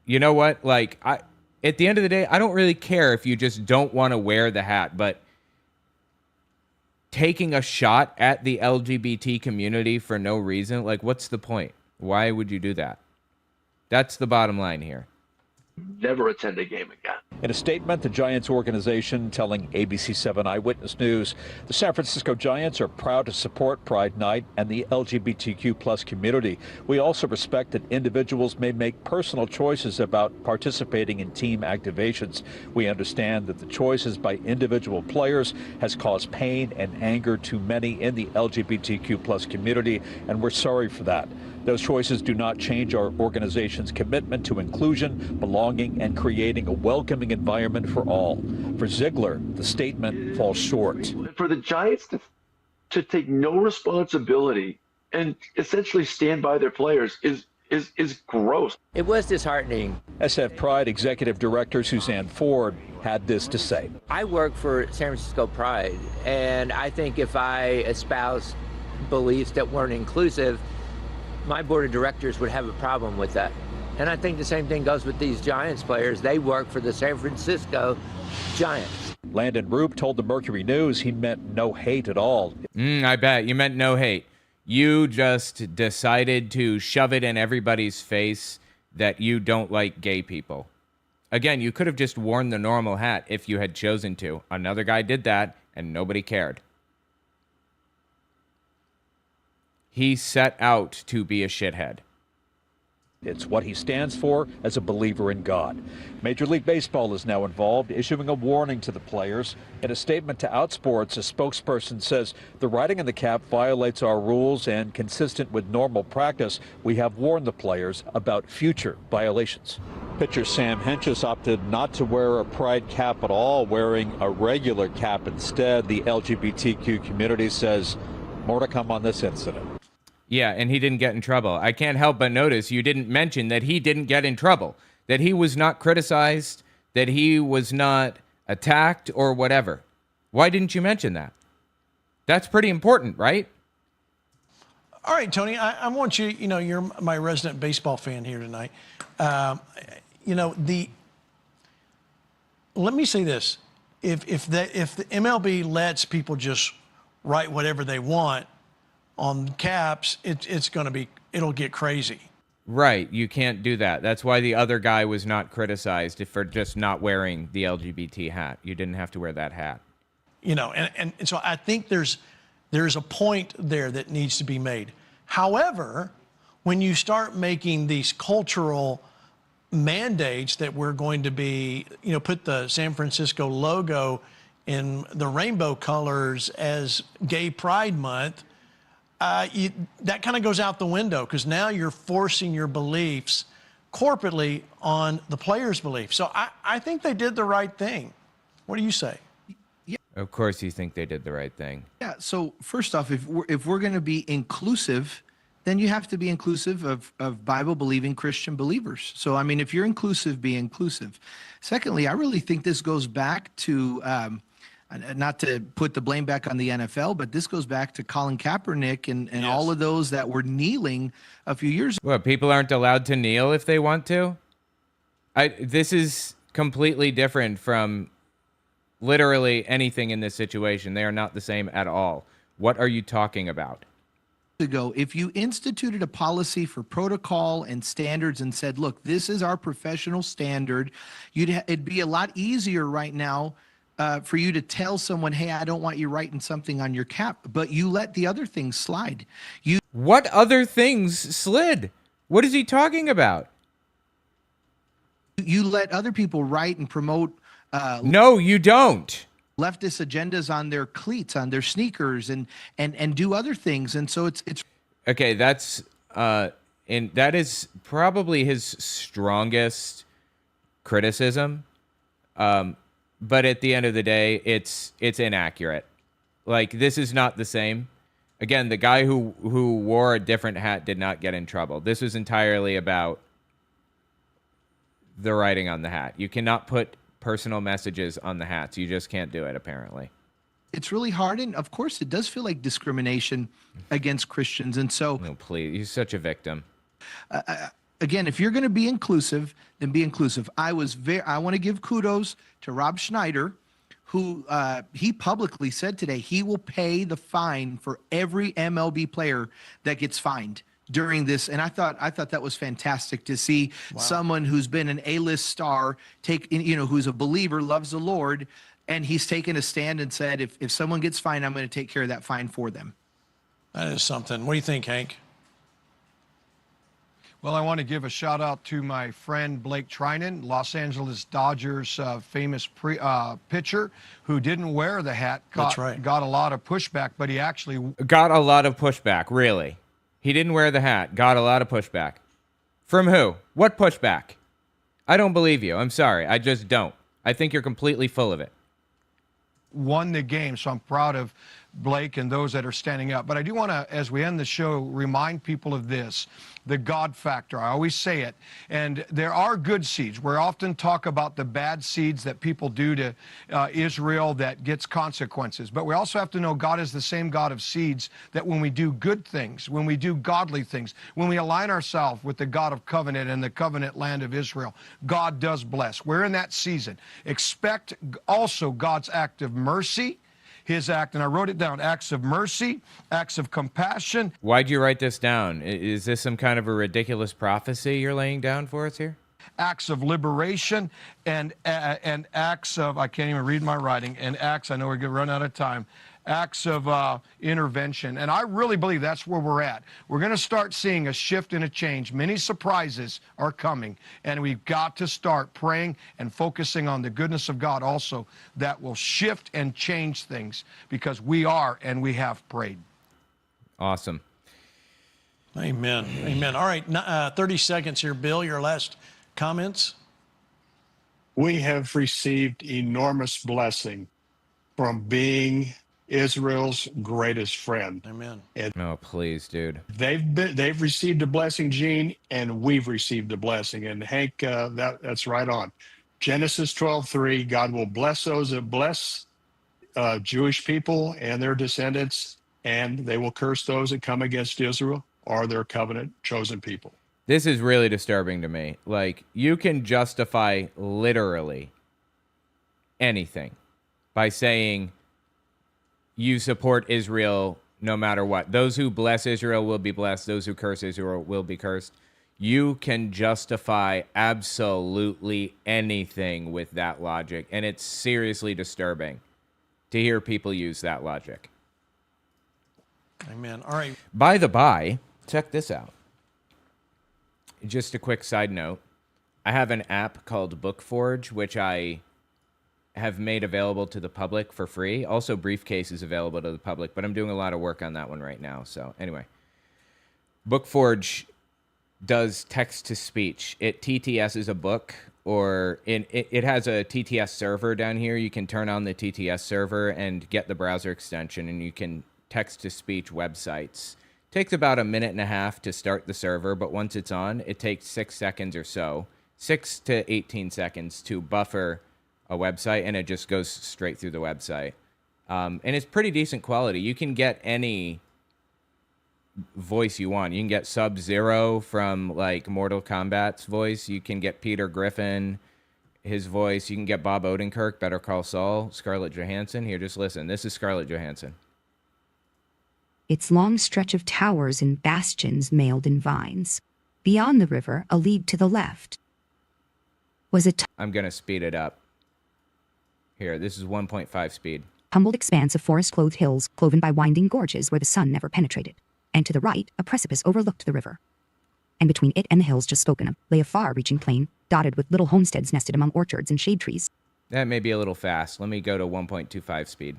you know what? Like, at the end of the day, I don't really care if you just don't want to wear the hat, but taking a shot at the LGBT community for no reason, like, what's the point? Why would you do that? That's the bottom line here. Never attend a game again. In a statement, the Giants organization telling ABC7 Eyewitness News, the San Francisco Giants are proud to support Pride Night and the LGBTQ plus community. We also respect that individuals may make personal choices about participating in team activations. We understand that the choices by individual players has caused pain and anger to many in the LGBTQ plus community, and we're sorry for that. Those choices do not change our organization's commitment to inclusion, belonging, and creating a welcoming environment for all. For Ziegler, the statement falls short. For the Giants to take no responsibility and essentially stand by their players is gross. It was disheartening. SF Pride Executive Director Suzanne Ford had this to say. I work for San Francisco Pride, and I think if I espouse beliefs that weren't inclusive, my board of directors would have a problem with that. And I think the same thing goes with these Giants players. They work for the San Francisco Giants. Landon Roop told the Mercury News he meant no hate at all. I bet you meant no hate. You just decided to shove it in everybody's face that you don't like gay people. Again, you could have just worn the normal hat if you had chosen to. Another guy did that, and nobody cared. He set out to be a shithead. It's what he stands for as a believer in God. Major League Baseball is now involved, issuing a warning to the players. In a statement to Outsports, a spokesperson says the writing on the cap violates our rules, and consistent with normal practice, we have warned the players about future violations. Pitcher Sam Hentges opted not to wear a pride cap at all, wearing a regular cap instead. The LGBTQ community says more to come on this incident. Yeah, and he didn't get in trouble. I can't help but notice you didn't mention that he didn't get in trouble, that he was not criticized, that he was not attacked or whatever. Why didn't you mention that? That's pretty important, right? All right, Tony, I want you, you're my resident baseball fan here tonight. Let me say this. If the MLB lets people just write whatever they want on caps, it'll get crazy. Right, you can't do that. That's why the other guy was not criticized for just not wearing the LGBT hat. You didn't have to wear that hat. And so I think there's a point there that needs to be made. However, when you start making these cultural mandates that we're going to be, put the San Francisco logo in the rainbow colors as Gay Pride Month, that kind of goes out the window, because now you're forcing your beliefs corporately on the players' beliefs. So I think they did the right thing. What do you say? Yeah. Of course you think they did the right thing. Yeah, so first off, if we're going to be inclusive, then you have to be inclusive of Bible-believing Christian believers. So, I mean, if you're inclusive, be inclusive. Secondly, I really think this goes back to not to put the blame back on the NFL, but this goes back to Colin Kaepernick and yes, all of those that were kneeling a few years ago. What, people aren't allowed to kneel if they want to? This is completely different from literally anything in this situation. They are not the same at all. What are you talking about? Ago, if you instituted a policy for protocol and standards and said, look, this is our professional standard, it'd be a lot easier right now for you to tell someone, hey, I don't want you writing something on your cap, but you let the other things slide. What other things slid? What is he talking about? You let other people write and promote. No, you don't. Leftist agendas on their cleats, on their sneakers, and do other things. And so it's okay. That's and that is probably his strongest criticism. But at the end of the day, it's inaccurate. Like, this is not the same. Again, the guy who wore a different hat did not get in trouble. This was entirely about the writing on the hat. You cannot put personal messages on the hats. You just can't do it, apparently. It's really hard, and of course it does feel like discrimination against Christians. And so, no, please, he's such a victim. Again, if you're going to be inclusive, then be inclusive. I want to give kudos to Rob Schneider, who he publicly said today he will pay the fine for every MLB player that gets fined during this. And I thought that was fantastic to see someone who's been an A-list star who's a believer, loves the Lord, and he's taken a stand and said, if someone gets fined, I'm going to take care of that fine for them. That is something. What do you think, Hank? Well, I want to give a shout out to my friend Blake Trinan, Los Angeles Dodgers famous pitcher, who didn't wear the hat. That's right. Got a lot of pushback, but he actually got a lot of pushback. Really, he didn't wear the hat. Got a lot of pushback. From who? What pushback? I don't believe you. I'm sorry. I just don't. I think you're completely full of it. Won the game, so I'm proud of Blake and those that are standing up. But I do want to, as we end the show, remind people of this, the God factor. I always say it. And there are good seeds. We often talk about the bad seeds that people do to Israel that gets consequences. But we also have to know God is the same God of seeds, that when we do good things, when we do godly things, when we align ourselves with the God of covenant and the covenant land of Israel, God does bless. We're in that season. Expect also God's act of mercy, his act, and I wrote it down, acts of mercy, acts of compassion. Why'd you write this down? Is this some kind of a ridiculous prophecy you're laying down for us here? Acts of liberation and acts of, I can't even read my writing, and acts, I know we're going to run out of time, acts of intervention. And I really believe that's where we're at. We're going to start seeing a shift and a change. Many surprises are coming, and we've got to start praying and focusing on the goodness of God also that will shift and change things, because we are and we have prayed. Awesome. Amen. Amen. All right, 30 seconds here, Bill, your last comments. We have received enormous blessing from being Israel's greatest friend. Amen. And oh, please, dude. They've received a blessing, Gene, and we've received a blessing. And Hank, that's right on. Genesis 12:3, God will bless those that bless Jewish people and their descendants, and they will curse those that come against Israel or their covenant chosen people. This is really disturbing to me. Like, you can justify literally anything by saying you support Israel no matter what. Those who bless Israel will be blessed. Those who curse Israel will be cursed. You can justify absolutely anything with that logic, and it's seriously disturbing to hear people use that logic. Amen. All right. By the by, check this out. Just a quick side note. I have an app called BookForge, which I have made available to the public for free. Also, Briefcase is available to the public, but I'm doing a lot of work on that one right now. So anyway, BookForge does text-to-speech. It TTSs a book, or it has a TTS server down here. You can turn on the TTS server and get the browser extension, and you can text-to-speech websites. Takes about a minute and a half to start the server, but once it's on, it takes 6 seconds or so, 6 to 18 seconds to buffer a website, and it just goes straight through the website. And it's pretty decent quality. You can get any voice you want. You can get Sub-Zero from like Mortal Kombat's voice. You can get Peter Griffin. his voice. You can get Bob Odenkirk, Better Call Saul, Scarlett Johansson. Here, just listen. This is Scarlett Johansson. Its long stretch of towers and bastions mailed in vines. Beyond the river, a league to the left, was a I'm going to speed it up. Here, this is 1.5 speed. tumbled expanse of forest-clothed hills, cloven by winding gorges where the sun never penetrated. And to the right, a precipice overlooked the river. And between it and the hills just spoken of, lay a far-reaching plain, dotted with little homesteads nested among orchards and shade trees. That may be a little fast. Let me go to 1.25 speed.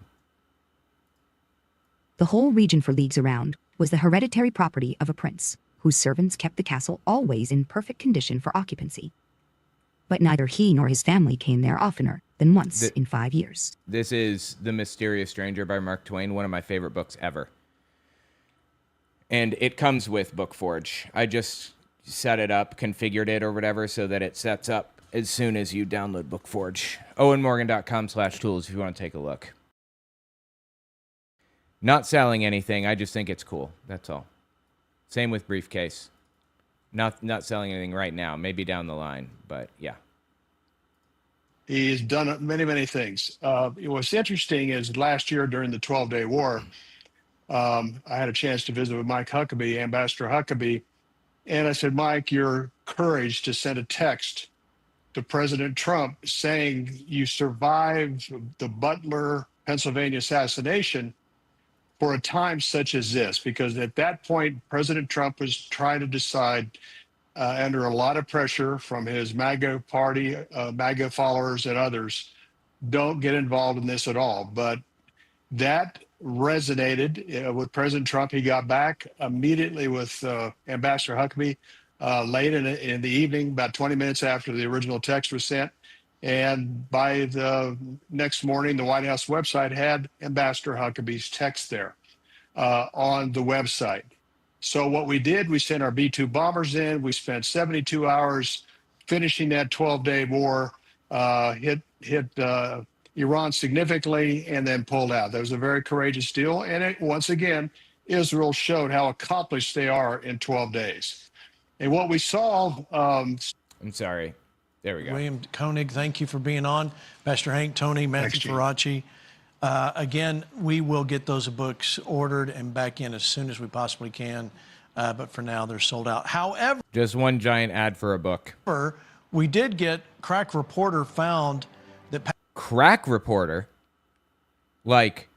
The whole region for leagues around was the hereditary property of a prince, whose servants kept the castle always in perfect condition for occupancy. But neither he nor his family came there oftener than once in 5 years. This is The Mysterious Stranger by Mark Twain, one of my favorite books ever. And it comes with Bookforge. I just set it up, configured it or whatever so that it sets up as soon as you download Bookforge. owenmorgan.com/tools if you want to take a look. Not selling anything. I just think it's cool. That's all. Same with Briefcase. Not selling anything right now. Maybe down the line, but yeah. He's done many, many things. What's interesting is last year during the 12-day war, I had a chance to visit with Mike Huckabee, Ambassador Huckabee, and I said, Mike, your courage to send a text to President Trump saying you survived the Butler, Pennsylvania assassination for a time such as this, because at that point, President Trump was trying to decide under a lot of pressure from his MAGA party, MAGA followers and others, don't get involved in this at all. But that resonated with President Trump. He got back immediately with Ambassador Huckabee late in the evening, about 20 minutes after the original text was sent. And by the next morning, the White House website had Ambassador Huckabee's text there on the website. So what we did, we sent our B-2 bombers in. We spent 72 hours finishing that 12-day war, hit Iran significantly, and then pulled out. That was a very courageous deal. And once again, Israel showed how accomplished they are in 12 days. And what we saw... I'm sorry. There we go. William Koenig, thank you for being on. Pastor Hank, Tony, Matthew Faraci. Again, we will get those books ordered and back in as soon as we possibly can. But for now, they're sold out. However, just one giant ad for a book. We did get Crack Reporter found that... Crack Reporter? Like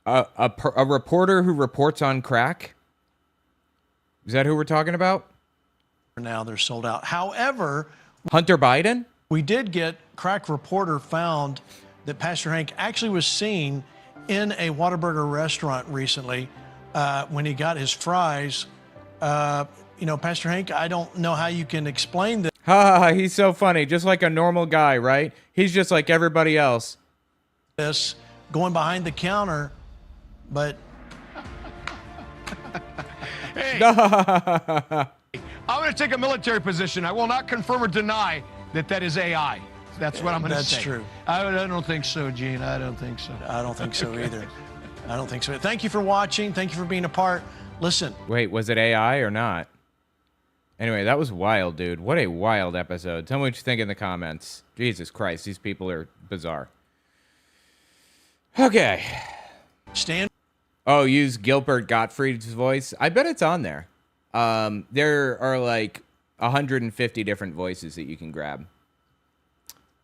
a reporter who reports on crack? Is that who we're talking about? For now, they're sold out. However... Hunter Biden? We did get Crack Reporter found that Pastor Hank actually was seen in a Whataburger restaurant recently when he got his fries. You know, Pastor Hank, I don't know how you can explain this. Ha, he's so funny. Just like a normal guy, right? He's just like everybody else. This going behind the counter, but... Hey. I'm going to take a military position. I will not confirm or deny that that is AI. That's what I'm going to say. That's true. I don't think so, Gene. I don't think so. I don't think so either. I don't think so. Thank you for watching. Thank you for being a part. Listen. Wait, was it AI or not? Anyway, that was wild, dude. What a wild episode. Tell me what you think in the comments. Jesus Christ, these people are bizarre. Okay. Oh, use Gilbert Gottfried's voice. I bet it's on there. There are like 150 different voices that you can grab.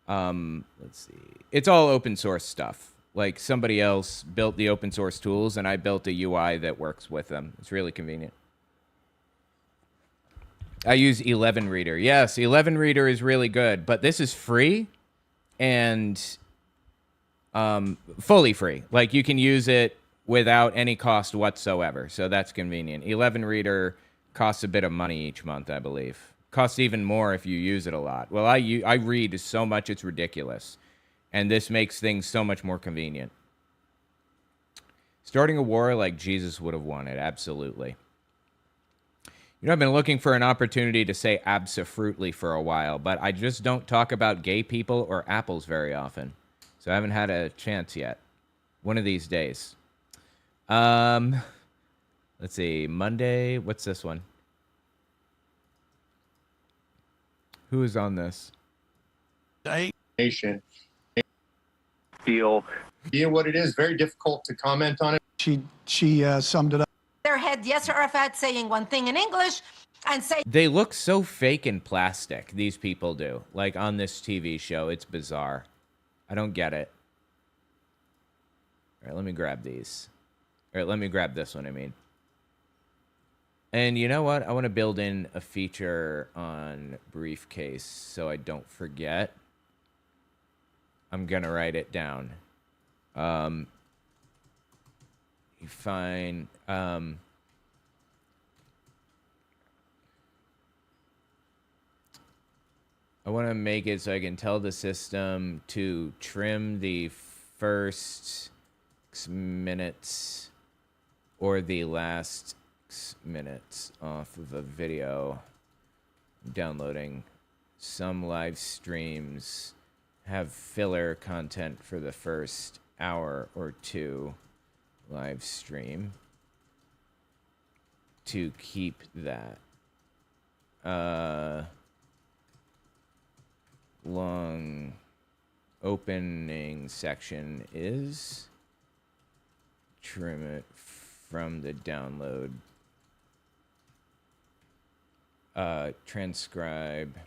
Let's see. It's all open source stuff. Like somebody else built the open source tools and I built a UI that works with them. It's really convenient. I use 11 Reader. Yes, 11 Reader is really good, but this is free and fully free. Like you can use it without any cost whatsoever. So that's convenient. 11 Reader costs a bit of money each month, I believe. Costs even more if you use it a lot. Well, I read so much it's ridiculous. And this makes things so much more convenient. Starting a war like Jesus would have won it, absolutely. You know, I've been looking for an opportunity to say abso-fruitly for a while, but I just don't talk about gay people or apples very often. So I haven't had a chance yet. One of these days. Let's see, Monday, what's this one? Who is on this? nation. Feel what it is, very difficult to comment on it. She summed it up. Their head Yasser Arafat saying one thing in English and say They look so fake and plastic, these people do. Like on this TV show, it's bizarre. I don't get it. All right, let me grab these. All right, let me grab this one, I mean. And you know what? I want to build in a feature on briefcase so I don't forget. I'm going to write it down. You find... I want to make it so I can tell the system to trim the first 6 minutes or the last 6 minutes off of a video. Downloading some live streams have filler content for the first hour or two live stream to keep that. Long opening section is trim it from the download. Transcribe.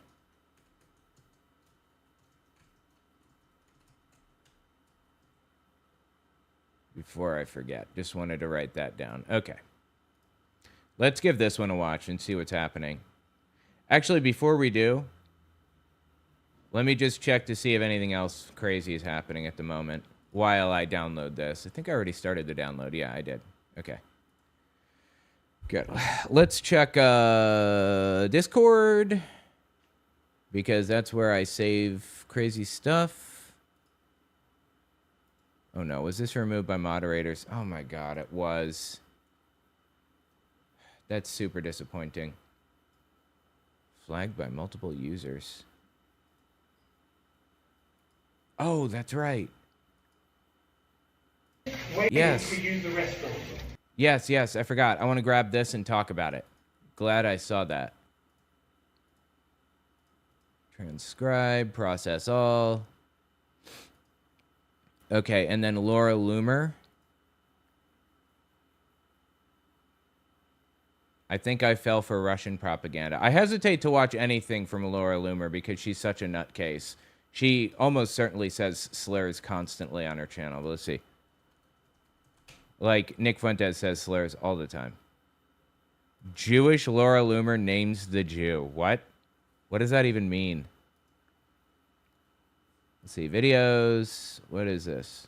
Before I forget, just wanted to write that down. Okay. Let's give this one a watch and see what's happening. Actually, before we do, let me just check to see if anything else crazy is happening at the moment while I download this. I think I already started the download. Yeah, I did. Okay. Good. Let's check Discord, because that's where I save crazy stuff. Oh no, was this removed by moderators? Oh my god, it was. That's super disappointing. Flagged by multiple users. Oh, that's right. Yes. Yes, I forgot. I want to grab this and talk about it. Glad I saw that. Transcribe, process all. Okay, and then Laura Loomer. I think I fell for Russian propaganda. I hesitate to watch anything from Laura Loomer because she's such a nutcase. She almost certainly says slurs constantly on her channel. But let's see. Like, Nick Fuentes says slurs all the time. Jewish Laura Loomer names the Jew. What? What does that even mean? Let's see. Videos. What is this?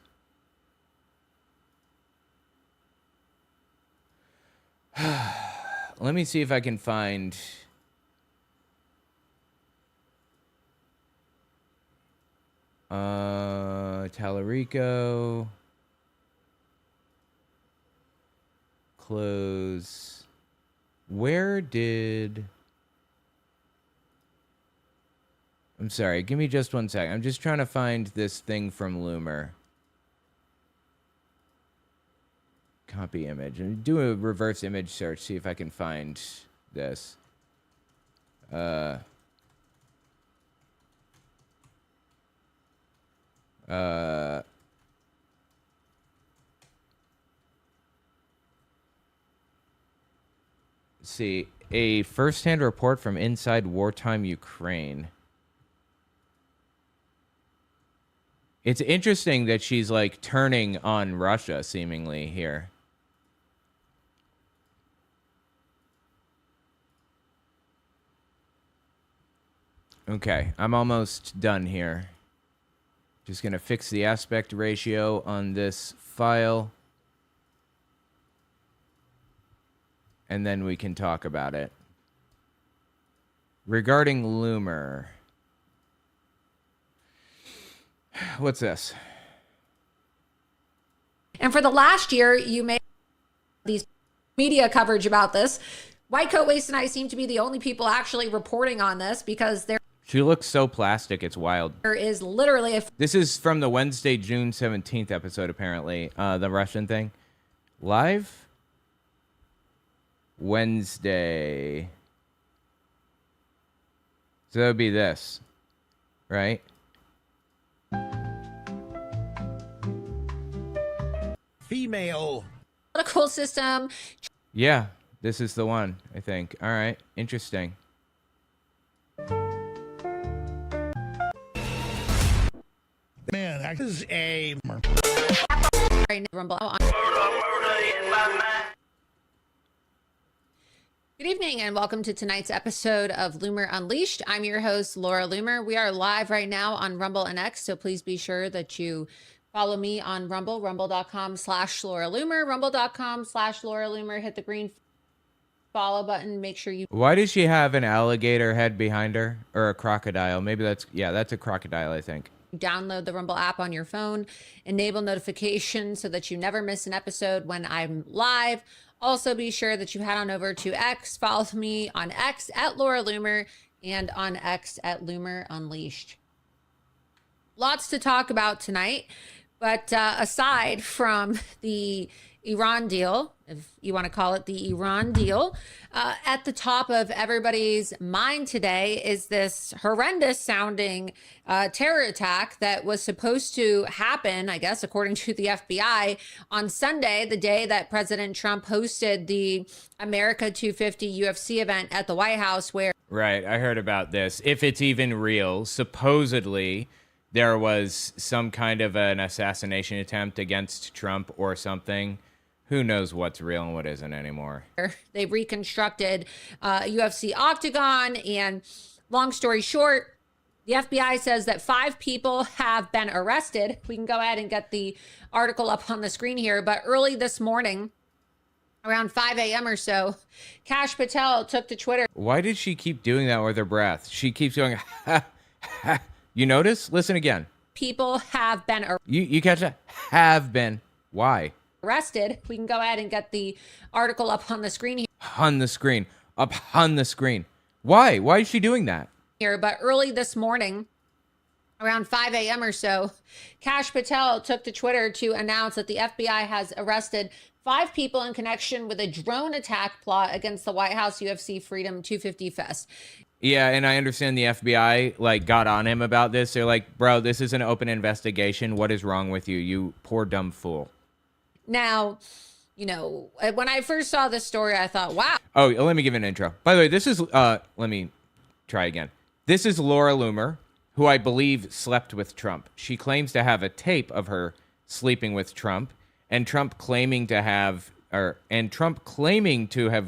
Let me see if I can find... Talarico. Close. Where did... I'm sorry, give me just 1 second. I'm just trying to find this thing from Loomer. Copy image. And do a reverse image search, see if I can find this. See, a first-hand report from inside wartime Ukraine. It's interesting that she's like turning on Russia seemingly here. Okay, I'm almost done here. Just gonna fix the aspect ratio on this file. And then we can talk about it. Regarding Loomer. What's this? And for the last year, you made these media coverage about this. White Coat Waste and I seem to be the only people actually reporting on this because there She looks so plastic, it's wild. is literally a This is from the Wednesday, June 17th episode, apparently. The Russian thing. Live? Wednesday. So that would be this. Right? email. Political system. Yeah, this is the one, I think. All right, interesting. Man, this is a... Rumble. Good evening and welcome to tonight's episode of Loomer Unleashed. I'm your host, Laura Loomer. We are live right now on Rumble and X, so please be sure that you follow me on Rumble, rumble.com/Laura Loomer, rumble.com/Laura Loomer. Hit the green follow button. Make sure you... Why does she have an alligator head behind her? Or a crocodile? Maybe that's a crocodile, I think. Download the Rumble app on your phone, enable notifications so that you never miss an episode when I'm live. Also, be sure that you head on over to X, follow me on X at Laura Loomer and on X at Loomer Unleashed. Lots to talk about tonight, but aside from the Iran deal, if you want to call it the Iran deal, at the top of everybody's mind today is this horrendous sounding terror attack that was supposed to happen, I guess, according to the FBI, on Sunday, the day that President Trump hosted the America 250 UFC event at the White House, where... Right, I heard about this. If it's even real, supposedly there was some kind of an assassination attempt against Trump or something. Who knows what's real and what isn't anymore? They reconstructed UFC octagon, and long story short, the FBI says that 5 people have been arrested. We can go ahead and get the article up on the screen here, but early this morning, around 5 a.m. or so, Kash Patel took to Twitter. Why did she keep doing that with her breath? She keeps going, ha, ha. You notice? Listen again. People have been You catch that? Have been. Why? Arrested. We can go ahead and get the article up on the screen here. On the screen. Up on the screen. Why? Why is she doing that? But early this morning, around 5 a.m. or so, Kash Patel took to Twitter to announce that the FBI has arrested 5 people in connection with a drone attack plot against the White House UFC Freedom 250 Fest. Yeah, and I understand the FBI got on him about this. They're like, bro, this is an open investigation. What is wrong with you? You poor dumb fool. Now, you know, when I first saw this story, I thought, wow. Oh, let me give an intro. By the way, this is, let me try again. This is Laura Loomer, who I believe slept with Trump. She claims to have a tape of her sleeping with Trump, and Trump claiming to have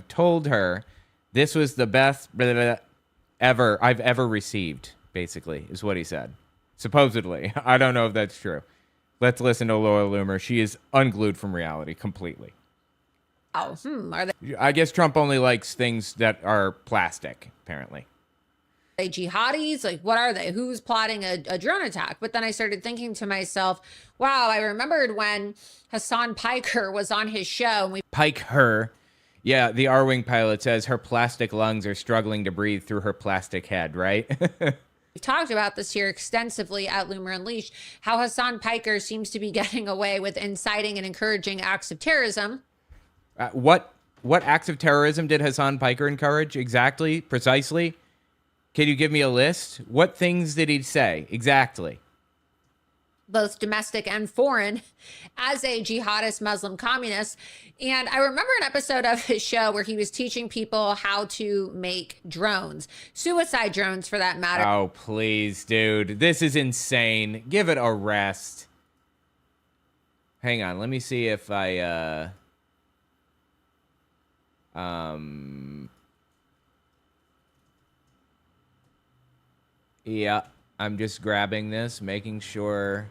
told her this was the best I've ever received, basically, is what he said. Supposedly. I don't know if that's true. Let's listen to Laura Loomer. She is unglued from reality completely. Oh, are I guess Trump only likes things that are plastic, apparently. they jihadis? Like, what are they? Who's plotting a drone attack? But then I started thinking to myself, wow, I remembered when Hassan Piker was on his show. And Piker. Yeah, the R-Wing pilot says her plastic lungs are struggling to breathe through her plastic head, right? We've talked about this here extensively at Loomer Unleashed, how Hassan Piker seems to be getting away with inciting and encouraging acts of terrorism. What acts of terrorism did Hassan Piker encourage exactly, precisely? Can you give me a list? What things did he say exactly? Both domestic and foreign, as a jihadist Muslim communist. And I remember an episode of his show where he was teaching people how to make drones, suicide drones for that matter. Oh, please, dude. This is insane. Give it a rest. Hang on. Let me see if I, yeah, I'm just grabbing this, making sure.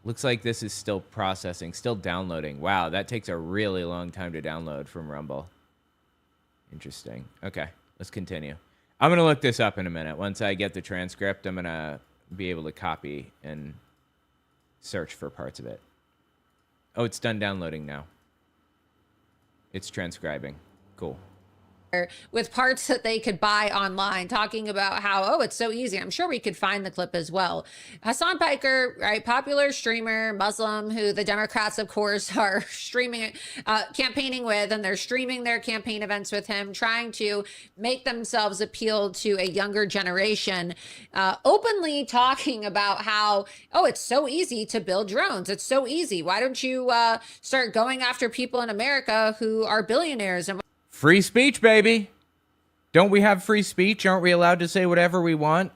Looks like this is still processing, still downloading. Wow, that takes a really long time to download from Rumble. Interesting. Okay, let's continue. I'm going to look this up in a minute. Once I get the transcript, I'm going to be able to copy and search for parts of it. Oh, it's done downloading now. It's transcribing. Cool. with parts that they could buy online, talking about how, oh, it's so easy. I'm sure we could find the clip as well. Hassan Piker, right, popular streamer, Muslim, who the Democrats, of course, are campaigning with, and they're streaming their campaign events with him, trying to make themselves appeal to a younger generation, openly talking about how, oh, it's so easy to build drones. It's so easy. Why don't you start going after people in America who are billionaires? And Free speech, baby. Don't we have free speech? Aren't we allowed to say whatever we want?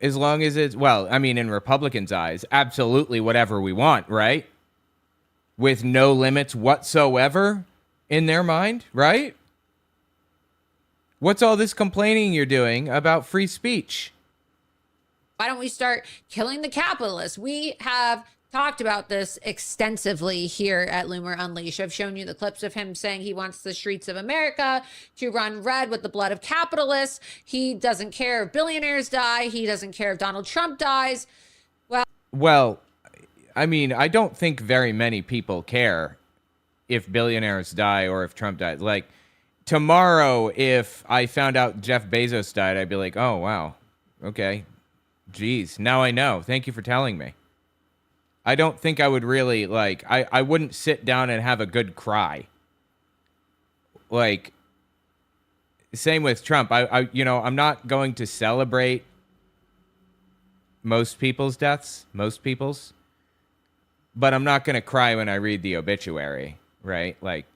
As long as it's, well, I mean, in Republicans' eyes, absolutely whatever we want, right? With no limits whatsoever in their mind, right? What's all this complaining you're doing about free speech? why don't we start killing the capitalists? We have talked about this extensively here at Loomer Unleashed. I've shown you the clips of him saying he wants the streets of America to run red with the blood of capitalists. He doesn't care if billionaires die. He doesn't care if Donald Trump dies. Well, I mean, I don't think very many people care if billionaires die or if Trump dies. Like, tomorrow, if I found out Jeff Bezos died, I'd be like, oh, wow. Okay. Geez. Now I know. Thank you for telling me. I don't think I would really, like, I wouldn't sit down and have a good cry. Like, same with Trump. I'm not going to celebrate most people's deaths, but I'm not going to cry when I read the obituary, right? Like,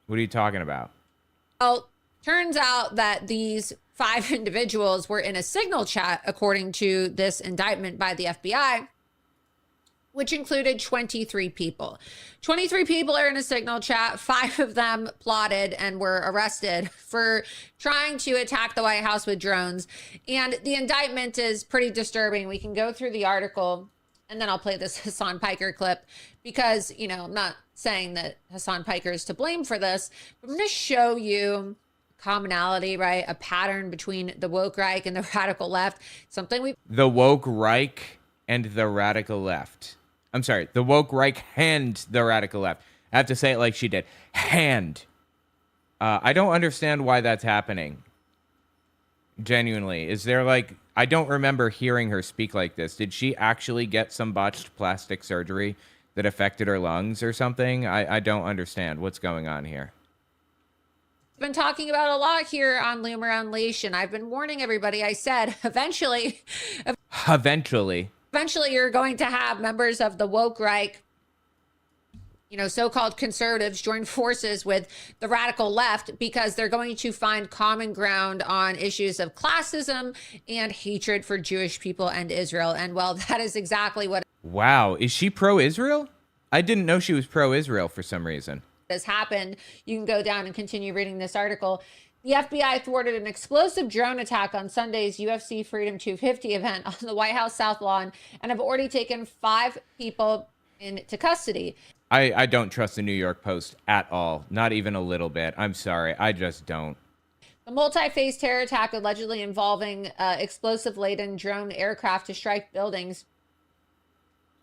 what are you talking about? Well, turns out that these 5 individuals were in a signal chat, according to this indictment by the FBI, which included 23 people. 23 people are in a signal chat. 5 of them plotted and were arrested for trying to attack the White House with drones. And the indictment is pretty disturbing. We can go through the article, and then I'll play this Hassan Piker clip because, I'm not saying that Hassan Piker is to blame for this, but I'm going to show you commonality, right? A pattern between the woke right and the radical left. The woke right and the radical left. I'm sorry, the woke right and the radical left. I have to say it like she did. Hand. I don't understand why that's happening. Genuinely. Is there I don't remember hearing her speak like this. Did she actually get some botched plastic surgery that affected her lungs or something? I don't understand what's going on here. Been talking about a lot here on Loomer Unleashed, and I've been warning everybody. I said eventually you're going to have members of the woke right, so-called conservatives join forces with the radical left because they're going to find common ground on issues of classism and hatred for Jewish people and Israel. And well, that is exactly what Wow, is she pro-Israel? I didn't know she was pro-Israel for some reason. Has happened. You can go down and continue reading this article. The FBI thwarted an explosive drone attack on Sunday's UFC Freedom 250 event on the White House South Lawn and have already taken 5 people into custody. I don't trust the New York Post at all. Not even a little bit. I'm sorry. I just don't. The multi-phase terror attack allegedly involving explosive-laden drone aircraft to strike buildings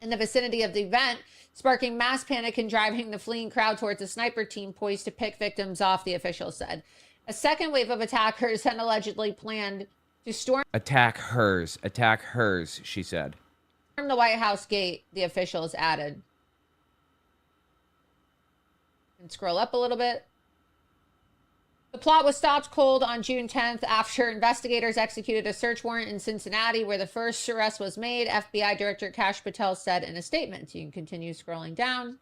in the vicinity of the event, sparking mass panic and driving the fleeing crowd towards a sniper team poised to pick victims off, the officials said. A second wave of attackers had allegedly planned to storm... Attack hers, she said. ...the White House gate, the officials added. And scroll up a little bit. The plot was stopped cold on June 10th after investigators executed a search warrant in Cincinnati where the first arrest was made, FBI Director Kash Patel said in a statement. You can continue scrolling down.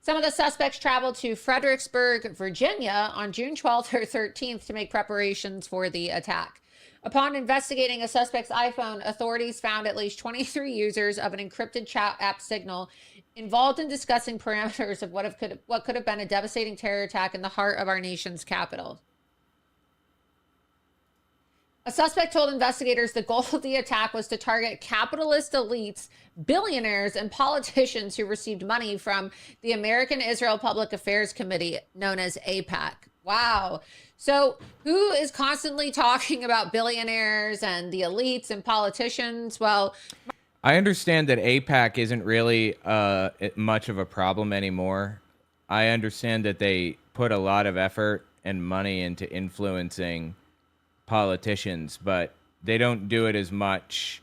Some of the suspects traveled to Fredericksburg, Virginia on June 12th or 13th to make preparations for the attack. Upon investigating a suspect's iPhone, authorities found at least 23 users of an encrypted chat app Signal involved in discussing parameters of what could have been a devastating terror attack in the heart of our nation's capital. A suspect told investigators the goal of the attack was to target capitalist elites, billionaires, and politicians who received money from the American Israel Public Affairs Committee, known as AIPAC. Wow. So who is constantly talking about billionaires and the elites and politicians? Well, I understand that AIPAC isn't really much of a problem anymore. I understand that they put a lot of effort and money into influencing politicians, but they don't do it as much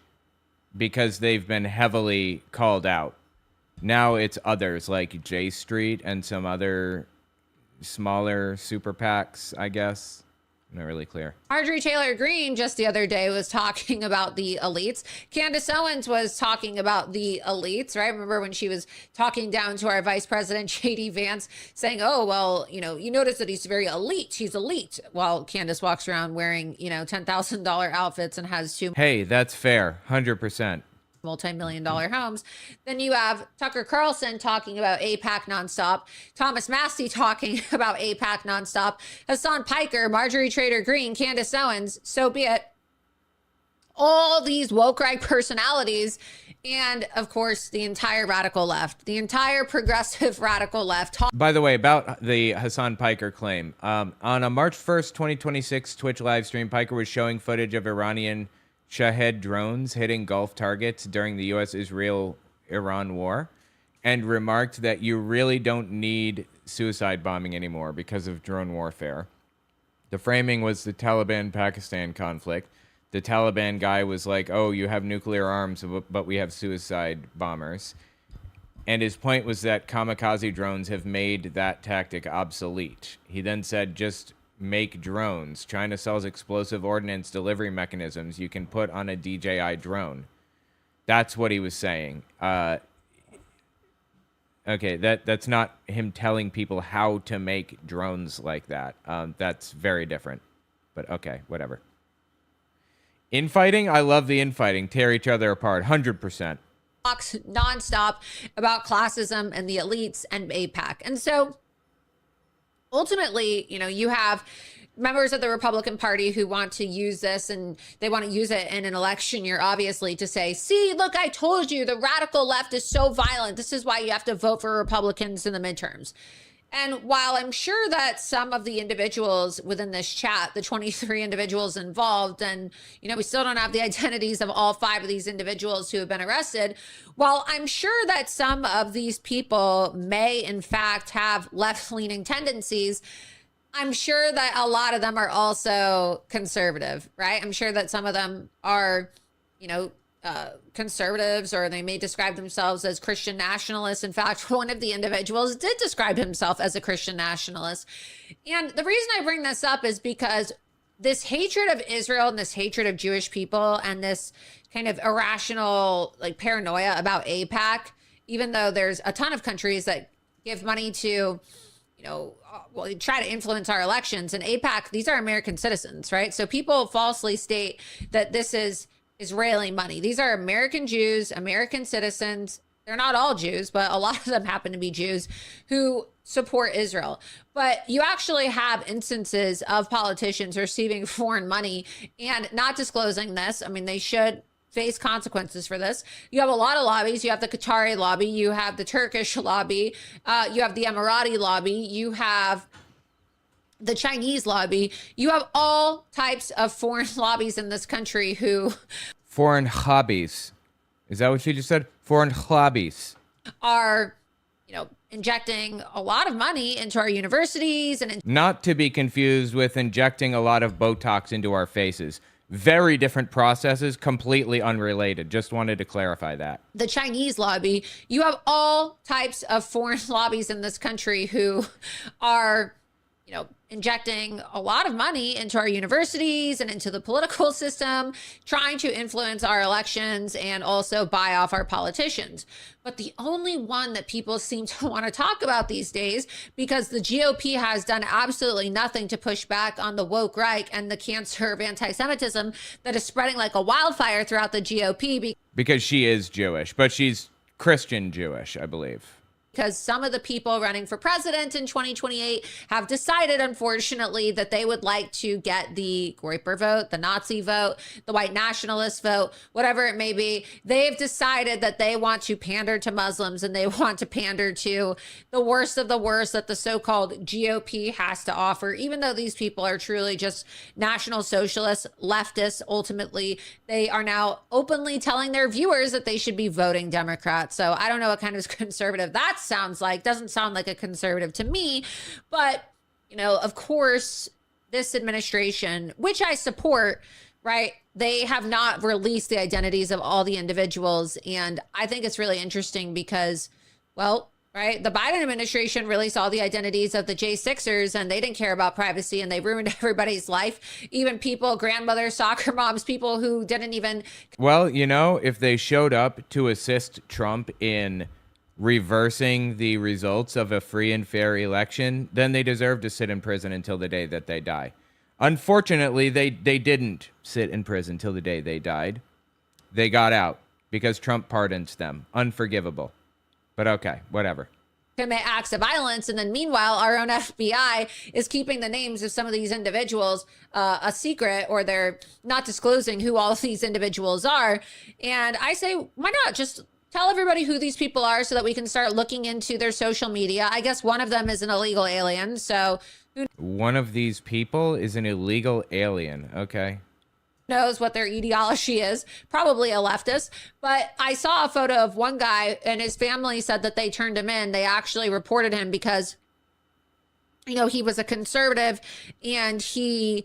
because they've been heavily called out. Now it's others like J Street and some other smaller super PACs, I guess. Not really clear. Marjorie Taylor Greene just the other day was talking about the elites. Candace Owens was talking about the elites, right? Remember when she was talking down to our vice president, J.D. Vance, saying, oh, well, you know, you notice that he's very elite. He's elite. While Candace walks around wearing, you know, $10,000 outfits and has two. Hey, that's fair. 100%. Multi-million-dollar homes. Then you have Tucker Carlson talking about AIPAC nonstop, Thomas Massie talking about AIPAC nonstop, Hassan Piker, Marjorie Taylor Greene, Candace Owens, so be it. All these woke right personalities, and of course the entire radical left, the entire progressive radical left. By the way, about the Hassan Piker claim, on a March 1st, 2026 Twitch live stream, Piker was showing footage of Iranian Shahed drones hitting Gulf targets during the U.S.-Israel-Iran war, and remarked that you really don't need suicide bombing anymore because of drone warfare. The framing was the Taliban-Pakistan conflict. The Taliban guy was like, oh, you have nuclear arms, but we have suicide bombers. And his point was that kamikaze drones have made that tactic obsolete. He then said, just make drones. China sells explosive ordnance delivery mechanisms you can put on a DJI drone. That's what he was saying. Okay, that's not him telling people how to make drones like that. That's very different. But okay, whatever. Infighting? I love the infighting. Tear each other apart. 100%. Talks nonstop about classism and the elites and AIPAC. And so ultimately, you know, you have members of the Republican Party who want to use this, and they want to use it in an election year, obviously, to say, see, look, I told you the radical left is so violent. This is why you have to vote for Republicans in the midterms. And while I'm sure that some of the individuals within this chat, the 23 individuals involved, and, you know, we still don't have the identities of all 5 of these individuals who have been arrested, while I'm sure that some of these people may, in fact, have left-leaning tendencies, I'm sure that a lot of them are also conservative, right? I'm sure that some of them are, you know, conservatives, or they may describe themselves as Christian nationalists. In fact, one of the individuals did describe himself as a Christian nationalist. And the reason I bring this up is because this hatred of Israel and this hatred of Jewish people and this kind of irrational, like, paranoia about AIPAC, even though there's a ton of countries that give money to, you know, well, they try to influence our elections, and AIPAC, these are American citizens, right? So people falsely state that this is Israeli money. These are American Jews, American citizens. They're not all Jews, but a lot of them happen to be Jews who support Israel. But you actually have instances of politicians receiving foreign money and not disclosing this. I mean, they should face consequences for this. You have a lot of lobbies. You have the Qatari lobby. You have the Turkish lobby. You have the Emirati lobby. You have the Chinese lobby. You have all types of foreign lobbies in this country who... Foreign hobbies. Is that what you just said? Foreign hobbies. Are, you know, injecting a lot of money into our universities. And not to be confused with injecting a lot of Botox into our faces. Very different processes, completely unrelated. Just wanted to clarify that. The Chinese lobby. You have all types of foreign lobbies in this country who are, you know, injecting a lot of money into our universities and into the political system, trying to influence our elections and also buy off our politicians. But the only one that people seem to want to talk about these days, because the GOP has done absolutely nothing to push back on the woke right and the cancer of anti-Semitism that is spreading like a wildfire throughout the GOP. Because she is Jewish, but she's Christian Jewish, I believe. Because some of the people running for president in 2028 have decided, unfortunately, that they would like to get the Groyper vote, the Nazi vote, the white nationalist vote, whatever it may be. They've decided that they want to pander to Muslims, and they want to pander to the worst of the worst that the so-called GOP has to offer, even though these people are truly just national socialists, leftists. Ultimately, they are now openly telling their viewers that they should be voting Democrat. So I don't know what kind of conservative that's sounds like. Doesn't sound like a conservative to me. But, you know, of course, this administration, which I support, right, they have not released the identities of all the individuals. And I think it's really interesting because, well, right, the Biden administration released all the identities of the J6ers and they didn't care about privacy and they ruined everybody's life. Even people, grandmothers, soccer moms, people who didn't even. Well, you know, if they showed up to assist Trump in reversing the results of a free and fair election, then they deserve to sit in prison until the day that they die. Unfortunately, they didn't sit in prison till the day they died. They got out because Trump pardons them. Unforgivable. But okay, whatever. Commit acts of violence. And then meanwhile, our own FBI is keeping the names of some of these individuals a secret, or they're not disclosing who all of these individuals are. And I say, why not just tell everybody who these people are so that we can start looking into their social media? I guess one of them is an illegal alien. So one of these people is an illegal alien. Okay. Knows what their ideology is, probably a leftist. But I saw a photo of one guy and his family said that they turned him in. They actually reported him because, you know, he was a conservative and he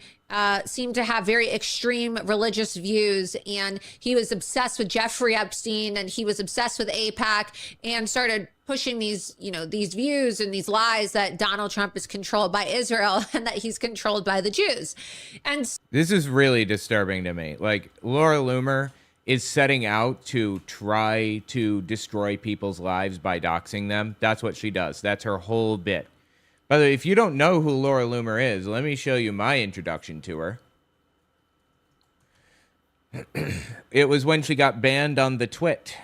seemed to have very extreme religious views, and he was obsessed with Jeffrey Epstein and he was obsessed with AIPAC and started pushing these, you know, these views and these lies that Donald Trump is controlled by Israel and that he's controlled by the Jews. And this is really disturbing to me. Like, Laura Loomer is setting out to try to destroy people's lives by doxing them. That's what she does. That's her whole bit. By the way, if you don't know who Laura Loomer is, let me show you my introduction to her. It was when she got banned on the twit.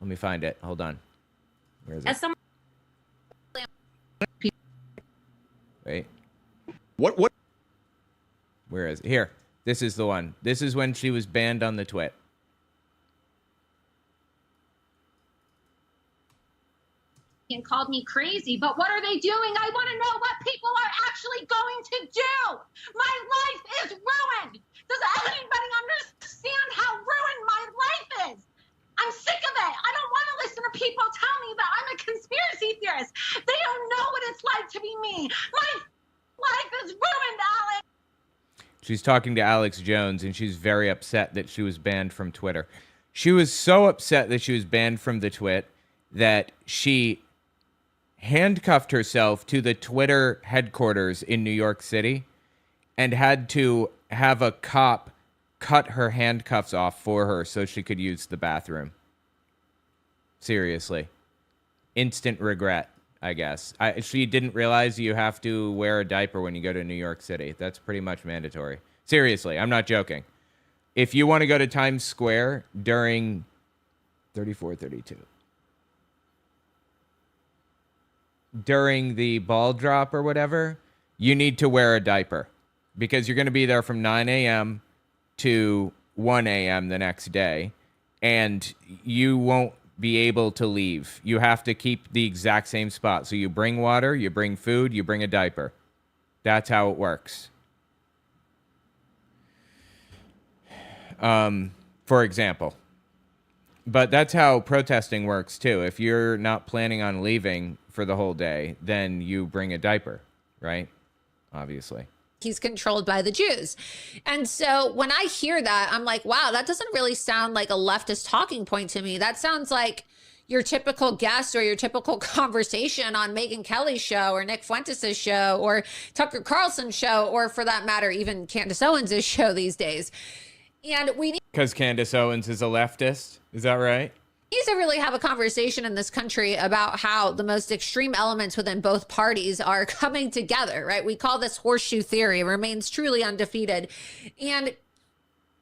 Let me find it. Hold on. Where is it? Wait. What? Where is it? Here. This is the one. This is when she was banned on the twit. And called me crazy, but what are they doing? I want to know what people are actually going to do. My life is ruined. Does anybody understand how ruined my life is? I'm sick of it. I don't want to listen to people tell me that I'm a conspiracy theorist. They don't know what it's like to be me. My life is ruined, Alex. She's talking to Alex Jones, and she's very upset that she was banned from Twitter. She was so upset that she was banned from the twit that she handcuffed herself to the Twitter headquarters in New York City and had to have a cop cut her handcuffs off for her so she could use the bathroom. Seriously. Instant regret, I guess. She didn't realize you have to wear a diaper when you go to New York City. That's pretty much mandatory. Seriously, I'm not joking. If you want to go to Times Square during 3432. During the ball drop or whatever, you need to wear a diaper because you're going to be there from 9 a.m. to 1 a.m. the next day, and you won't be able to leave. You have to keep the exact same spot. So you bring water, you bring food, you bring a diaper. That's how it works. For example. But that's how protesting works too. If you're not planning on leaving for the whole day, then you bring a diaper, right? Obviously. He's controlled by the Jews. And so when I hear that, I'm like, wow, that doesn't really sound like a leftist talking point to me. That sounds like your typical guest or your typical conversation on Megyn Kelly's show or Nick Fuentes' show or Tucker Carlson's show, or for that matter, even Candace Owens' show these days. And we need... Because Candace Owens is a leftist? Is that right? Needs to really have a conversation in this country about how the most extreme elements within both parties are coming together, right? We call this horseshoe theory. It remains truly undefeated. And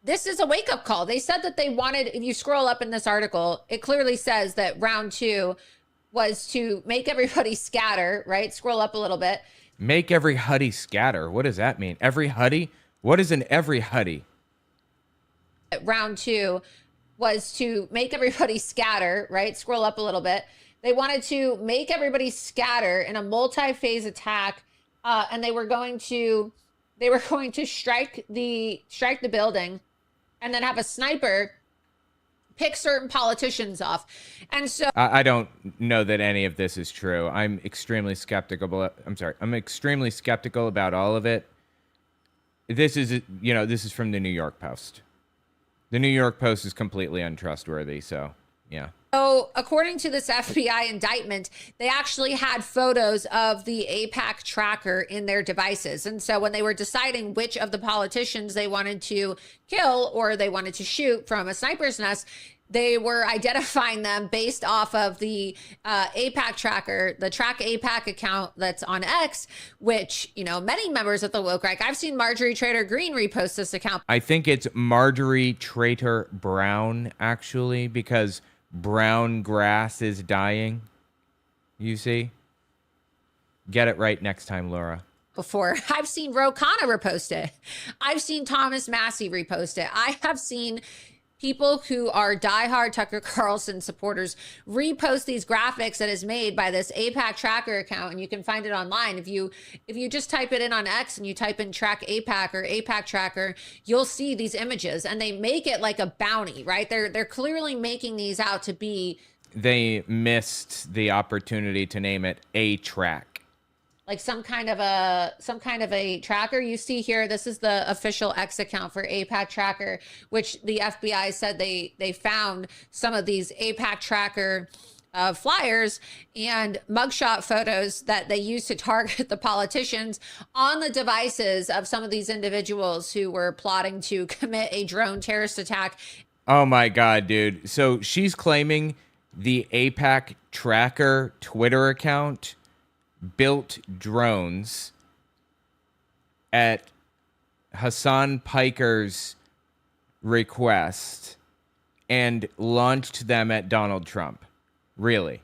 this is a wake-up call. They said that they wanted, if you scroll up in this article, it clearly says that round 2 was to make everybody scatter, right? Scroll up a little bit. Make every huddy scatter. What does that mean? Every huddy? What is an every huddy? Round 2 was to make everybody scatter, right? Scroll up a little bit. They wanted to make everybody scatter in a multi-phase attack, and they were going to strike the building, and then have a sniper pick certain politicians off. And so I don't know that any of this is true. I'm extremely skeptical. I'm extremely skeptical about all of it. This is, this is from the New York Post. The New York Post is completely untrustworthy. So, yeah. So, according to this FBI indictment, they actually had photos of the AIPAC tracker in their devices. And so when they were deciding which of the politicians they wanted to kill or they wanted to shoot from a sniper's nest, they were identifying them based off of the AIPAC tracker, the Track AIPAC account that's on X, which, many members of the woke right. I've seen Marjorie Trader Green repost this account. I think it's Marjorie Trader Brown, actually, because brown grass is dying. You see? Get it right next time, Laura. Before. I've seen Ro Khanna repost it. I've seen Thomas Massey repost it. I have seen people who are diehard Tucker Carlson supporters repost these graphics that is made by this AIPAC tracker account, and you can find it online. If you just type it in on X and you type in Track AIPAC or AIPAC tracker, you'll see these images, and they make it like a bounty, right? They're clearly making these out to be. They missed the opportunity to name it a track. Like some kind of a tracker. You see here, this is the official X account for AIPAC tracker, which the FBI said they found some of these AIPAC tracker flyers and mugshot photos that they used to target the politicians on the devices of some of these individuals who were plotting to commit a drone terrorist attack. Oh my God, dude. So she's claiming the AIPAC tracker Twitter account built drones at Hassan Piker's request and launched them at Donald Trump. Really?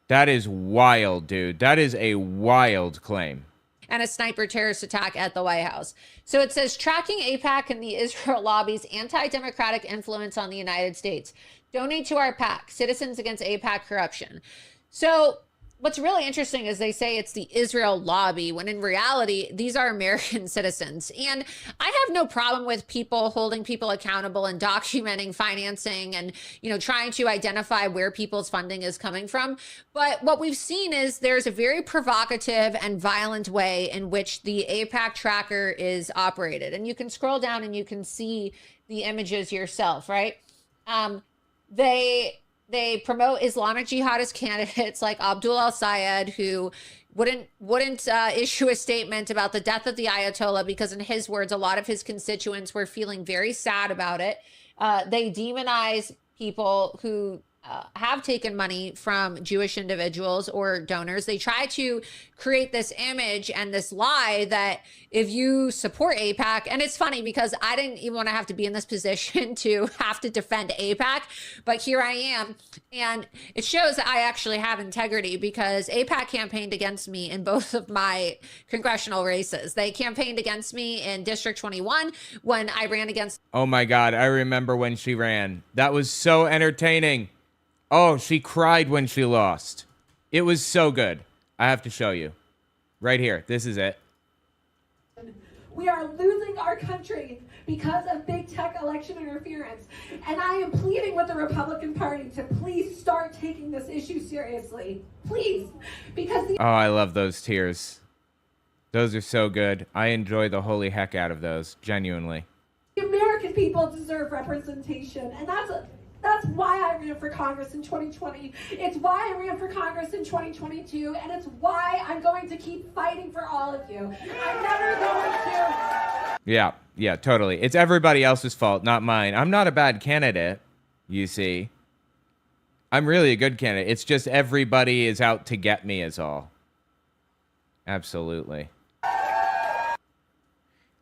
That is wild, dude. That is a wild claim. And a sniper terrorist attack at the White House. So it says, tracking AIPAC and the Israel lobby's anti-democratic influence on the United States. Donate to our PAC, Citizens Against AIPAC Corruption. So what's really interesting is they say it's the Israel lobby, when in reality, these are American citizens. And I have no problem with people holding people accountable and documenting financing and, trying to identify where people's funding is coming from. But what we've seen is there's a very provocative and violent way in which the AIPAC tracker is operated. And you can scroll down and you can see the images yourself, right? They promote Islamic jihadist candidates like Abdul al-Sayed, who wouldn't issue a statement about the death of the Ayatollah because, in his words, a lot of his constituents were feeling very sad about it. They demonize people who have taken money from Jewish individuals or donors. They try to create this image and this lie that if you support AIPAC, and it's funny because I didn't even want to have to be in this position to have to defend AIPAC, but here I am. And it shows that I actually have integrity because AIPAC campaigned against me in both of my congressional races. They campaigned against me in District 21 when I ran against. Oh my God, I remember when she ran. That was so entertaining. Oh, she cried when she lost. It was so good. I have to show you. Right here. This is it. We are losing our country because of big tech election interference. And I am pleading with the Republican Party to please start taking this issue seriously. Please. Because Oh, I love those tears. Those are so good. I enjoy the holy heck out of those. Genuinely. the American people deserve representation. And that's why I ran for Congress in 2020. It's why I ran for Congress in 2022. And it's why I'm going to keep fighting for all of you. I'm never going to. Yeah, totally. It's everybody else's fault, not mine. I'm not a bad candidate, you see. I'm really a good candidate. It's just everybody is out to get me is all. Absolutely.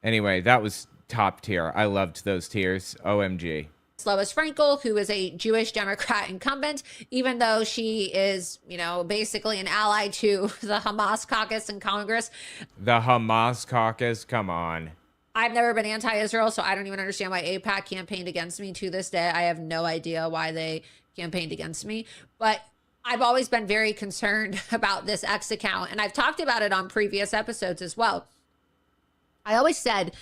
Anyway, that was top tier. I loved those tiers. OMG. Lois Frankel, who is a Jewish Democrat incumbent, even though she is, basically an ally to the Hamas caucus in Congress. The Hamas caucus? Come on. I've never been anti-Israel, so I don't even understand why AIPAC campaigned against me to this day. I have no idea why they campaigned against me, but I've always been very concerned about this X account, and I've talked about it on previous episodes as well. I always said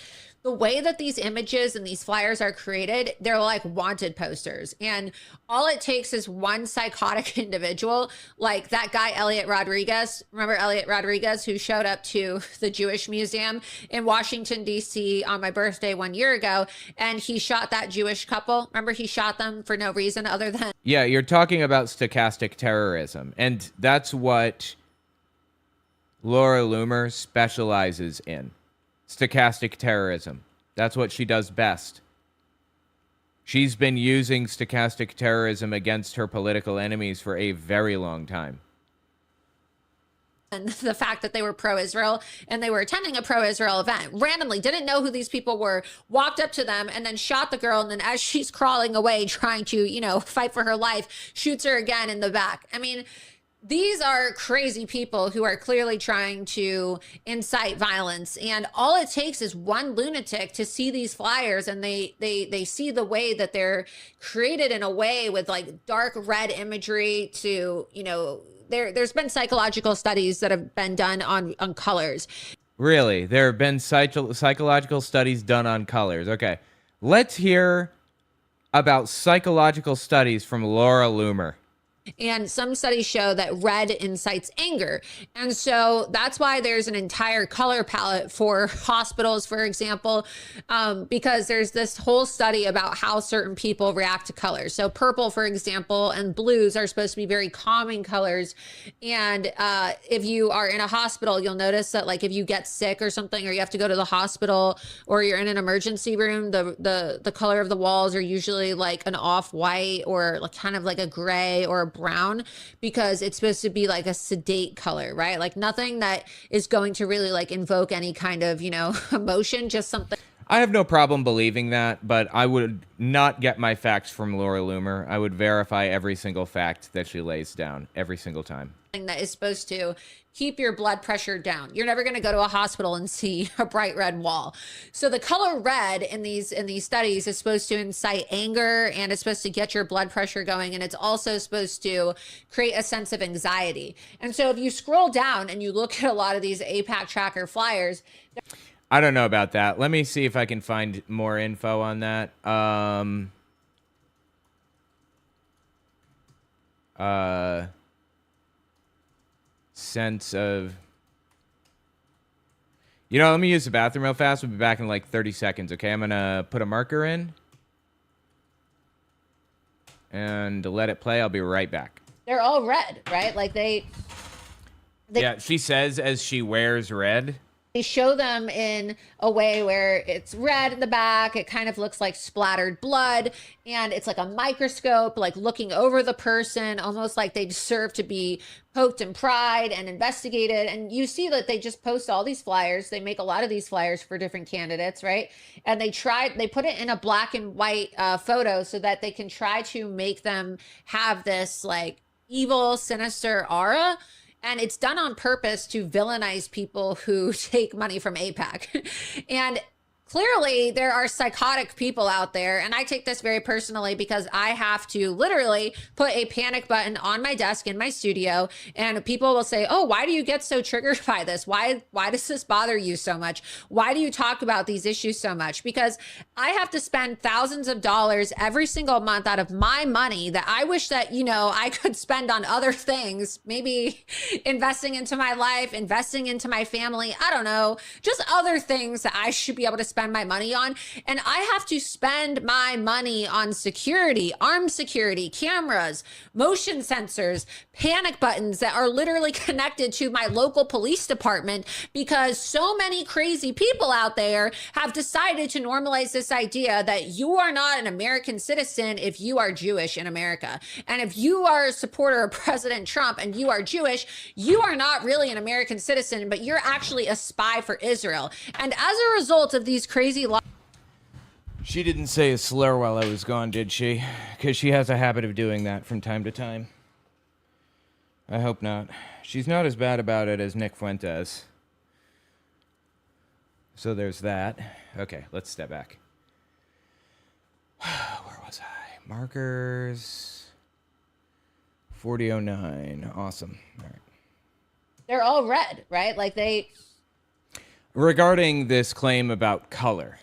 the way that these images and these flyers are created, they're like wanted posters. And all it takes is one psychotic individual, like that guy, Elliot Rodriguez. Remember Elliot Rodriguez, who showed up to the Jewish Museum in Washington, D.C. on my birthday 1 year ago, and he shot that Jewish couple. Remember, he shot them for no reason other than... Yeah, you're talking about stochastic terrorism, and that's what Laura Loomer specializes in. Stochastic terrorism. That's what she does best. She's been using stochastic terrorism against her political enemies for a very long time. And the fact that they were pro-Israel and they were attending a pro-Israel event, randomly didn't know who these people were, walked up to them and then shot the girl. And then as she's crawling away, trying to, you know, fight for her life, shoots her again in the back. I mean, these are crazy people who are clearly trying to incite violence. And all it takes is one lunatic to see these flyers, and they see the way that they're created in a way with like dark red imagery to, you know, there's been psychological studies that have been done on colors. Really? There have been psychological studies done on colors. Okay. Let's hear about psychological studies from Laura Loomer. And some studies show that red incites anger. And so that's why there's an entire color palette for hospitals, for example, because there's this whole study about how certain people react to colors. So purple, for example, and blues are supposed to be very calming colors. And if you are in a hospital, you'll notice that like if you get sick or something, or you have to go to the hospital, or you're in an emergency room, the color of the walls are usually like an off-white or like kind of like a gray or a brown, because it's supposed to be like a sedate color, right? Like nothing that is going to really like invoke any kind of, you know, emotion, just something. I have no problem believing that, but I would not get my facts from Laura Loomer. I would verify every single fact that she lays down every single time. That is supposed to keep your blood pressure down. You're never going to go to a hospital and see a bright red wall. So the color red in these studies is supposed to incite anger, and it's supposed to get your blood pressure going, and it's also supposed to create a sense of anxiety. And so if you scroll down and you look at a lot of these AIPAC tracker flyers, I don't know about that. Let me see if I can find more info on that. Sense of, you know, let me use the bathroom real fast. We'll be back in like 30 seconds. Okay, I'm gonna put a marker in and let it play. I'll be right back. they're all red, right? Like they yeah, she says as she wears red. They show them in a way where it's red in the back. It kind of looks like splattered blood, and it's like a microscope, like looking over the person, almost like they deserve to be poked and pried and investigated. And you see that they just post all these flyers. They make a lot of these flyers for different candidates, right? And they put it in a black and white photo so that they can try to make them have this like evil, sinister aura. And it's done on purpose to villainize people who take money from AIPAC. And clearly there are psychotic people out there. And I take this very personally because I have to literally put a panic button on my desk in my studio. And people will say, oh, why do you get so triggered by this? Why does this bother you so much? Why do you talk about these issues so much? Because I have to spend thousands of dollars every single month out of my money that I wish that, you know, I could spend on other things, maybe investing into my life, investing into my family. I don't know, just other things that I should be able to spend my money on. And I have to spend my money on security, armed security, cameras, motion sensors, panic buttons that are literally connected to my local police department, because so many crazy people out there have decided to normalize this idea that you are not an American citizen if you are Jewish in America. And if you are a supporter of President Trump and you are Jewish, you are not really an American citizen, but you're actually a spy for Israel. And as a result of these crazy laws. She didn't say a slur while I was gone, did she? Because she has a habit of doing that from time to time. I hope not. She's not as bad about it as Nick Fuentes. So there's that. Okay, let's step back. Where was I? Markers. 4009. Awesome. All right. They're all red, right? Like they... Regarding this claim about color,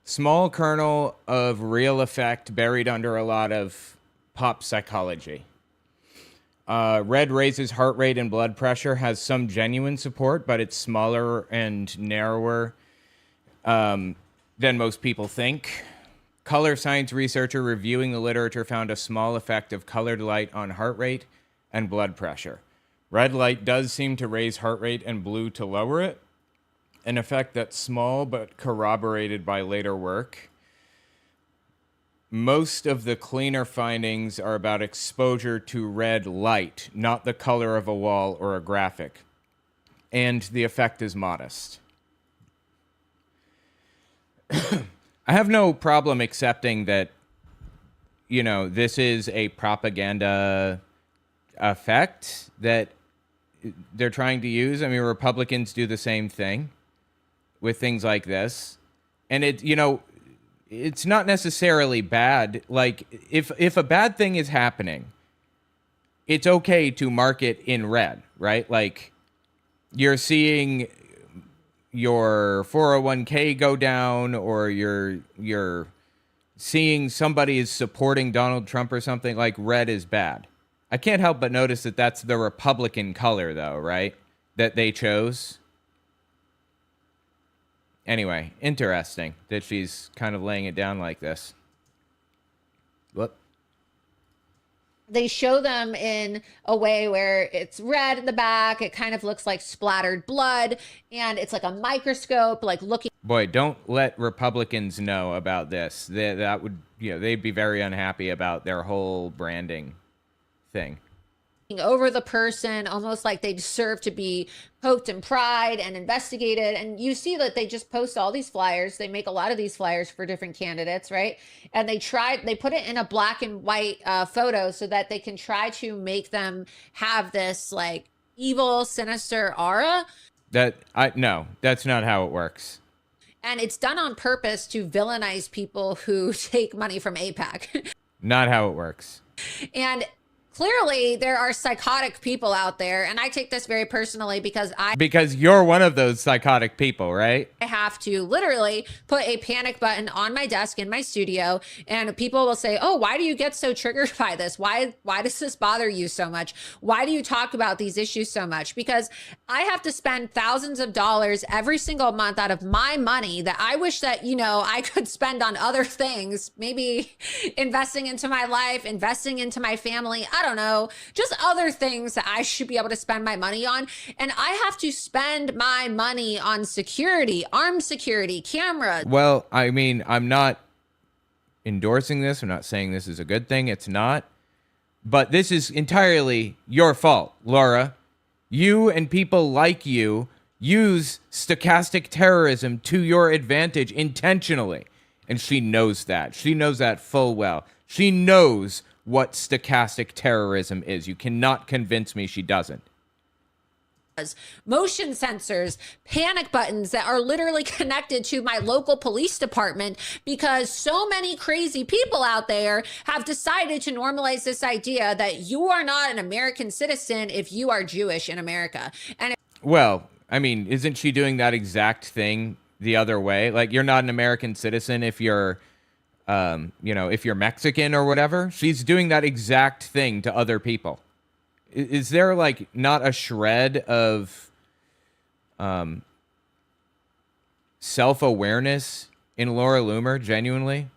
Small kernel of real effect buried under a lot of pop psychology. Red raises heart rate and blood pressure, has some genuine support, but it's smaller and narrower than most people think. Color science researcher reviewing the literature found a small effect of colored light on heart rate and blood pressure. Red light does seem to raise heart rate and blue to lower it, an effect that's small but corroborated by later work. Most of the cleaner findings are about exposure to red light, not the color of a wall or a graphic. And the effect is modest. I have no problem accepting that, you know, this is a propaganda effect that they're trying to use. I mean, Republicans do the same thing with things like this. And it, you know, it's not necessarily bad. Like, if a bad thing is happening, it's okay to mark it in red, right? Like, you're seeing your 401k go down, or you're seeing somebody is supporting Donald Trump or something, like, red is bad. I can't help but notice that that's the Republican color, though, right? That they chose. Anyway, interesting that she's kind of laying it down like this. What? They show them in a way where it's red in the back. It kind of looks like splattered blood, and it's like a microscope, like looking. Boy, don't let Republicans know about this. That would, you know, they'd be very unhappy about their whole branding thing. Over the person, almost like they deserve to be poked and pried and investigated. And you see that they just post all these flyers. They make a lot of these flyers for different candidates, right? And they put it in a black and white photo so that they can try to make them have this like evil, sinister aura. No, that's not how it works. And it's done on purpose to villainize people who take money from AIPAC. Not how it works. And clearly, there are psychotic people out there, and I take this very personally because you're one of those psychotic people, right? I have to literally put a panic button on my desk in my studio, and people will say, "Oh, why do you get so triggered by this? Why does this bother you so much? Why do you talk about these issues so much?" Because I have to spend thousands of dollars every single month out of my money that I wish that, you know, I could spend on other things, maybe investing into my life, investing into my family. I don't know, just other things that I should be able to spend my money on. And I have to spend my money on security, armed security, cameras. Well, I mean, I'm not endorsing this. I'm not saying this is a good thing. It's not. But this is entirely your fault, Laura. You and people like you use stochastic terrorism to your advantage intentionally. And she knows that. She knows that full well. She knows what stochastic terrorism is. You cannot convince me she doesn't. Motion sensors, panic buttons that are literally connected to my local police department because so many crazy people out there have decided to normalize this idea that you are not an American citizen if you are Jewish in America. And well, I mean, isn't she doing that exact thing the other way? Like, you're not an American citizen if you're you know, if you're Mexican or whatever. She's doing that exact thing to other people. Is there like not a shred of self-awareness in Laura Loomer, genuinely?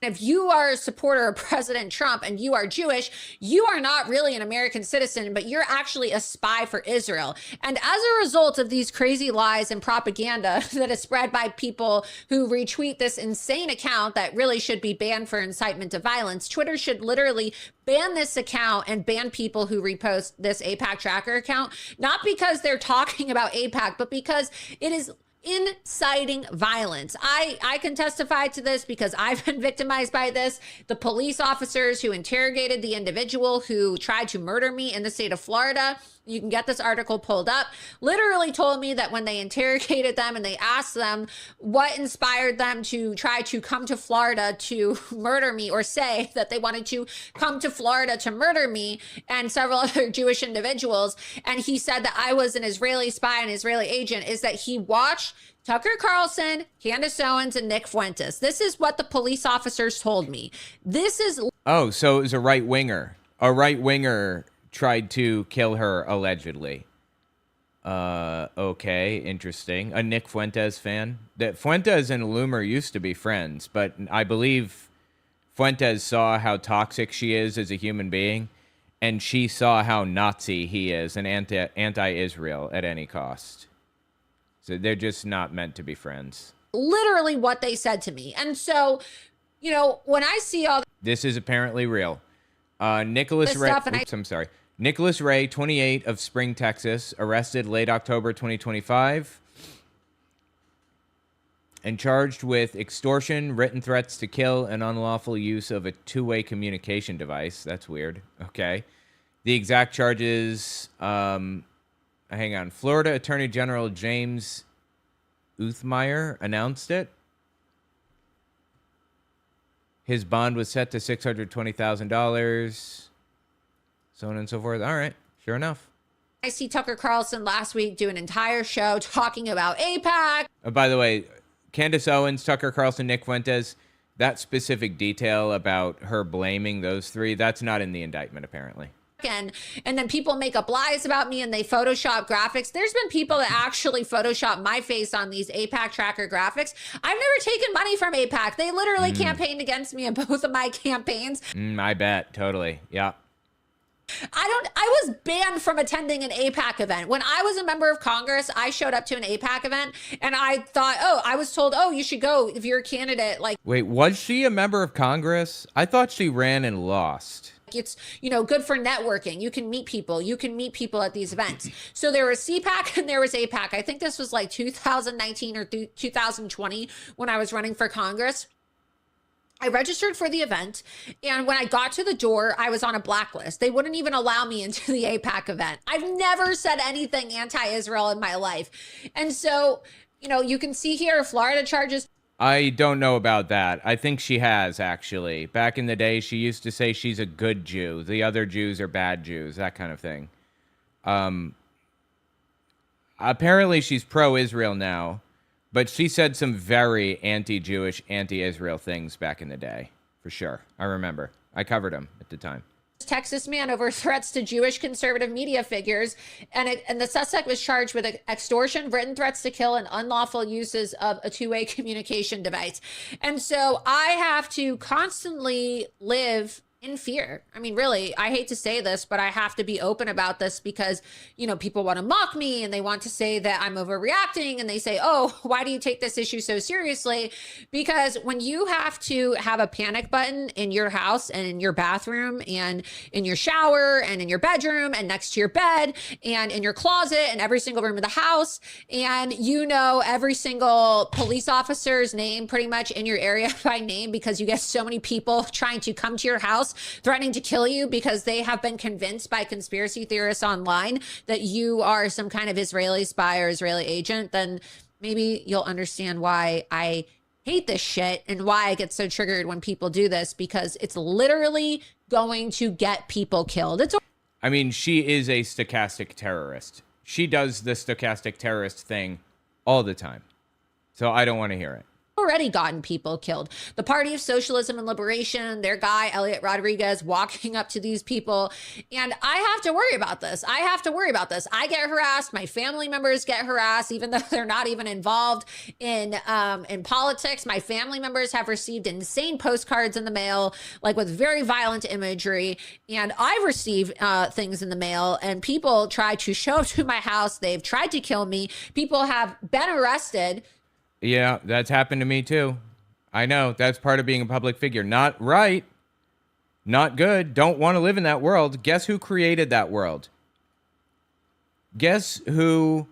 if you are a supporter of President Trump and you are Jewish, you are not really an American citizen, but you're actually a spy for Israel. And as a result of these crazy lies and propaganda that is spread by people who retweet this insane account that really should be banned for incitement to violence, Twitter should literally ban this account and ban people who repost this AIPAC tracker account, not because they're talking about AIPAC, but because it is inciting violence. I can testify to this because I've been victimized by this. The police officers who interrogated the individual who tried to murder me in the state of Florida You can get this article pulled up. Literally told me that when they interrogated them and they asked them what inspired them to try to come to Florida to murder me, or say that they wanted to come to Florida to murder me and several other Jewish individuals, and he said that I was an Israeli spy, an Israeli agent, is that he watched Tucker Carlson, Candace Owens, and Nick Fuentes. This is what the police officers told me. This is... Oh, so it was a right-winger. A right-winger tried to kill her, allegedly. Okay, interesting. A Nick Fuentes fan? That Fuentes and Loomer used to be friends, but I believe Fuentes saw how toxic she is as a human being, and she saw how Nazi he is, and anti-Israel at any cost. So they're just not meant to be friends. Literally what they said to me. And so, you know, when I see all this is apparently real. Nicholas Ray, I'm sorry. Nicholas Ray, 28, of Spring, Texas, arrested late October 2025 and charged with extortion, written threats to kill, and unlawful use of a two-way communication device. That's weird. Okay. The exact charges, hang on. Florida Attorney General James Uthmeyer announced it. His bond was set to $620,000. So on and so forth. All right. Sure enough. I see Tucker Carlson last week do an entire show talking about AIPAC. By the way, Candace Owens, Tucker Carlson, Nick Fuentes, that specific detail about her blaming those three, that's not in the indictment, apparently. And then people make up lies about me and they Photoshop graphics. There's been people that actually Photoshop my face on these AIPAC tracker graphics. I've never taken money from AIPAC. They literally campaigned against me in both of my campaigns. I bet. Totally. Yeah. I was banned from attending an AIPAC event. When I was a member of Congress, I showed up to an AIPAC event and I thought, I was told, you should go if you're a candidate. Like, wait, was she a member of Congress? I thought she ran and lost. It's, good for networking. You can meet people. You can meet people at these events. So there was CPAC and there was AIPAC. I think this was like 2019 or 2020 when I was running for Congress. I registered for the event, and when I got to the door, I was on a blacklist. They wouldn't even allow me into the AIPAC event. I've never said anything anti-Israel in my life. And so, you can see here, Florida charges. I don't know about that. I think she has, actually. Back in the day, she used to say she's a good Jew. The other Jews are bad Jews, that kind of thing. Apparently, she's pro-Israel now. But she said some very anti-Jewish, anti-Israel things back in the day, for sure. I remember. I covered them at the time. Texas man over threats to Jewish conservative media figures, and the suspect was charged with extortion, written threats to kill, and unlawful uses of a two-way communication device. And so I have to constantly live in fear. I mean, really, I hate to say this, but I have to be open about this because, people want to mock me and they want to say that I'm overreacting, and they say, why do you take this issue so seriously? Because when you have to have a panic button in your house and in your bathroom and in your shower and in your bedroom and next to your bed and in your closet and every single room of the house, and every single police officer's name pretty much in your area by name because you get so many people trying to come to your house threatening to kill you because they have been convinced by conspiracy theorists online that you are some kind of Israeli spy or Israeli agent, then maybe you'll understand why I hate this shit and why I get so triggered when people do this, because it's literally going to get people killed. I mean, she is a stochastic terrorist. She does the stochastic terrorist thing all the time. So I don't want to hear it. Already gotten people killed. The Party of Socialism and Liberation, their guy, Elliot Rodriguez, walking up to these people. And I have to worry about this. I get harassed. My family members get harassed, even though they're not even involved in politics. My family members have received insane postcards in the mail, like with very violent imagery. And I've received things in the mail, and people try to show up to my house. They've tried to kill me. People have been arrested. Yeah, that's happened to me too. I know, that's part of being a public figure. Not right. Not good. Don't want to live in that world. Guess who created that world? Guess who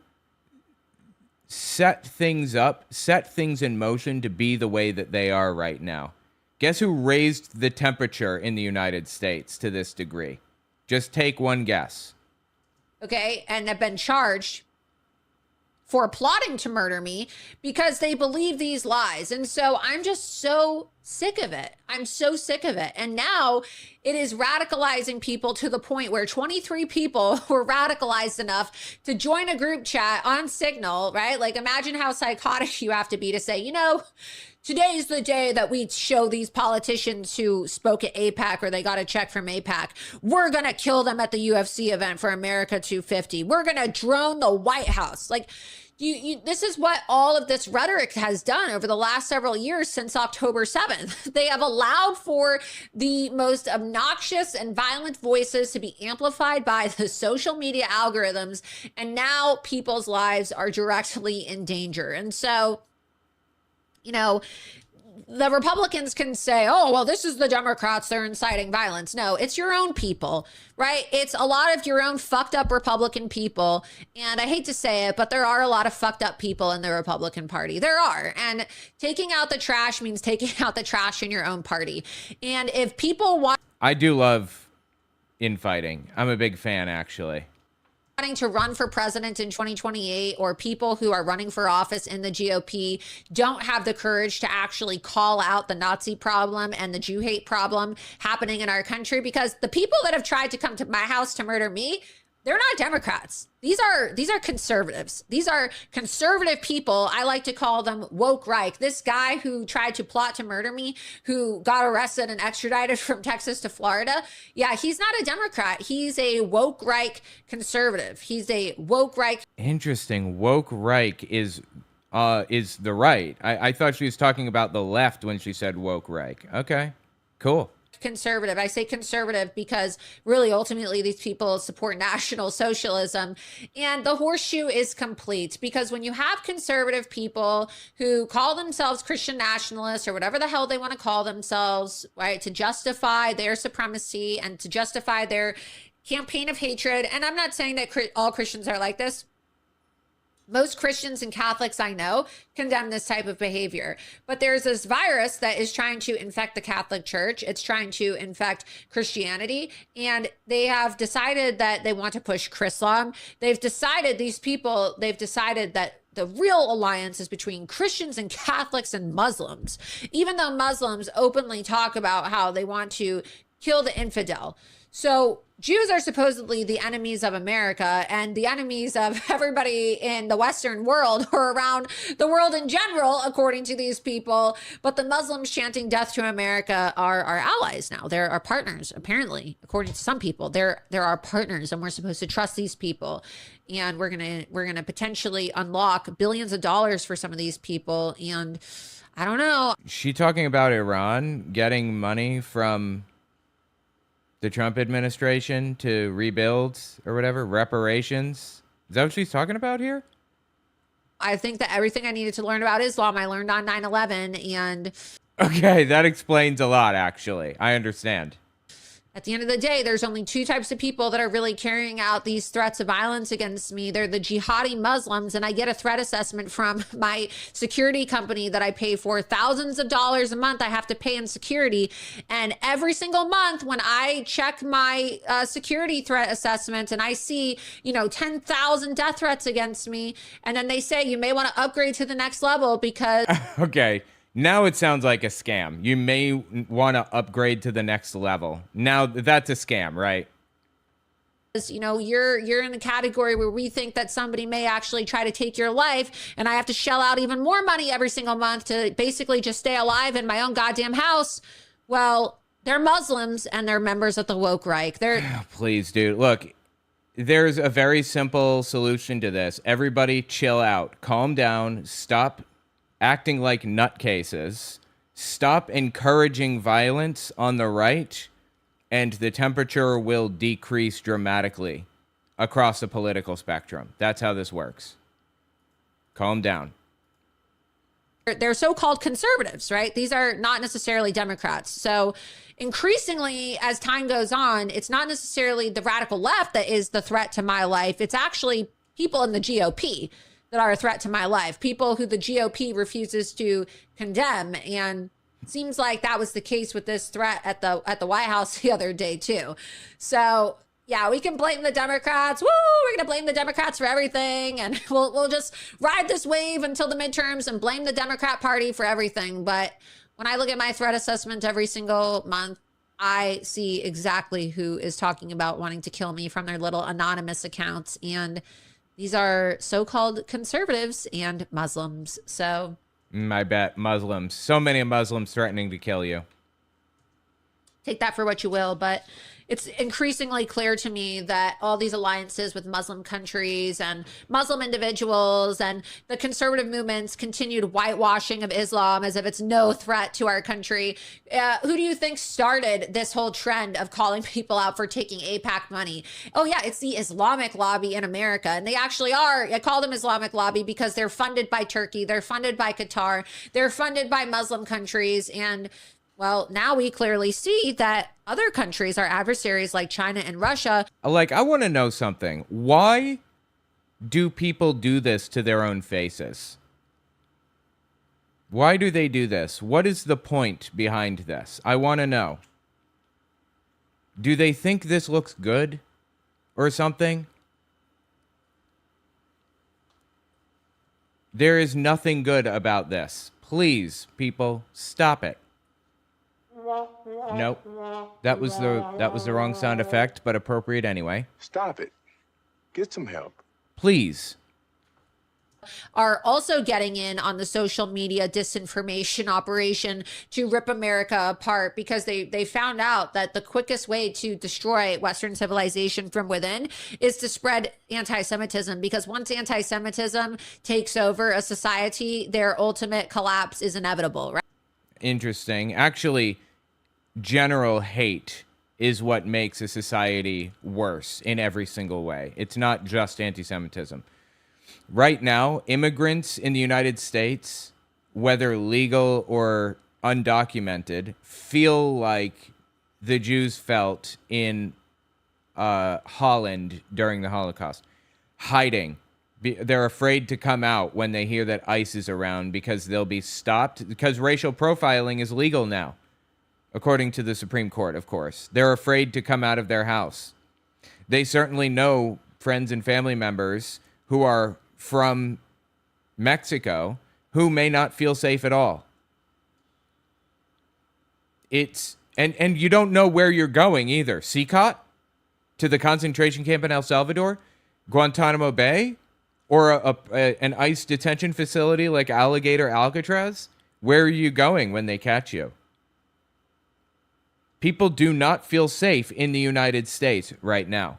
set things up, set things in motion to be the way that they are right now? Guess who raised the temperature in the United States to this degree? Just take one guess. okay, and have been charged for plotting to murder me because they believe these lies. And so I'm just so sick of it. I'm so sick of it. And now it is radicalizing people to the point where 23 people were radicalized enough to join a group chat on Signal, right? Like, imagine how psychotic you have to be to say, you know, today's the day that we show these politicians who spoke at AIPAC or they got a check from AIPAC. We're going to kill them at the UFC event for America 250. We're going to drone the White House. Like, this is what all of this rhetoric has done over the last several years since October 7th. They have allowed for the most obnoxious and violent voices to be amplified by the social media algorithms. And now people's lives are directly in danger. And so, you know, the Republicans can say, oh, well, this is the Democrats, they're inciting violence. No, it's your own people, right? It's a lot of your own fucked up Republican people. And I hate to say it, but there are a lot of fucked up people in the Republican Party. There are. And taking out the trash means taking out the trash in your own party. And if people want... I do love infighting. I'm a big fan, actually. To run for president in 2028, or people who are running for office in the GOP don't have the courage to actually call out the Nazi problem and the Jew hate problem happening in our country, because the people that have tried to come to my house to murder me, they're not Democrats. These are conservatives. These are conservative people. I like to call them woke Reich. This guy who tried to plot to murder me, who got arrested and extradited from Texas to Florida. Yeah, he's not a Democrat. He's a woke Reich conservative. He's a woke Reich. Interesting. Woke Reich is the right. I thought she was talking about the left when she said woke Reich. Okay, cool. Conservative. I say conservative because really ultimately these people support National Socialism, and the horseshoe is complete, because when you have conservative people who call themselves Christian nationalists or whatever the hell they want to call themselves, right, to justify their supremacy and to justify their campaign of hatred, and I'm not saying that all Christians are like this. Most Christians and Catholics I know condemn this type of behavior. But there's this virus that is trying to infect the Catholic Church. It's trying to infect Christianity. And they have decided that they want to push Chrislam. They've decided that the real alliance is between Christians and Catholics and Muslims, even though Muslims openly talk about how they want to kill the infidel. So Jews are supposedly the enemies of America and the enemies of everybody in the Western world or around the world in general, according to these people. But the Muslims chanting death to America are our allies now. They're our partners, apparently, according to some people. They're our partners, and we're supposed to trust these people. And we're gonna potentially unlock billions of dollars for some of these people. And I don't know. She talking about Iran getting money from the Trump administration to rebuild or whatever, reparations. Is that what she's talking about here? I think that everything I needed to learn about Islam, I learned on 9/11. And okay, that explains a lot, actually. I understand. At the end of the day, there's only two types of people that are really carrying out these threats of violence against me. They're the jihadi Muslims, and I get a threat assessment from my security company that I pay for. Thousands of dollars a month I have to pay in security. And every single month when I check my security threat assessment and I see, 10,000 death threats against me, and then they say you may want to upgrade to the next level because... Okay. Now it sounds like a scam. You may want to upgrade to the next level. Now that's a scam, right? You're in the category where we think that somebody may actually try to take your life, and I have to shell out even more money every single month to basically just stay alive in my own goddamn house. Well, they're Muslims and they're members of the woke Reich. Please, dude. Look, there's a very simple solution to this. Everybody chill out. Calm down. Stop acting like nutcases, stop encouraging violence on the right, and the temperature will decrease dramatically across the political spectrum. That's how this works. Calm down. They're so-called conservatives, right? These are not necessarily Democrats. So increasingly, as time goes on, it's not necessarily the radical left that is the threat to my life. It's actually people in the GOP that are a threat to my life, people who the GOP refuses to condemn. And it seems like that was the case with this threat at the White House the other day too. So, Yeah, we can blame the Democrats. Woo, we're going to blame the Democrats for everything. And we'll just ride this wave until the midterms and blame the Democrat Party for everything. But when I look at my threat assessment every single month, I see exactly who is talking about wanting to kill me from their little anonymous accounts. And these are so-called conservatives and Muslims. So I bet Muslims. So many Muslims threatening to kill you. Take that for what you will, but it's increasingly clear to me that all these alliances with Muslim countries and Muslim individuals and the conservative movement's continued whitewashing of Islam as if it's no threat to our country. Who do you think started this whole trend of calling people out for taking AIPAC money? Oh yeah, it's the Islamic lobby in America. And they actually are. I call them Islamic lobby because they're funded by Turkey. They're funded by Qatar. They're funded by Muslim countries. And well, now we clearly see that other countries, our adversaries like China and Russia. Like, I want to know something. Why do people do this to their own faces? Why do they do this? What is the point behind this? I want to know. Do they think this looks good or something? There is nothing good about this. Please, people, stop it. Nope. That was the wrong sound effect, but appropriate anyway. Stop it. Get some help. Please. Are also getting in on the social media disinformation operation to rip America apart because they found out that the quickest way to destroy Western civilization from within is to spread anti-Semitism, because once anti-Semitism takes over a society, their ultimate collapse is inevitable, right? Interesting. Actually, general hate is what makes a society worse in every single way. It's not just anti-Semitism. Right now, immigrants in the United States, whether legal or undocumented, feel like the Jews felt in Holland during the Holocaust, hiding. They're afraid to come out when they hear that ICE is around because they'll be stopped, because racial profiling is legal now. According to the Supreme Court, of course. They're afraid to come out of their house. They certainly know friends and family members who are from Mexico who may not feel safe at all. And you don't know where you're going either. CCOT? To the concentration camp in El Salvador? Guantanamo Bay? Or an ICE detention facility like Alligator Alcatraz? Where are you going when they catch you? People do not feel safe in the United States right now.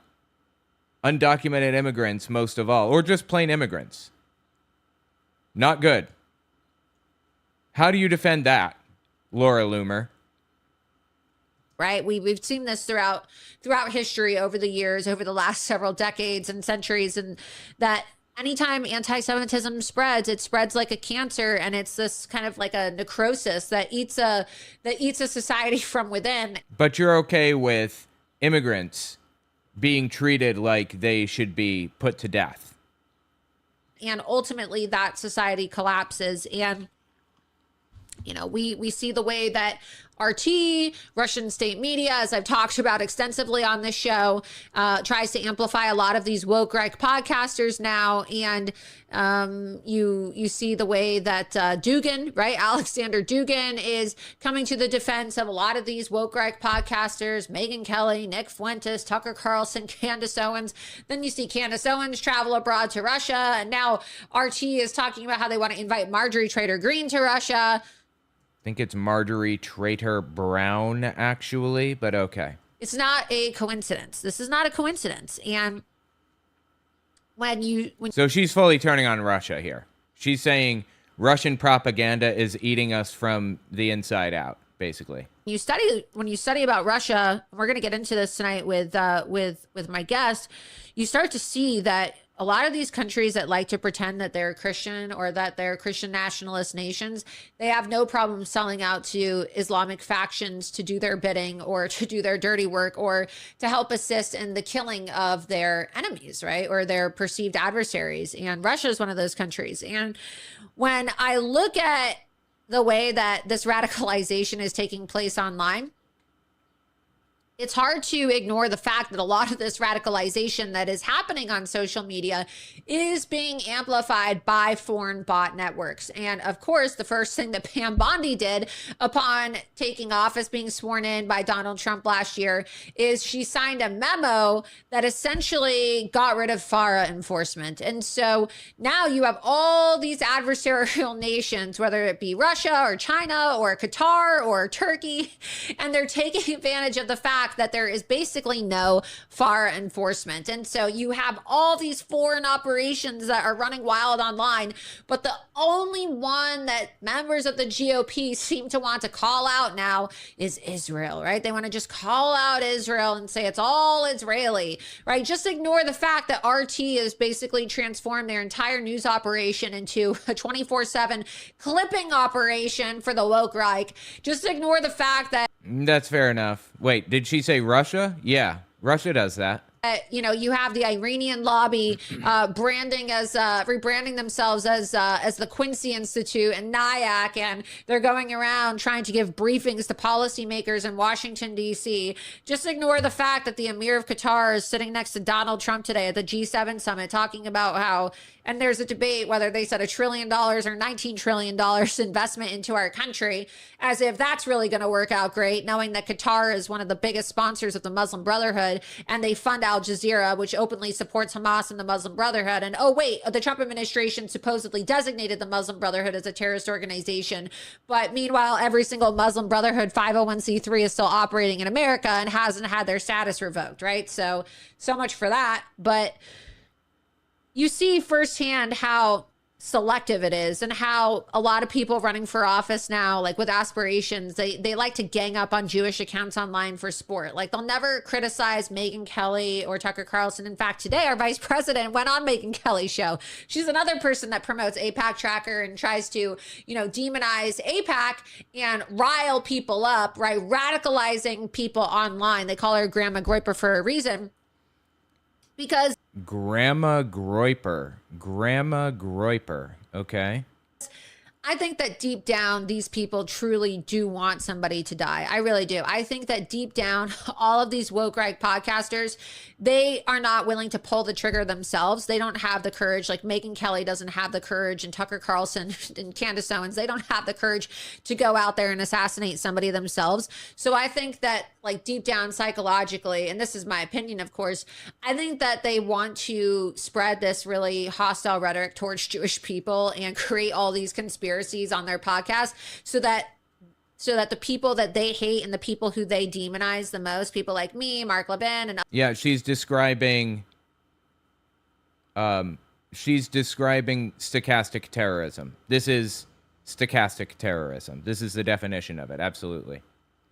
Undocumented immigrants, most of all, or just plain immigrants. Not good. How do you defend that, Laura Loomer? Right? We've seen this throughout history over the years, over the last several decades and centuries, and that anytime anti-Semitism spreads, it spreads like a cancer, and it's this kind of like a necrosis that eats a society from within. But you're okay with immigrants being treated like they should be put to death. And ultimately that society collapses. And you know, we see the way that RT, Russian state media, as I've talked about extensively on this show, tries to amplify a lot of these woke right podcasters now. And you see the way that Dugin, right? Alexander Dugin is coming to the defense of a lot of these woke right podcasters, Megyn Kelly, Nick Fuentes, Tucker Carlson, Candace Owens. Then you see Candace Owens travel abroad to Russia. And now RT is talking about how they want to invite Marjorie Trader Green to Russia. I think it's Marjorie Trader Brown, actually, but okay. It's not a coincidence. This is not a coincidence. And so she's fully turning on Russia here. She's saying Russian propaganda is eating us from the inside out, basically. When you study about Russia, we're going to get into this tonight with my guest, you start to see that a lot of these countries that like to pretend that they're Christian or that they're Christian nationalist nations, they have no problem selling out to Islamic factions to do their bidding or to do their dirty work or to help assist in the killing of their enemies, right? Or their perceived adversaries. And Russia is one of those countries. And when I look at the way that this radicalization is taking place online, it's hard to ignore the fact that a lot of this radicalization that is happening on social media is being amplified by foreign bot networks. And of course, the first thing that Pam Bondi did upon taking office, being sworn in by Donald Trump last year, is she signed a memo that essentially got rid of FARA enforcement. And so now you have all these adversarial nations, whether it be Russia or China or Qatar or Turkey, and they're taking advantage of the fact that there is basically no FARA enforcement. And so you have all these foreign operations that are running wild online, but the only one that members of the GOP seem to want to call out now is Israel, right? They want to just call out Israel and say it's all Israeli, right? Just ignore the fact that RT has basically transformed their entire news operation into a 24/7 clipping operation for the woke Reich. Just ignore the fact that That's fair enough. Wait, did she say Russia? Yeah, Russia does that. You have the Iranian lobby rebranding themselves as the Quincy Institute and NIAC, and they're going around trying to give briefings to policymakers in Washington, D.C. Just ignore the fact that the Emir of Qatar is sitting next to Donald Trump today at the G7 summit talking about how, and there's a debate whether they said $1 trillion or $19 trillion investment into our country, as if that's really going to work out great, knowing that Qatar is one of the biggest sponsors of the Muslim Brotherhood, and they fund Al Jazeera, which openly supports Hamas and the Muslim Brotherhood. And oh wait, the Trump administration supposedly designated the Muslim Brotherhood as a terrorist organization, but meanwhile every single Muslim Brotherhood 501c3 is still operating in America and hasn't had their status revoked, right? So much for that. But you see firsthand how selective it is, and how a lot of people running for office now, like with aspirations, they like to gang up on Jewish accounts online for sport. Like they'll never criticize Megyn Kelly or Tucker Carlson. In fact, today our vice president went on Megyn Kelly's show. She's another person that promotes AIPAC Tracker and tries to, demonize AIPAC and rile people up, right? Radicalizing people online. They call her Grandma Groiper for a reason. Because Grandma Groiper. Okay. I think that deep down, these people truly do want somebody to die. I really do. I think that deep down, all of these woke right podcasters, they are not willing to pull the trigger themselves. They don't have the courage. Like Megyn Kelly doesn't have the courage, and Tucker Carlson and Candace Owens, they don't have the courage to go out there and assassinate somebody themselves. So I think that, like, deep down psychologically, and this is my opinion, of course, I think that they want to spread this really hostile rhetoric towards Jewish people and create all these conspiracies on their podcast so that the people that they hate and the people who they demonize the most, people like me, Mark Levin, and yeah, she's describing stochastic terrorism. This is stochastic terrorism. This is the definition of it. Absolutely.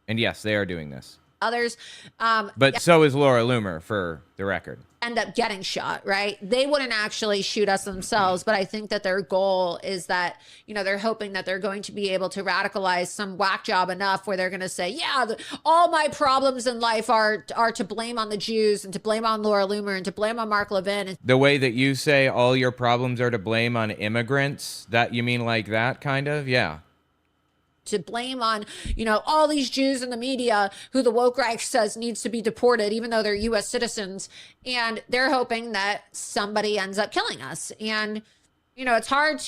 And yes, they are doing this. Others. But so is Laura Loomer, for the record. End up getting shot, right? They wouldn't actually shoot us themselves, but I think that their goal is that, they're hoping that they're going to be able to radicalize some whack job enough where they're going to say, yeah, all my problems in life are to blame on the Jews and to blame on Laura Loomer and to blame on Mark Levin. The way that you say all your problems are to blame on immigrants, that you mean like that kind of? Yeah. To blame on, all these Jews in the media who the woke Reich says needs to be deported, even though they're U.S. citizens. And they're hoping that somebody ends up killing us. And, it's hard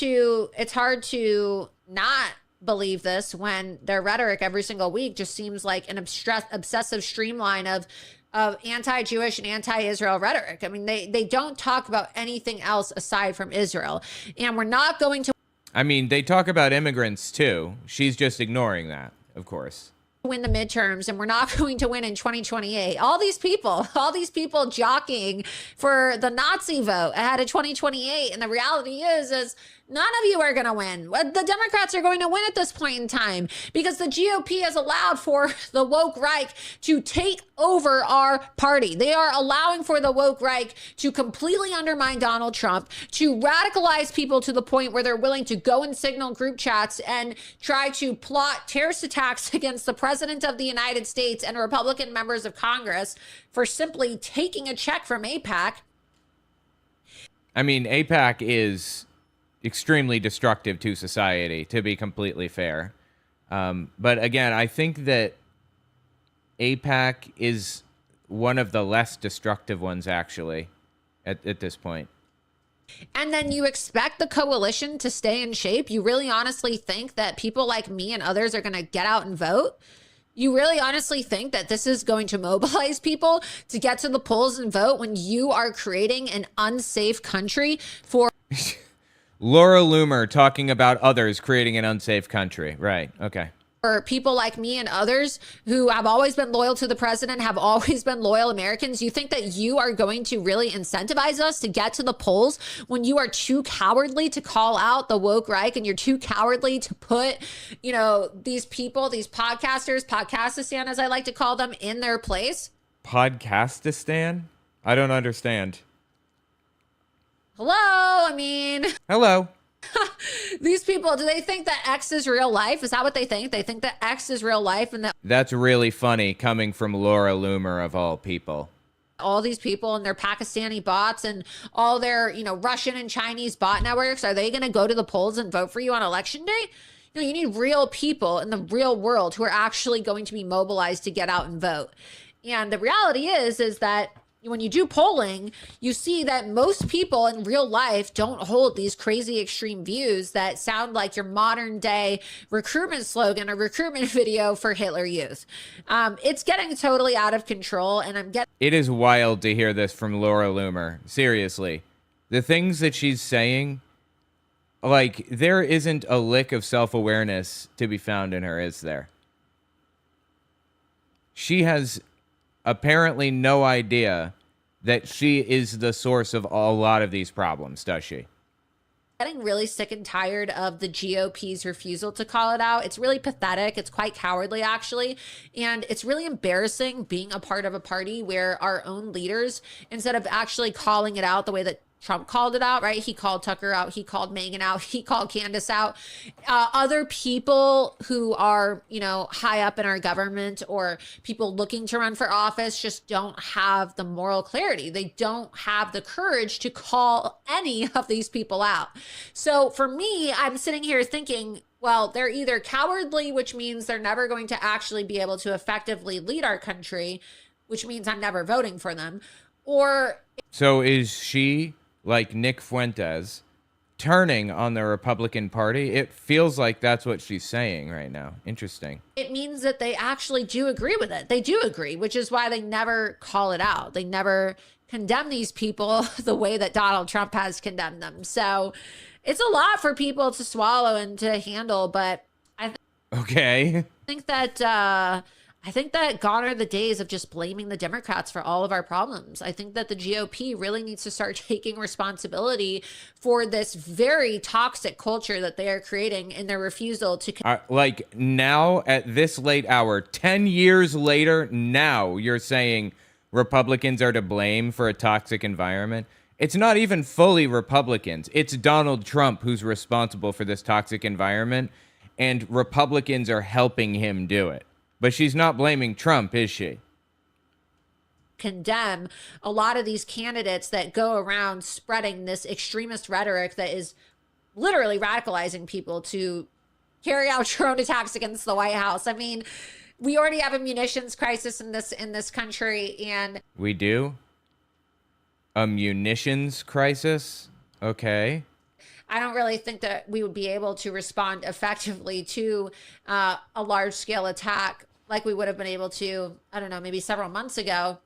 to not believe this when their rhetoric every single week just seems like an obsessive streamline of anti-Jewish and anti-Israel rhetoric. I mean, they don't talk about anything else aside from Israel. And we're not going to I mean, they talk about immigrants too. She's just ignoring that, of course. Win the midterms, and we're not going to win in 2028. All these people jockeying for the Nazi vote ahead of 2028. And the reality is none of you are going to win. The Democrats are going to win at this point in time because the GOP has allowed for the woke Reich to take over our party. They are allowing for the woke Reich to completely undermine Donald Trump, to radicalize people to the point where they're willing to go and signal group chats and try to plot terrorist attacks against the president of the United States and Republican members of Congress for simply taking a check from AIPAC. I mean, AIPAC is extremely destructive to society, to be completely fair. But again, I think that AIPAC is one of the less destructive ones, actually, at this point. And then you expect the coalition to stay in shape? You really honestly think that people like me and others are going to get out and vote? You really honestly think that this is going to mobilize people to get to the polls and vote when you are creating an unsafe country for... Laura Loomer talking about others creating an unsafe country. Right. Okay. For people like me and others who have always been loyal to the president, have always been loyal Americans, you think that you are going to really incentivize us to get to the polls when you are too cowardly to call out the woke right, and you're too cowardly to put, you know, these people, these podcasters, Podcastistan, as I like to call them, in their place? Podcastistan? I don't understand. Hello? I mean... Hello. These people, do they think that X is real life? Is that what they think? They think that X is real life and that... That's really funny coming from Laura Loomer of all people. All these people and their Pakistani bots and all their, you know, Russian and Chinese bot networks, are they going to go to the polls and vote for you on election day? You know, you need real people in the real world who are actually going to be mobilized to get out and vote. And the reality is that when you do polling, you see that most people in real life don't hold these crazy extreme views that sound like your modern day recruitment slogan or recruitment video for Hitler Youth. It's getting totally out of control, and It is wild to hear this from Laura Loomer. Seriously. The things that she's saying, like, there isn't a lick of self-awareness to be found in her, is there? She has apparently no idea that she is the source of a lot of these problems, does she? Getting really sick and tired of the GOP's refusal to call it out. It's really pathetic. It's quite cowardly, actually. And it's really embarrassing being a part of a party where our own leaders, instead of actually calling it out the way that Trump called it out, right? He called Tucker out. He called Megan out. He called Candace out. Other people who are, you know, high up in our government or people looking to run for office just don't have the moral clarity. They don't have the courage to call any of these people out. So for me, I'm sitting here thinking, well, they're either cowardly, which means they're never going to actually be able to effectively lead our country, which means I'm never voting for them, or... So is she, like Nick Fuentes, turning on the Republican Party? It feels like that's what she's saying right now. Interesting. It means that they actually do agree with it. They do agree, which is why they never call it out. They never condemn these people the way that Donald Trump has condemned them. So it's a lot for people to swallow and to handle, but I think that gone are the days of just blaming the Democrats for all of our problems. I think that the GOP really needs to start taking responsibility for this very toxic culture that they are creating in their refusal to... like now at this late hour, 10 years later, now you're saying Republicans are to blame for a toxic environment? It's not even fully Republicans. It's Donald Trump who's responsible for this toxic environment, and Republicans are helping him do it. But she's not blaming Trump, is she? Condemn a lot of these candidates that go around spreading this extremist rhetoric that is literally radicalizing people to carry out drone attacks against the White House. I mean, we already have a munitions crisis in this country, and we do? A munitions crisis? Okay. I don't really think that we would be able to respond effectively to a large-scale attack like we would have been able to, I don't know, maybe several months ago.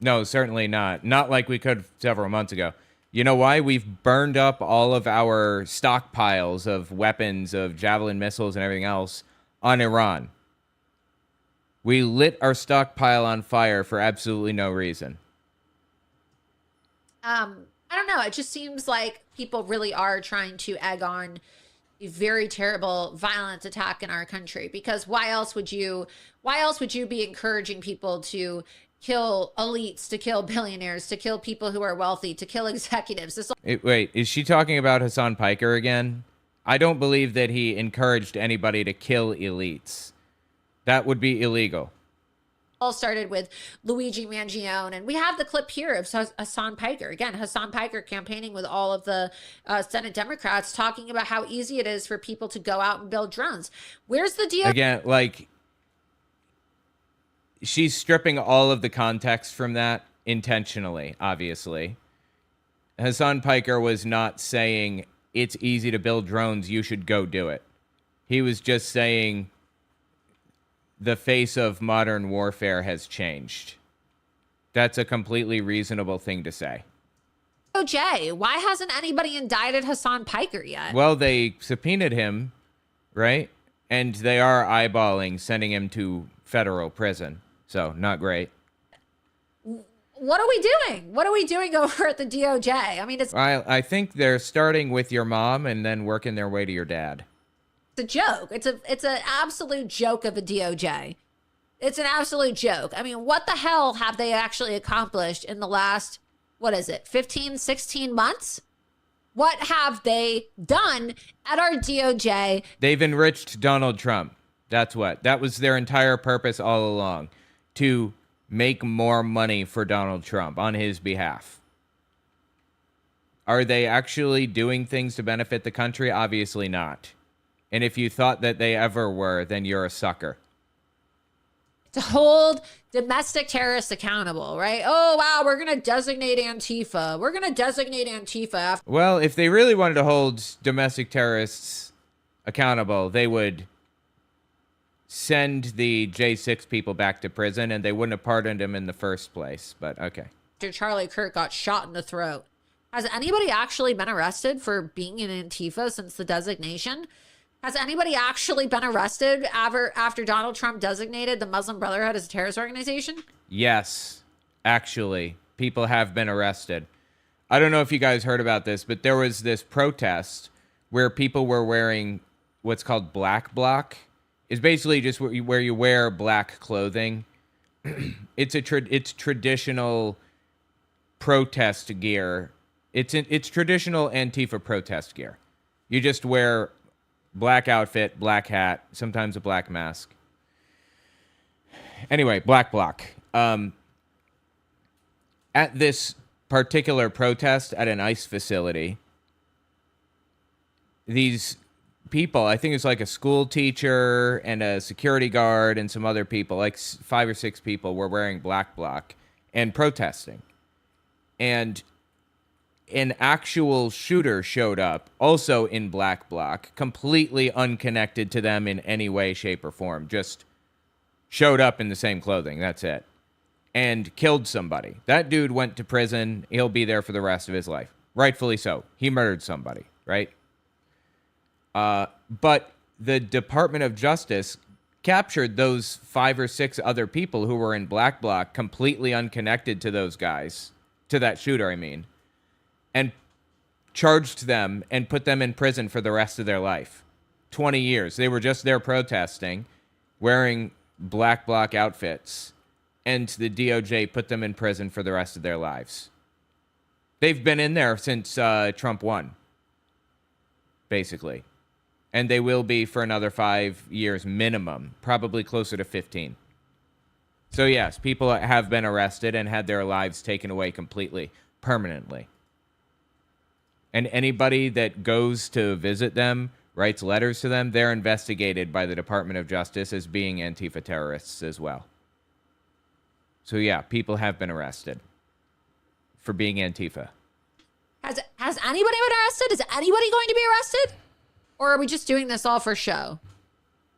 No, certainly not. Not like we could several months ago. You know why? We've burned up all of our stockpiles of weapons, of Javelin missiles and everything else on Iran. We lit our stockpile on fire for absolutely no reason. I don't know. It just seems like people really are trying to egg on a very terrible, violent attack in our country, because why else would you be encouraging people to kill elites, to kill billionaires, to kill people who are wealthy, to kill executives? Wait, is she talking about Hassan Piker again? I don't believe that he encouraged anybody to kill elites. That would be illegal. All started with Luigi Mangione, and we have the clip here of Hassan Piker. Again, Hassan Piker campaigning with all of the Senate Democrats, talking about how easy it is for people to go out and build drones. Where's the deal? Again, like, she's stripping all of the context from that intentionally, obviously. Hassan Piker was not saying it's easy to build drones, you should go do it. He was just saying the face of modern warfare has changed. That's a completely reasonable thing to say. DOJ, why hasn't anybody indicted Hassan Piker yet? Well, they subpoenaed him, right? And they are eyeballing sending him to federal prison. So, not great. What are we doing? What are we doing over at the DOJ? I mean, it's I think they're starting with your mom and then working their way to your dad. a joke. It's an absolute joke of a DOJ. It's an absolute joke. I mean, what the hell have they actually accomplished in the last, 15, 16 months? What have they done at our DOJ? They've enriched Donald Trump. That's what. That was their entire purpose all along, to make more money for Donald Trump on his behalf. Are they actually doing things to benefit the country? Obviously not. And if you thought that they ever were, then you're a sucker. To hold domestic terrorists accountable, right? Oh, wow, we're going to designate Antifa. We're going to designate Antifa. Well, if they really wanted to hold domestic terrorists accountable, they would send the J6 people back to prison and they wouldn't have pardoned him in the first place. But okay. After Charlie Kirk got shot in the throat. Has anybody actually been arrested for being in Antifa since the designation? Has anybody actually been arrested after Donald Trump designated the Muslim Brotherhood as a terrorist organization? Yes, actually, people have been arrested. I don't know if you guys heard about this, but there was this protest where people were wearing what's called black bloc. It's basically just where you wear black clothing. It's traditional protest gear. It's traditional Antifa protest gear. You just wear black outfit, black hat, sometimes a black mask. Anyway, black bloc. At this particular protest at an ICE facility, these people, I think it's like a school teacher and a security guard and some other people, like 5 or 6 people, were wearing black bloc and protesting. And an actual shooter showed up, also in black bloc, completely unconnected to them in any way, shape, or form. Just showed up in the same clothing, that's it. And killed somebody. That dude went to prison. He'll be there for the rest of his life. Rightfully so. He murdered somebody, right? But the Department of Justice captured those 5 or 6 other people who were in black bloc, completely unconnected to those guys, to that shooter, I mean, and charged them and put them in prison for the rest of their life. 20 years. They were just there protesting, wearing black bloc outfits, and the DOJ put them in prison for the rest of their lives. They've been in there since Trump won, basically. And they will be for another 5 years minimum, probably closer to 15. So yes, people have been arrested and had their lives taken away completely, permanently. And anybody that goes to visit them, writes letters to them, they're investigated by the Department of Justice as being Antifa terrorists as well. So yeah, people have been arrested for being Antifa. Has anybody been arrested? Is anybody going to be arrested? Or are we just doing this all for show?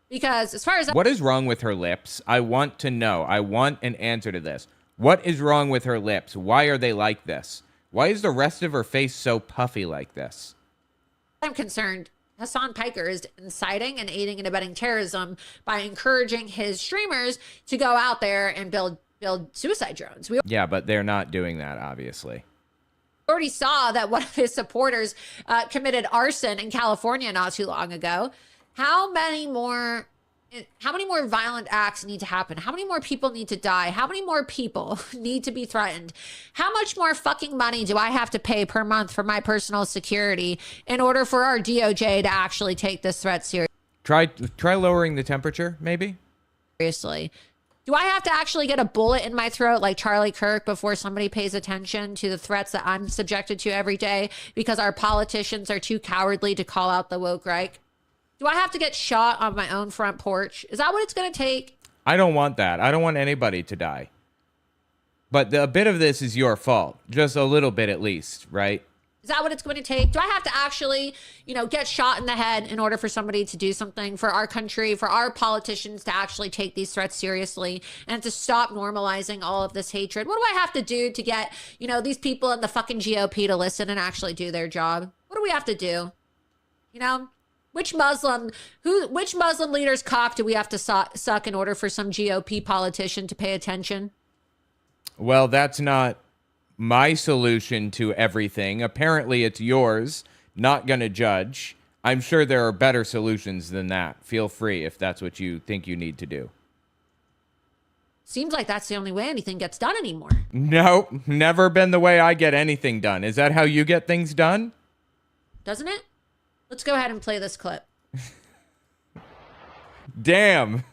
Because as far as... What is wrong with her lips? I want to know. I want an answer to this. What is wrong with her lips? Why are they like this? Why is the rest of her face so puffy like this? I'm concerned. Hassan Piker is inciting and aiding and abetting terrorism by encouraging his streamers to go out there and build suicide drones. Yeah, but they're not doing that, obviously. Already saw that one of his supporters committed arson in California not too long ago. How many more violent acts need to happen? How many more people need to die? How many more people need to be threatened? How much more fucking money do I have to pay per month for my personal security in order for our DOJ to actually take this threat seriously? Try lowering the temperature, maybe? Seriously. Do I have to actually get a bullet in my throat like Charlie Kirk before somebody pays attention to the threats that I'm subjected to every day because our politicians are too cowardly to call out the woke right? Do I have to get shot on my own front porch? Is that what it's going to take? I don't want that. I don't want anybody to die. But a bit of this is your fault. Just a little bit at least, right? Is that what it's going to take? Do I have to actually, get shot in the head in order for somebody to do something for our country, for our politicians to actually take these threats seriously and to stop normalizing all of this hatred? What do I have to do to get, these people in the fucking GOP to listen and actually do their job? What do we have to do? Which Muslim leader's cock do we have to suck in order for some GOP politician to pay attention? Well, that's not my solution to everything. Apparently it's yours. Not gonna judge. I'm sure there are better solutions than that. Feel free if that's what you think you need to do. Seems like that's the only way anything gets done anymore. Nope, never been the way I get anything done. Is that how you get things done? Doesn't it? Let's go ahead and play this clip. Damn.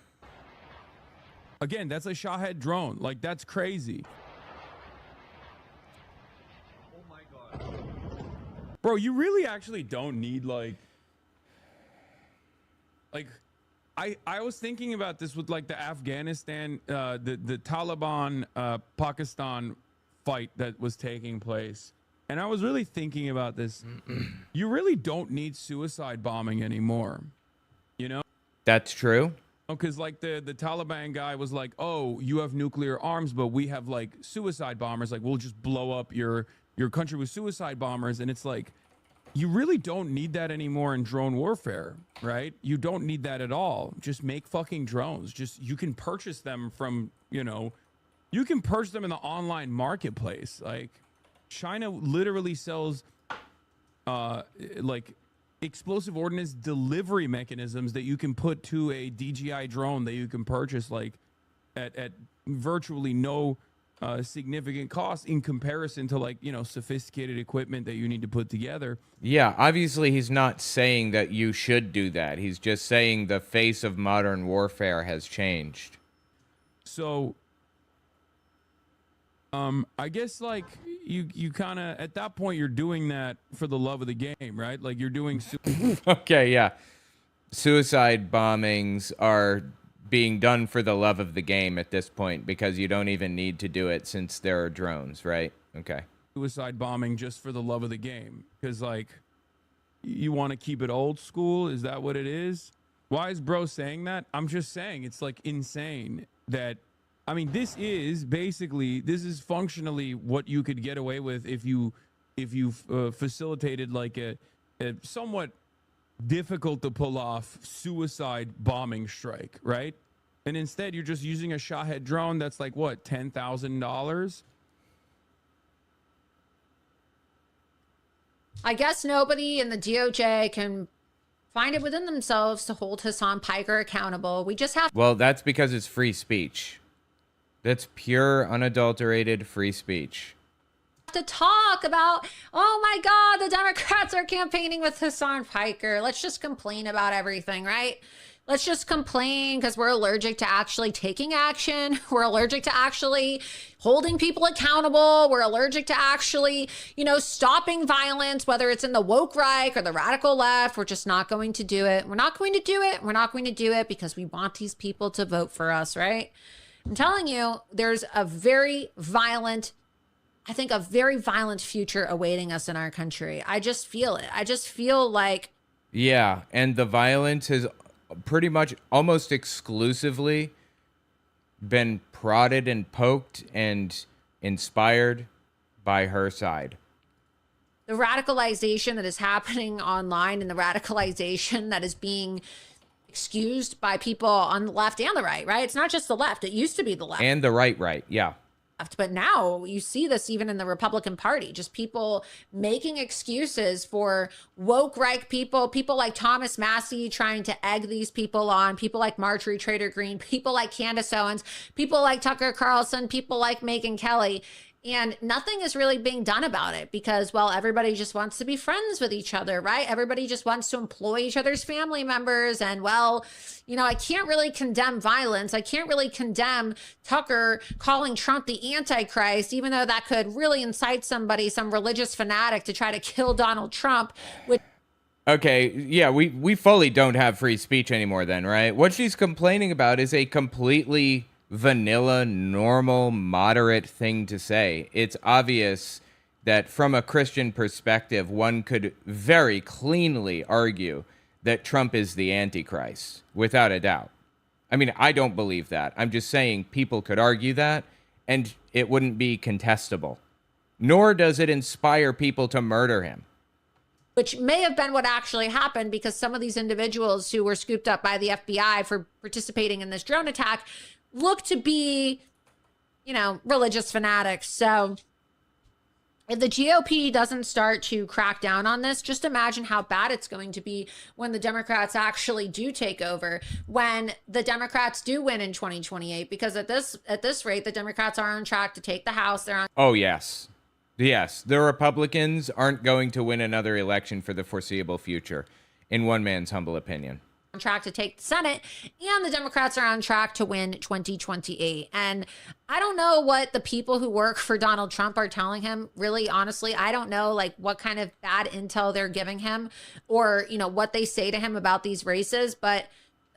Again, that's a Shahed drone. Like, that's crazy. Oh my God. Bro, you really actually don't need I was thinking about this with like the Afghanistan, the Taliban, Pakistan fight that was taking place. And I was really thinking about this. You really don't need suicide bombing anymore. That's true. Because like the Taliban guy was like, oh, you have nuclear arms, but we have like suicide bombers. Like, we'll just blow up your country with suicide bombers. And it's like, you really don't need that anymore in drone warfare, right? You don't need that at all. Just make fucking drones. You can purchase them from, you can purchase them in the online marketplace. Like, China literally sells like explosive ordnance delivery mechanisms that you can put to a DJI drone that you can purchase like at virtually no significant cost in comparison to like, sophisticated equipment that you need to put together. Yeah, obviously he's not saying that you should do that. He's just saying the face of modern warfare has changed. So I guess like you kind of at that point you're doing that for the love of the game, right? Like you're doing okay, yeah. Suicide bombings are being done for the love of the game at this point because you don't even need to do it since there are drones, right? Okay. Suicide bombing just for the love of the game because like you want to keep it old school. Is that what it is? Why is bro saying that? I'm just saying it's like insane that this is functionally what you could get away with if you facilitated like a somewhat difficult to pull off suicide bombing strike, right? And instead you're just using a Shahed drone that's like what, $10,000? I guess nobody in the DOJ can find it within themselves to hold Hassan Piker accountable. We just have. Well, that's because it's free speech. That's pure, unadulterated free speech. To talk about, oh my God, the Democrats are campaigning with Hassan Piker. Let's just complain about everything, right? Let's just complain because we're allergic to actually taking action. We're allergic to actually holding people accountable. We're allergic to actually, stopping violence, whether it's in the woke right or the radical left. We're just not going to do it. We're not going to do it. We're not going to do it because we want these people to vote for us, right? I'm telling you, there's a very violent future awaiting us in our country. I just feel it. I just feel like. Yeah, and the violence has pretty much almost exclusively been prodded and poked and inspired by her side. The radicalization that is happening online and the radicalization that is being excused by people on the left and the right, right? It's not just the left. It used to be the left. And the right, yeah. But now you see this even in the Republican Party, just people making excuses for woke right people like Thomas Massey trying to egg these people on, people like Marjorie Trader Green, people like Candace Owens, people like Tucker Carlson, people like Megyn Kelly. And nothing is really being done about it because, well, everybody just wants to be friends with each other, right? Everybody just wants to employ each other's family members. And, well, I can't really condemn violence. I can't really condemn Tucker calling Trump the Antichrist, even though that could really incite somebody, some religious fanatic, to try to kill Donald Trump. Okay, yeah, we fully don't have free speech anymore then, right? What she's complaining about is a completely vanilla, normal, moderate thing to say. It's obvious that from a Christian perspective, one could very cleanly argue that Trump is the Antichrist, without a doubt. I mean, I don't believe that. I'm just saying people could argue that, and it wouldn't be contestable. Nor does it inspire people to murder him. Which may have been what actually happened, because some of these individuals who were scooped up by the FBI for participating in this drone attack look to be, you know, religious fanatics. So if the GOP doesn't start to crack down on this, just imagine how bad it's going to be when the Democrats actually do take over, when the Democrats do win in 2028, because at this rate, the Democrats are on track to take the House. They're on. Oh, yes. Yes, the Republicans aren't going to win another election for the foreseeable future, in one man's humble opinion. On track to take the Senate, and the Democrats are on track to win 2028. And I don't know what the people who work for Donald Trump are telling him. Really, honestly, I don't know like what kind of bad intel they're giving him, or, you know, what they say to him about these races. But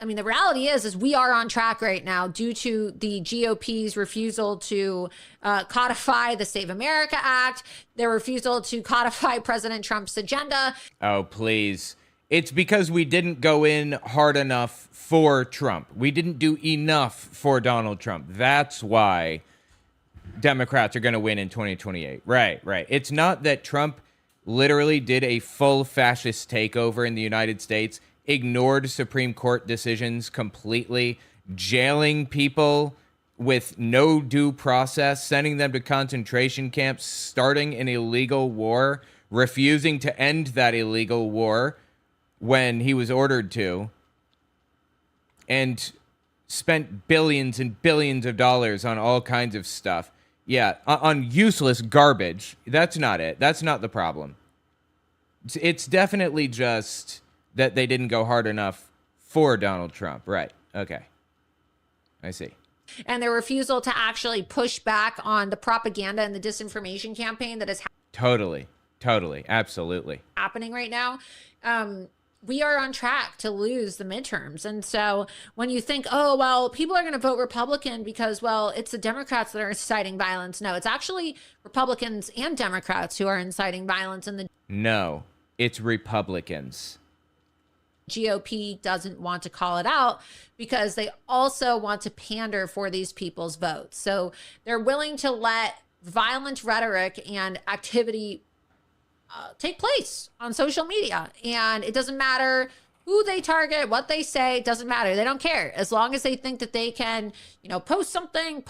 I mean, the reality is we are on track right now due to the GOP's refusal to codify the Save America Act, their refusal to codify President Trump's agenda. Oh, please. It's because we didn't go in hard enough for Trump. We didn't do enough for Donald Trump. That's why Democrats are going to win in 2028. Right. It's not that Trump literally did a full fascist takeover in the United States, ignored Supreme Court decisions completely, jailing people with no due process, sending them to concentration camps, starting an illegal war, refusing to end that illegal war when he was ordered to, and spent billions and billions of dollars on all kinds of stuff. Yeah, on useless garbage. That's not it. That's not the problem. It's definitely just that they didn't go hard enough for Donald Trump. Right. Okay. I see. And their refusal to actually push back on the propaganda and the disinformation campaign that is Totally. Absolutely happening right now. We are on track to lose the midterms. And so when you think, oh, well, people are going to vote Republican because, well, it's the Democrats that are inciting violence. No, it's actually Republicans and Democrats who are inciting violence. And the No, it's Republicans. GOP doesn't want to call it out because they also want to pander for these people's votes. So they're willing to let violent rhetoric and activity take place on social media. And it doesn't matter who they target, what they say, it doesn't matter. They don't care. As long as they think that they can, you know, post something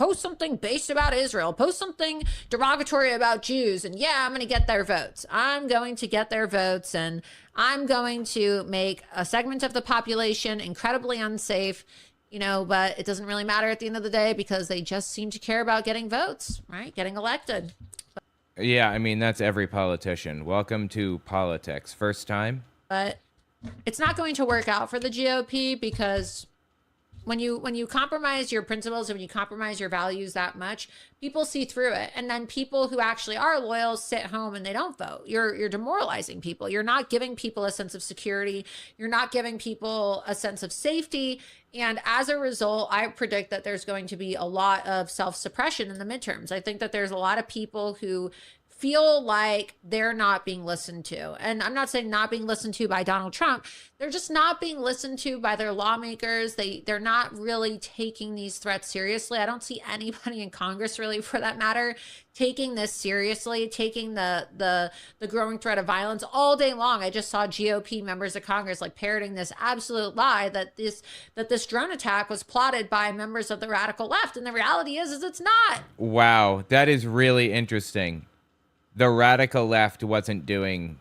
based about Israel, post something derogatory about Jews. And yeah, I'm going to get their votes. I'm going to get their votes. And I'm going to make a segment of the population incredibly unsafe, you know, but it doesn't really matter at the end of the day because they just seem to care about getting votes, right? Getting elected. Yeah, I mean, that's every politician. Welcome to politics. First time? But it's not going to work out for the GOP because when you compromise your principles and when you compromise your values that much, people see through it. And then people who actually are loyal sit home and they don't vote. You're demoralizing people. You're not giving people a sense of security. You're not giving people a sense of safety. And as a result, I predict that there's going to be a lot of self-suppression in the midterms. I think that there's a lot of people who feel like they're not being listened to. And I'm not saying not being listened to by Donald Trump. They're just not being listened to by their lawmakers. They're not really taking these threats seriously. I don't see anybody in Congress, really, for that matter, taking this seriously, taking the growing threat of violence all day long. I just saw GOP members of Congress like parroting this absolute lie that this drone attack was plotted by members of the radical left. And the reality is it's not. Wow, that is really interesting. The radical left wasn't doing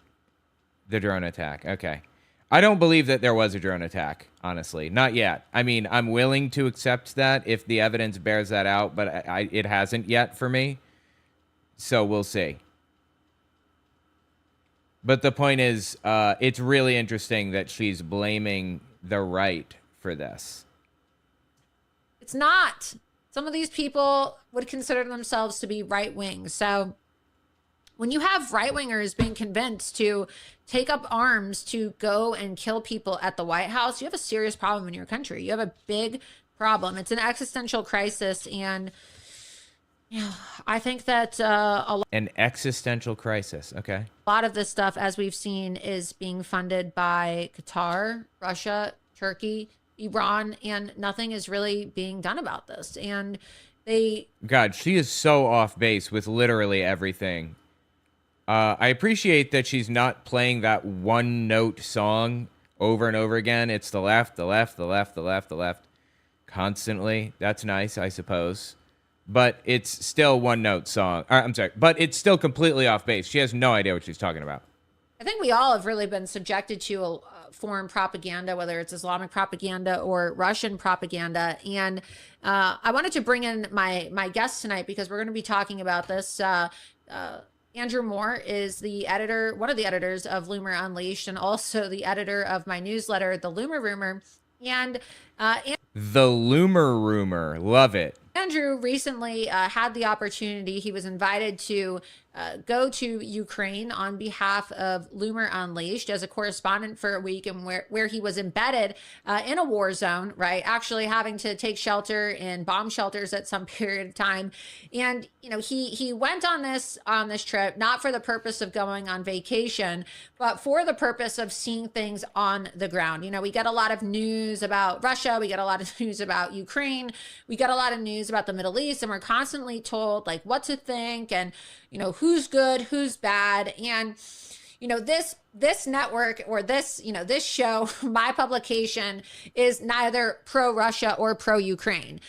the drone attack. Okay. I don't believe that there was a drone attack, honestly. Not yet. I mean, I'm willing to accept that if the evidence bears that out, but it hasn't yet for me. So we'll see. But the point is, it's really interesting that she's blaming the right for this. It's not. Some of these people would consider themselves to be right-wing. So when you have right-wingers being convinced to take up arms to go and kill people at the White House, you have a serious problem in your country. You have a big problem. It's an existential crisis. And I think that an existential crisis. Okay. a lot of this stuff, as we've seen, is being funded by Qatar, Russia, Turkey, Iran, and nothing is really being done about this. And God, she is so off base with literally everything. I appreciate that she's not playing that one note song over and over again. It's the left, the left, the left, the left, the left constantly. That's nice, I suppose. But it's still one note song. I'm sorry, but it's still completely off base. She has no idea what she's talking about. I think we all have really been subjected to foreign propaganda, whether it's Islamic propaganda or Russian propaganda. And I wanted to bring in my guest tonight because we're going to be talking about this. Andrew Moore is the editor, one of the editors of Loomer Unleashed, and also the editor of my newsletter, The Loomer Rumor. And The Loomer Rumor. Love it. Andrew recently had the opportunity. He was invited to go to Ukraine on behalf of Loomer Unleashed as a correspondent for a week, and where he was embedded in a war zone, right? Actually having to take shelter in bomb shelters at some period of time. And, you know, he went on this trip, not for the purpose of going on vacation, but for the purpose of seeing things on the ground. You know, we get a lot of news about Russia. We get a lot of news about Ukraine. We get a lot of news about the Middle East, and we're constantly told like what to think and, you know, who's good, who's bad. And, you know, this network or this, you know, this show, my publication is neither pro-Russia or pro-Ukraine.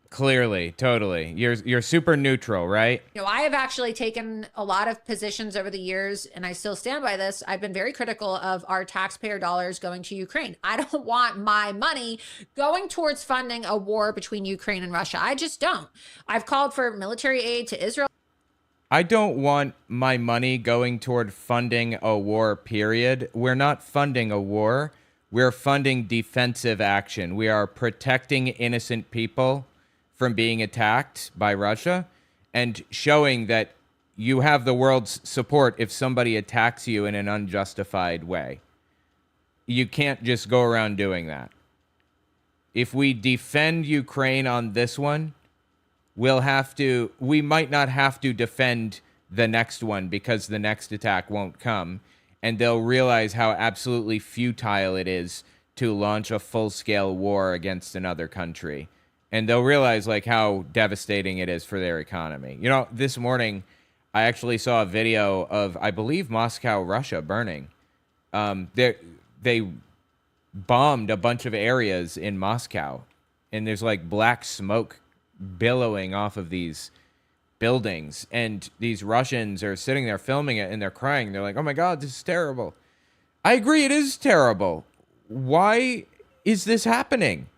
Clearly, totally. You're super neutral, right? You know, I have actually taken a lot of positions over the years, and I still stand by this. I've been very critical of our taxpayer dollars going to Ukraine. I don't want my money going towards funding a war between Ukraine and Russia. I just don't. I've called for military aid to Israel. I don't want my money going toward funding a war, period. We're not funding a war. We're funding defensive action. We are protecting innocent people from being attacked by Russia and showing that you have the world's support if somebody attacks you in an unjustified way. You can't just go around doing that. If we defend Ukraine on this one, we might not have to defend the next one because the next attack won't come, and they'll realize how absolutely futile it is to launch a full-scale war against another country. And they'll realize like how devastating it is for their economy. You know, this morning I actually saw a video of, I believe, Moscow, Russia burning. They bombed a bunch of areas in Moscow, and there's like black smoke billowing off of these buildings, and these Russians are sitting there filming it, and they're crying. They're like, oh my God, this is terrible. I agree, it is terrible. Why is this happening?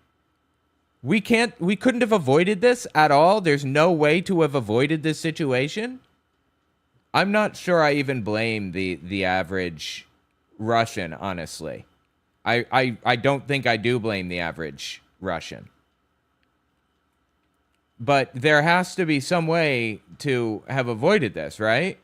We couldn't have avoided this at all. There's no way to have avoided this situation. I'm not sure I even blame the average Russian, honestly. I don't think I do blame the average Russian. But there has to be some way to have avoided this, right?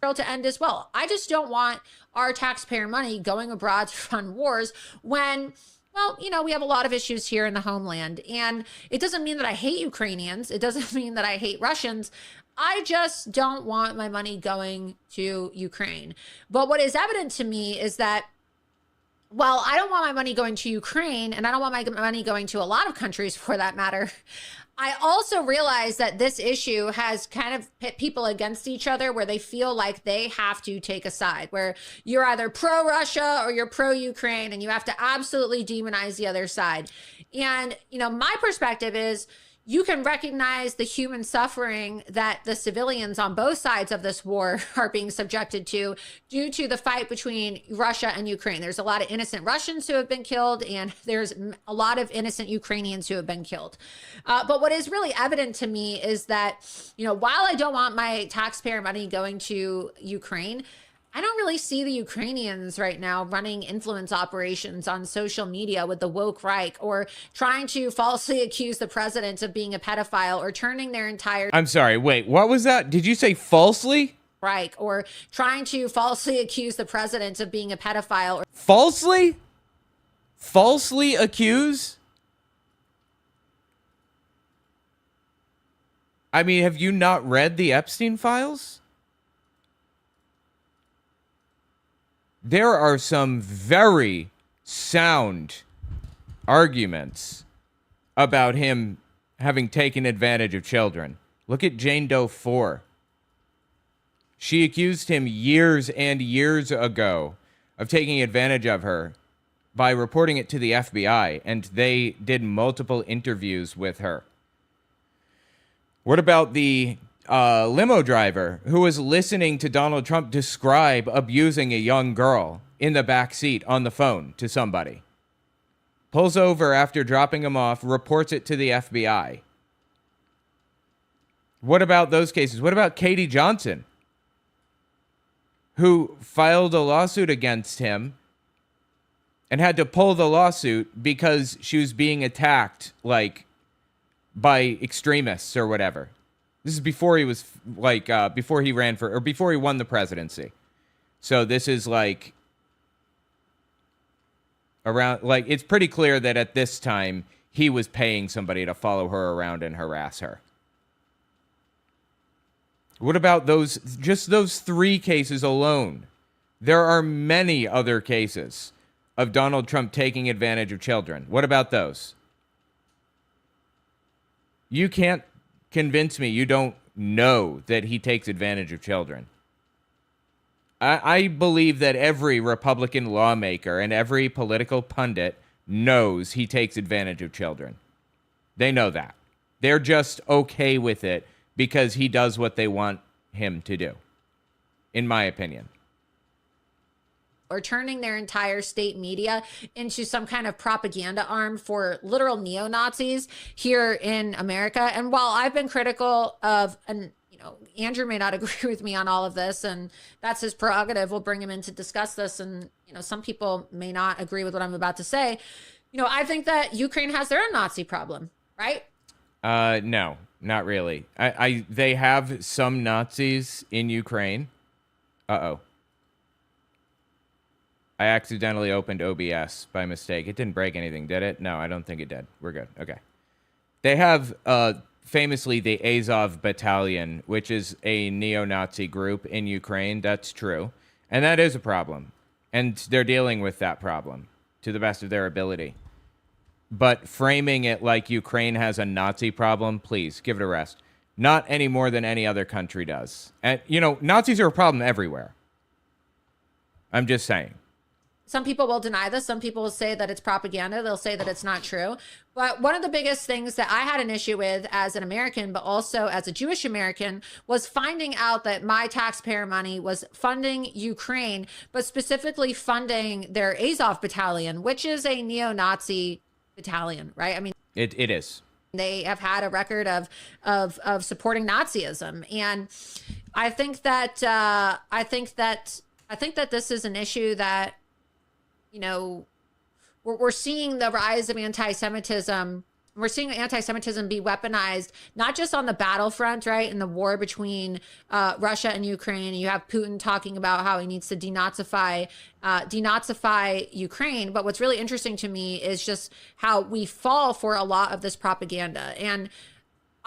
To end as well. I just don't want our taxpayer money going abroad to fund wars when, well, you know, we have a lot of issues here in the homeland. And it doesn't mean that I hate Ukrainians. It doesn't mean that I hate Russians. I just don't want my money going to Ukraine. But what is evident to me is that, well, I don't want my money going to Ukraine, and I don't want my money going to a lot of countries for that matter. I also realize that this issue has kind of pit people against each other where they feel like they have to take a side, where you're either pro-Russia or you're pro-Ukraine, and you have to absolutely demonize the other side. And, you know, my perspective is you can recognize the human suffering that the civilians on both sides of this war are being subjected to due to the fight between Russia and Ukraine. There's a lot of innocent Russians who have been killed, and there's a lot of innocent Ukrainians who have been killed. But what is really evident to me is that, you know, while I don't want my taxpayer money going to Ukraine, I don't really see the Ukrainians right now running influence operations on social media with the woke right, or trying to falsely accuse the president of being a pedophile, or turning their entire I'm sorry, wait, what was that? Did you say falsely? right, or trying to falsely accuse the president of being a pedophile. Or Falsely? Falsely accuse? I mean, have you not read the Epstein files? There are some very sound arguments about him having taken advantage of children. Look at Jane Doe 4. She accused him years and years ago of taking advantage of her by reporting it to the FBI, and they did multiple interviews with her. What about the limo driver who was listening to Donald Trump describe abusing a young girl in the back seat on the phone to somebody? Pulls over after dropping him off, reports it to the FBI. What about those cases? What about Katie Johnson, who filed a lawsuit against him and had to pull the lawsuit because she was being attacked, like, by extremists or whatever? This is before he was, like, before he ran for, or before he won the presidency. So this is, like, around, like, it's pretty clear that at this time he was paying somebody to follow her around and harass her. What about those, just those 3 cases alone? There are many other cases of Donald Trump taking advantage of children. What about those? You can't convince me you don't know that he takes advantage of children. I believe that every Republican lawmaker and every political pundit knows he takes advantage of children. They know that. They're just okay with it because he does what they want him to do, in my opinion. or turning their entire state media into some kind of propaganda arm for literal neo-Nazis here in America. And while I've been critical of, and you know, Andrew may not agree with me on all of this, and that's his prerogative. We'll bring him in to discuss this. And, you know, some people may not agree with what I'm about to say. You know, I think that Ukraine has their own Nazi problem, right? No, not really. They have some Nazis in Ukraine. Uh-oh. I accidentally opened OBS by mistake. It didn't break anything, did it? No, I don't think it did. We're good. Okay. They have, famously, the Azov Battalion, which is a neo-Nazi group in Ukraine. That's true. And that is a problem. And they're dealing with that problem to the best of their ability. But framing it like Ukraine has a Nazi problem, please, give it a rest. Not any more than any other country does. And, you know, Nazis are a problem everywhere. I'm just saying. Some people will deny this. Some people will say that it's propaganda. They'll say that it's not true. But one of the biggest things that I had an issue with as an American, but also as a Jewish American, was finding out that my taxpayer money was funding Ukraine, but specifically funding their Azov Battalion, which is a neo-Nazi battalion, right? I mean, it is. They have had a record of supporting Nazism, and I think that this is an issue that, you know, we're seeing the rise of anti-Semitism. We're seeing anti-Semitism be weaponized, not just on the battlefront, right? In the war between Russia and Ukraine. You have Putin talking about how he needs to denazify Ukraine. But what's really interesting to me is just how we fall for a lot of this propaganda. And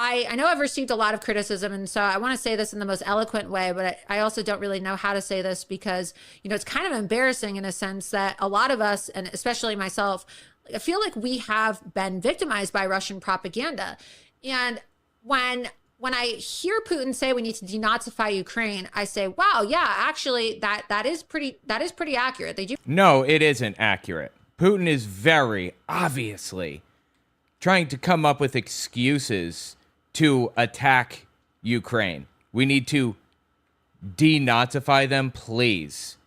I know I've received a lot of criticism, and so I want to say this in the most eloquent way, but I also don't really know how to say this because, you know, it's kind of embarrassing in a sense that a lot of us, and especially myself, I feel like we have been victimized by Russian propaganda. And when I hear Putin say we need to denazify Ukraine, I say, wow, yeah, actually that is pretty accurate. They do. No, it isn't accurate. Putin is very obviously trying to come up with excuses to attack Ukraine. We need to denazify them, please.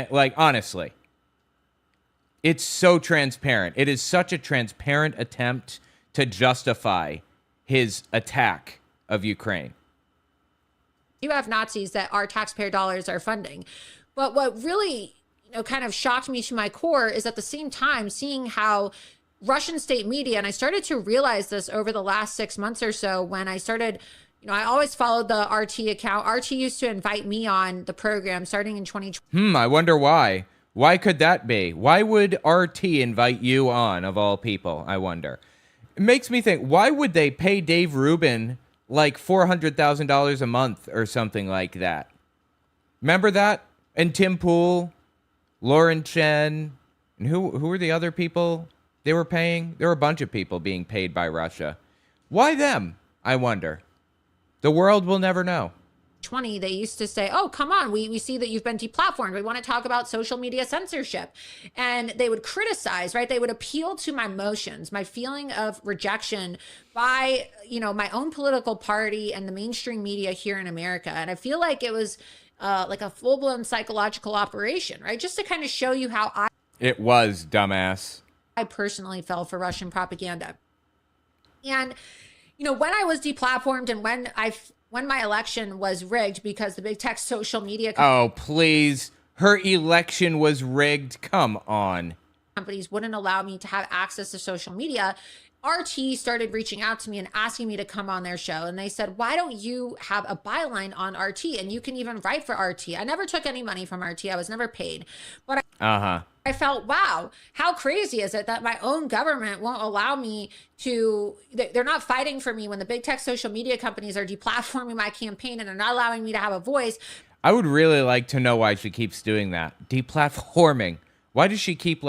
Like, honestly. It's so transparent. It is such a transparent attempt to justify his attack of Ukraine. You have Nazis that our taxpayer dollars are funding. But what really, kind of shocked me to my core is at the same time seeing how Russian state media, and I started to realize this over the last 6 months or so when I started, I always followed the RT account. RT used to invite me on the program starting in 2020. I wonder why. Why could that be? Why would RT invite you on, of all people? I wonder. It makes me think, why would they pay Dave Rubin like $400,000 a month or something like that? Remember that? And Tim Pool, Lauren Chen, and who were the other people they were paying? There were a bunch of people being paid by Russia. Why them? I wonder. The world will never know. 20, they used to say, oh, come on, we see that you've been deplatformed. We want to talk about social media censorship. And they would criticize, right? They would appeal to my emotions, my feeling of rejection by, my own political party and the mainstream media here in America. And I feel like it was like a full-blown psychological operation, right? Just to kind of show you how It was, dumbass. I personally fell for Russian propaganda. And, when I was deplatformed and when my election was rigged because the big tech social media Oh, please. Her election was rigged. Come on. companies wouldn't allow me to have access to social media, RT started reaching out to me and asking me to come on their show. And they said, why don't you have a byline on RT? And you can even write for RT. I never took any money from RT. I was never paid. But I felt, wow, how crazy is it that my own government won't allow me to, they're not fighting for me when the big tech social media companies are deplatforming my campaign and are not allowing me to have a voice. I would really like to know why she keeps doing that. Deplatforming. Why does she keep,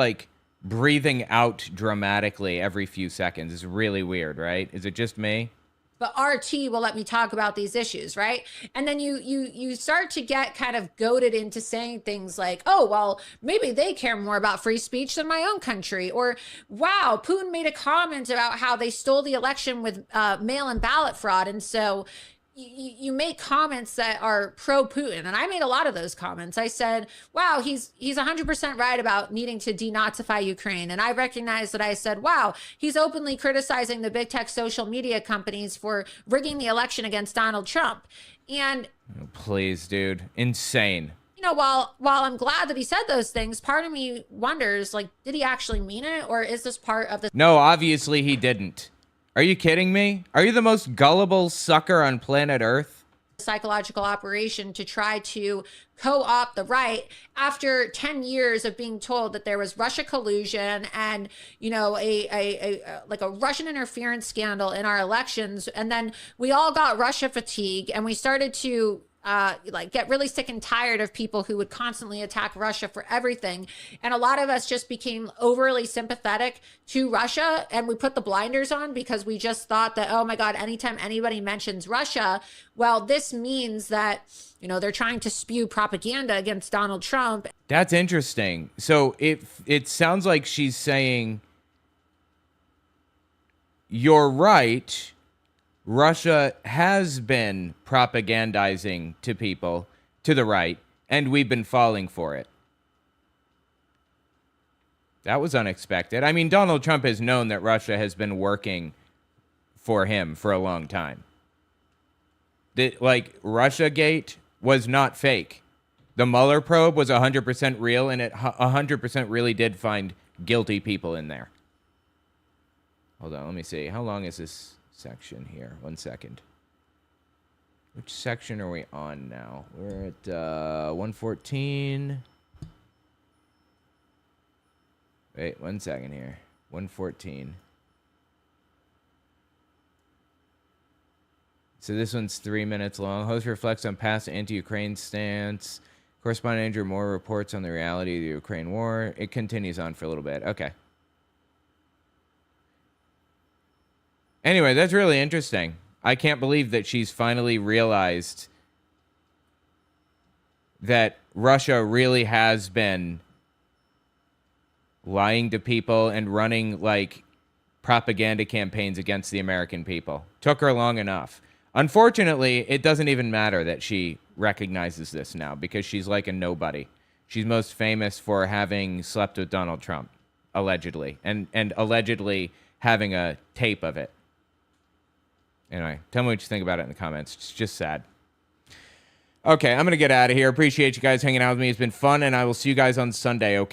breathing out dramatically every few seconds? It's really weird, right? Is it just me? But RT will let me talk about these issues, right? And then you start to get kind of goaded into saying things like, oh, well, maybe they care more about free speech than my own country. Or, wow, Putin made a comment about how they stole the election with mail-in ballot fraud. And so you make comments that are pro-Putin. And I made a lot of those comments. I said, wow, he's 100% right about needing to denazify Ukraine. And I recognized that I said, wow, he's openly criticizing the big tech social media companies for rigging the election against Donald Trump. And please, dude, insane. While I'm glad that he said those things, part of me wonders, did he actually mean it? Or is this part of the... No, obviously he didn't. Are you kidding me? Are you the most gullible sucker on planet Earth? Psychological operation to try to co-opt the right after 10 years of being told that there was Russia collusion and, a Russian interference scandal in our elections. And then we all got Russia fatigue and we started to get really sick and tired of people who would constantly attack Russia for everything. And a lot of us just became overly sympathetic to Russia and we put the blinders on because we just thought that, oh my God, anytime anybody mentions Russia, well, this means that, they're trying to spew propaganda against Donald Trump. That's interesting. So it sounds like she's saying, you're right. Russia has been propagandizing to people to the right, and we've been falling for it. That was unexpected. I mean, Donald Trump has known that Russia has been working for him for a long time. Russiagate was not fake. The Mueller probe was 100% real, and it 100% really did find guilty people in there. Hold on, let me see. How long is this section here? 1 second. Which section are we on now? We're at 114. Wait, 1 second here. 114. So this one's 3 minutes long. Host reflects on past anti-Ukraine stance. Correspondent Andrew Moore reports on the reality of the Ukraine war. It continues on for a little bit. Okay. Anyway, that's really interesting. I can't believe that she's finally realized that Russia really has been lying to people and running propaganda campaigns against the American people. Took her long enough. Unfortunately, it doesn't even matter that she recognizes this now because she's like a nobody. She's most famous for having slept with Donald Trump, allegedly, and allegedly having a tape of it. Anyway, tell me what you think about it in the comments. It's just sad. Okay, I'm going to get out of here. Appreciate you guys hanging out with me. It's been fun, and I will see you guys on Sunday, okay?